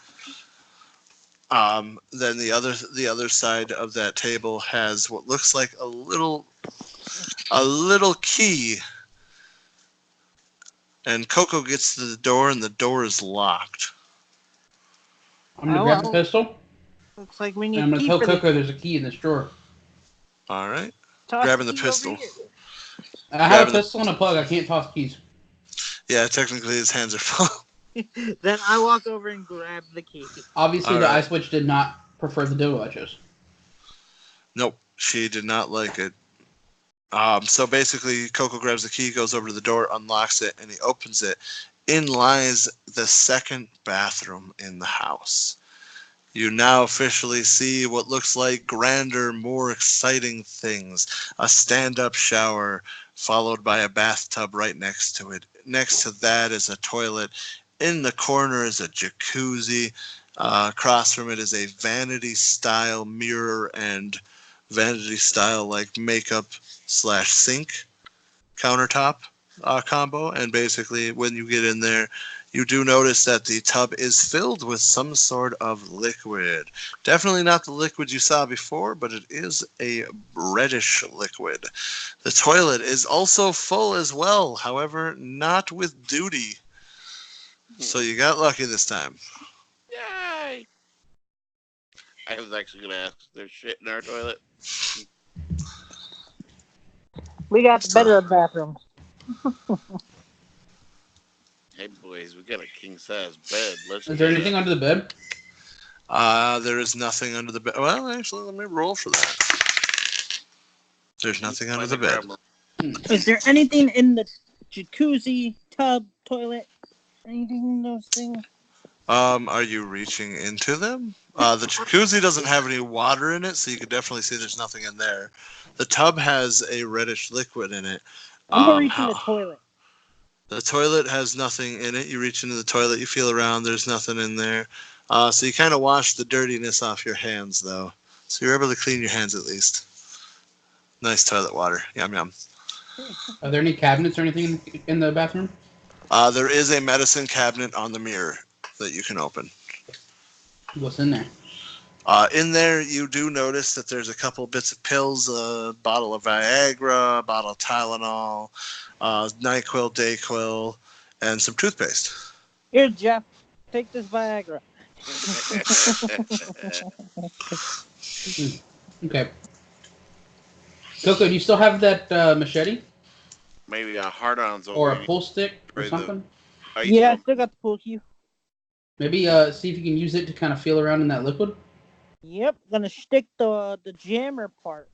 Then the other side of that table has what looks like a little key. And Coco gets to the door, and the door is locked. I'm gonna grab the pistol, Looks like we and need I'm a gonna key tell for Coco this. there's a key in this drawer. All right, Toss grabbing the key over pistol. here. I have a pistol and a plug. I can't toss keys. Yeah, technically his hands are full. Then I walk over and grab the key. Obviously, All the right. eye switch did not prefer the dildo I chose. Nope, she did not like it. So basically, Coco grabs the key, goes over to the door, unlocks it, and he opens it. In lies the second bathroom in the house. You now officially see what looks like grander, more exciting things. A stand-up shower, followed by a bathtub right next to it. Next to that is a toilet. In the corner is a jacuzzi. Across from it is a vanity-style mirror and vanity-style like makeup/sink countertop combo. And basically, when you get in there, you do notice that the tub is filled with some sort of liquid. Definitely not the liquid you saw before, but it is a reddish liquid. The toilet is also full as well, however, not with duty. So you got lucky this time. Yay! I was actually gonna ask if there's shit in our toilet. We got the better of bathrooms. Hey boys, we got a king size bed. Let's Is there get anything it. under the bed? There is nothing under the bed. Well, actually, let me roll for that. There's nothing under the bed. Is there anything in the jacuzzi, tub, toilet? Anything in those things? Are you reaching into them? The jacuzzi doesn't have any water in it, so you can definitely see there's nothing in there. The tub has a reddish liquid in it. I'm gonna reach in the toilet. The toilet has nothing in it. You reach into the toilet, you feel around, there's nothing in there. So you kind of wash the dirtiness off your hands, though. So you're able to clean your hands at least. Nice toilet water. Yum, yum. Are there any cabinets or anything in the bathroom? There is a medicine cabinet on the mirror that you can open. What's in there? In there, you do notice that there's a couple bits of pills, a bottle of Viagra, a bottle of Tylenol, NyQuil, Dayquil, and some toothpaste. Here, Jeff, take this Viagra. Okay. Coco, do you still have that machete? Maybe a hard-on's over Or a here. pull stick or Right, something? Yeah, I still got the pool cue. Maybe see if you can use it to kind of feel around in that liquid. Yep, gonna stick the jammer part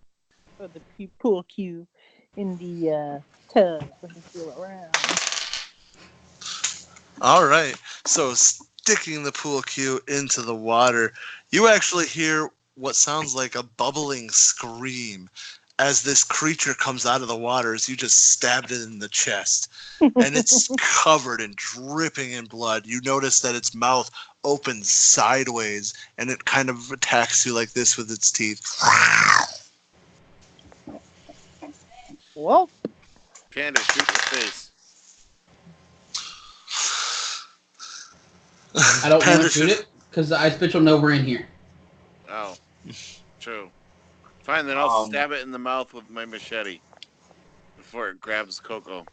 of the pool cue in the tub and feel around. All right. So sticking the pool cue into the water, you actually hear what sounds like a bubbling scream as this creature comes out of the water as you just stabbed it in the chest. And it's covered and dripping in blood. You notice that its mouth opens sideways and it kind of attacks you like this with its teeth. Well, Panda, shoot in the face. I don't want to shoot it because the ice bitch will know we're in here. Oh, true. Fine, then I'll stab it in the mouth with my machete before it grabs Coco.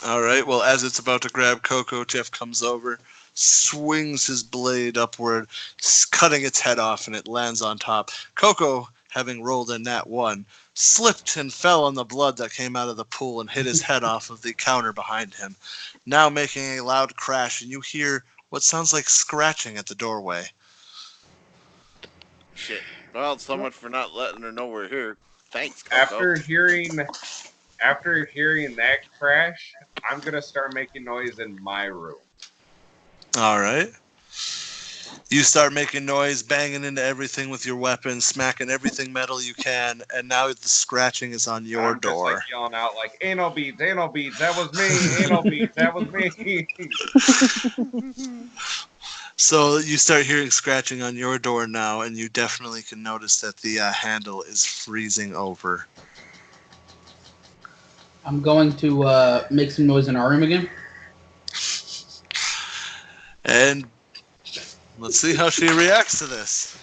All right. Well, as it's about to grab Coco, Jeff comes over, swings his blade upward, cutting its head off, and it lands on top. Coco, having rolled a nat 1, slipped and fell on the blood that came out of the pool and hit his head off of the counter behind him, now making a loud crash, and you hear what sounds like scratching at the doorway. Shit. Well, so much for not letting her know we're here. Thanks, Coco. After hearing that crash, I'm gonna start making noise in my room. All right. You start making noise, banging into everything with your weapon, smacking everything metal you can, and now the scratching is on your I'm door. just like yelling out like anal beads, that was me, anal beads, that was me. So you start hearing scratching on your door now, and you definitely can notice that the handle is freezing over. I'm going to make some noise in our room again. And let's see how she reacts to this.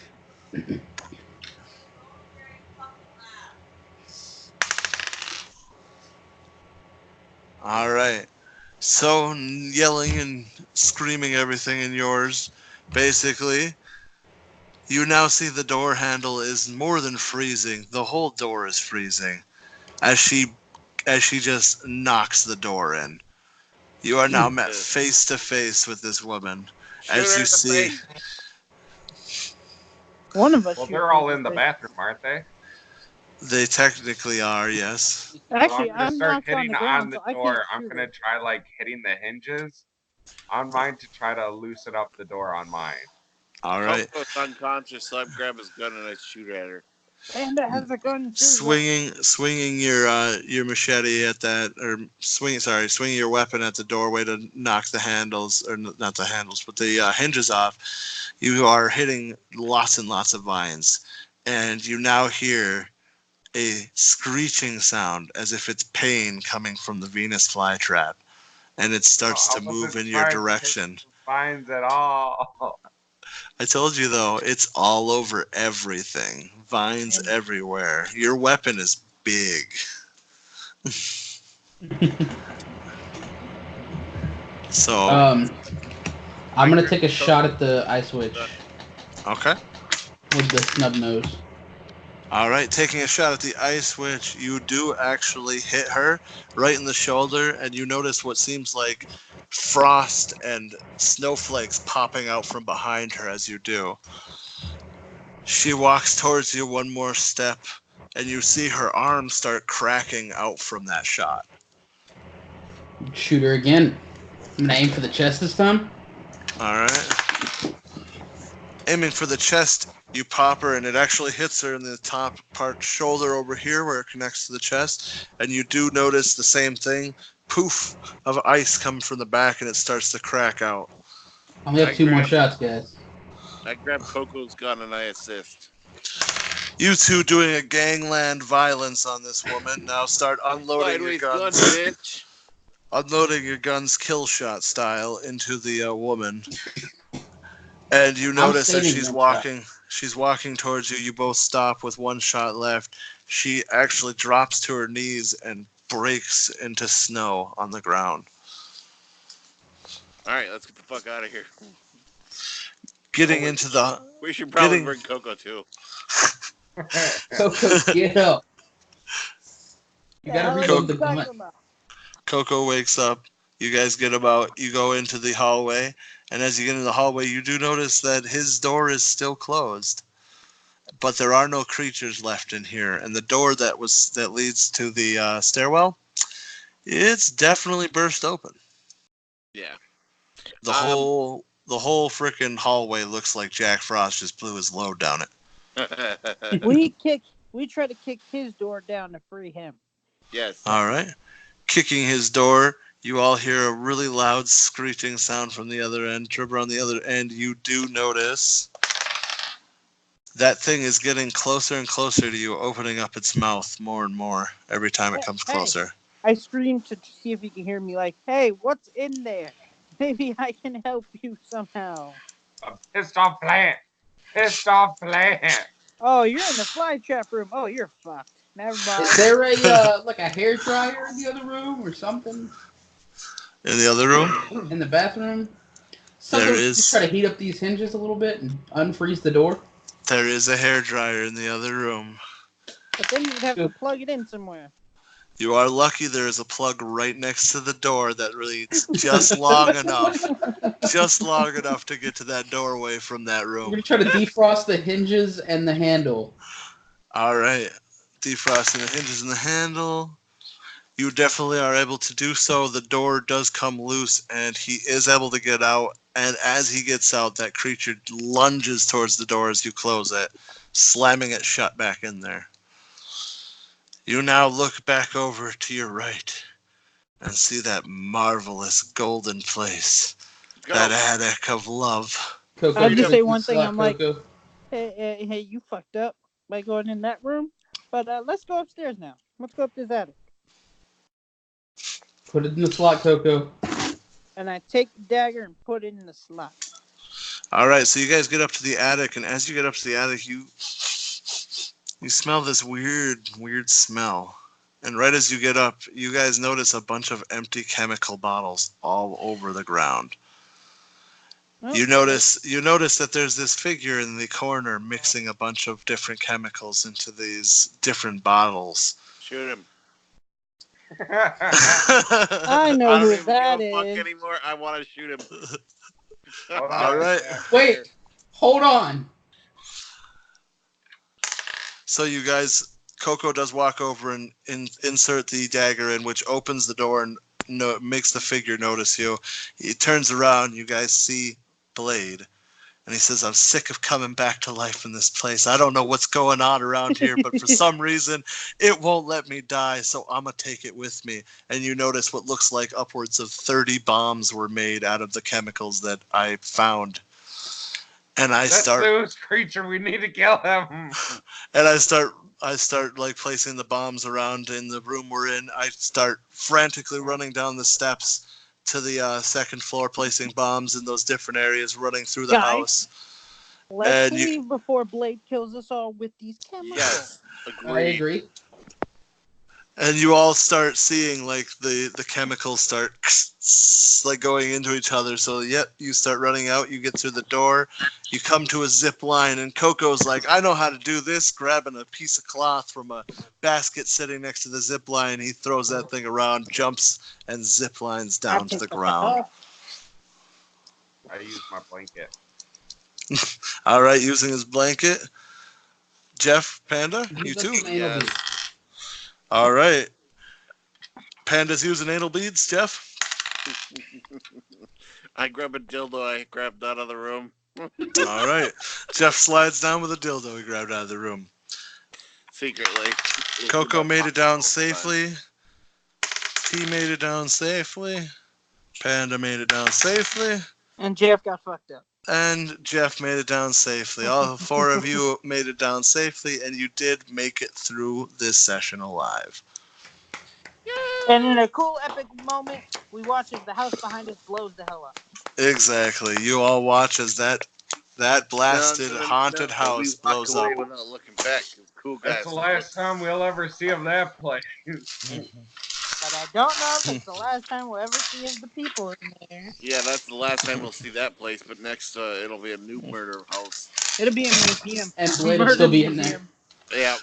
All right. So yelling and screaming everything in yours, basically, you now see the door handle is more than freezing. The whole door is freezing as she just knocks the door in. You are now met face to face with this woman. As you see, one of us. Well, they're all in the bathroom, aren't they? They technically are, yes. So Actually, I'm gonna I'm start knocked on hitting the on ground, the so I can't door. I'm shoot gonna it. try like hitting the hinges on mine to try to loosen up the door on mine. All right. Coco's unconscious, so I grab his gun and I shoot at her. Panda has a gun too. Swinging your machete at that, or swinging your weapon at the doorway to knock the handles, or not the handles, but the hinges off. You are hitting lots and lots of vines, and you now hear a screeching sound as if it's pain coming from the Venus flytrap, and it starts I to move wasn't in your trying to hit direction. the vines at all. I told you though, it's all over everything. Vines And- everywhere. Your weapon is big. So, I'm gonna take a shot at the ice witch okay. with the snub nose. All right, taking a shot at the ice witch, you do actually hit her right in the shoulder, and you notice what seems like frost and snowflakes popping out from behind her as you do. She walks towards you one more step, and you see her arm start cracking out from that shot. Shoot her again. I'm gonna aim for the chest this time. All right. Aiming for the chest, you pop her, and it actually hits her in the top part shoulder over here where it connects to the chest. And you do notice the same thing. Poof of ice comes from the back, and it starts to crack out. I only have I 2 more grab- shots, guys. I grab Coco's gun and I assist. You two doing a gangland violence on this woman. Now start unloading your Sideways gun, guns. bitch. Unloading your guns kill shot style into the woman. And you notice as saving she's walking towards you, you both stop with one shot left. She actually drops to her knees and breaks into snow on the ground. All right, let's get the fuck out of here. Getting Oh, into the We should probably Getting- bring Coco too. Coco, get up. You The hell gotta are reload you the talking gun. about? Coco wakes up. You guys get about, you go into the hallway, and as you get into the hallway, you do notice that his door is still closed. But there are no creatures left in here, and the door that leads to the stairwell, it's definitely burst open. Yeah. The whole freaking hallway looks like Jack Frost just blew his load down it. We try to kick his door down to free him. Yes. All right. Kicking his door, you all hear a really loud screeching sound from the other end. Trevor, on the other end, you do notice that thing is getting closer and closer to you, opening up its mouth more and more every time it comes Hey. closer. I scream to see if he can hear me, like, "Hey, what's in there? Maybe I can help you somehow." A pissed off plant. Pissed off plant. Oh, you're in the fly trap room. Oh, you're fucked. Never mind. Is there a like a hair dryer in the other room or something In the other room, in the bathroom? Something There to is- just try to heat up these hinges a little bit and unfreeze the door. there is a hairdryer in the other room. But then you'd have to plug it in somewhere. You are lucky there is a plug right next to the door that leads just long enough to get to that doorway from that We're room. gonna try to defrost the hinges and the handle. All right. Defrosting the hinges and the handle. You definitely are able to do so. The door does come loose, and he is able to get out. And as he gets out, that creature lunges towards the door as you close it, slamming it shut back in there. You now look back over to your right and see that marvelous golden place, Go. that attic of love. Coco, I'll just you say think one this thing, suck, I'm like- Coco? Hey, you fucked up by going in that room. But let's go upstairs now. Let's go up this attic. Put it in the slot, Coco. And I take the dagger and put it in the slot. All right, so you guys get up to the attic, and as you get up to the attic, you smell this weird smell. And right as you get up, you guys notice a bunch of empty chemical bottles all over the ground. Oh, You notice that there's this figure in the corner mixing a bunch of different chemicals into these different bottles. Shoot him. I know I don't who even that give a fuck is. anymore. I want to shoot him. All right. Wait, hold on. So you guys Coco does walk over and insert the dagger in, which opens the door and makes the figure notice you. He turns around. You guys see Blade. And he says, I'm sick of coming back to life in this place. I don't know what's going on around here, but for some reason, it won't let me die, so I'm going to take it with me. And you notice what looks like upwards of 30 bombs were made out of the chemicals that I found. And That's Zeus creature. We need to kill him. And I start like placing the bombs around in the room we're in. I start frantically running down the steps to the second floor, placing bombs in those different areas, running through the house. Let's And leave before Blade kills us all with these chemicals. Yes, I agreed. agree. And you all start seeing like the chemicals start like going into each other. So yep, you start running out. You get through the door. You come to a zip line, and Coco's like, I know how to do this. Grabbing a piece of cloth from a basket sitting next to the zip line, he throws that thing around, jumps, and zip lines down to the ground. I use my blanket. All right, using his blanket. Jeff, Panda, you too. Yes. All right. Panda's using anal beads, Jeff? I grab a dildo I grabbed out of the room. All right. Jeff slides down with a dildo he grabbed out of the room. Secretly. Coco made it down safely. T made it down safely. Panda made it down safely. And Jeff got fucked up. And Jeff made it down safely. All four of you made it down safely, and you did make it through this session alive. And in a cool, epic moment, we watch as the house behind us blows the hell up. Exactly. You all watch as that blasted haunted house blows up. Without looking back. Cool guys. That's the last time we'll ever see of that place. But I don't know if it's the last time we'll ever see of the people in there. Yeah, that's the last time we'll see that place. But next, it'll be a new murder house. It'll be a museum. And Blade will still be in there. Yeah.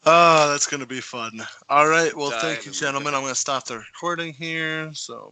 Oh, that's going to be fun. All right. Well, Dive thank you, in the gentlemen. I'm going to stop the recording here. So.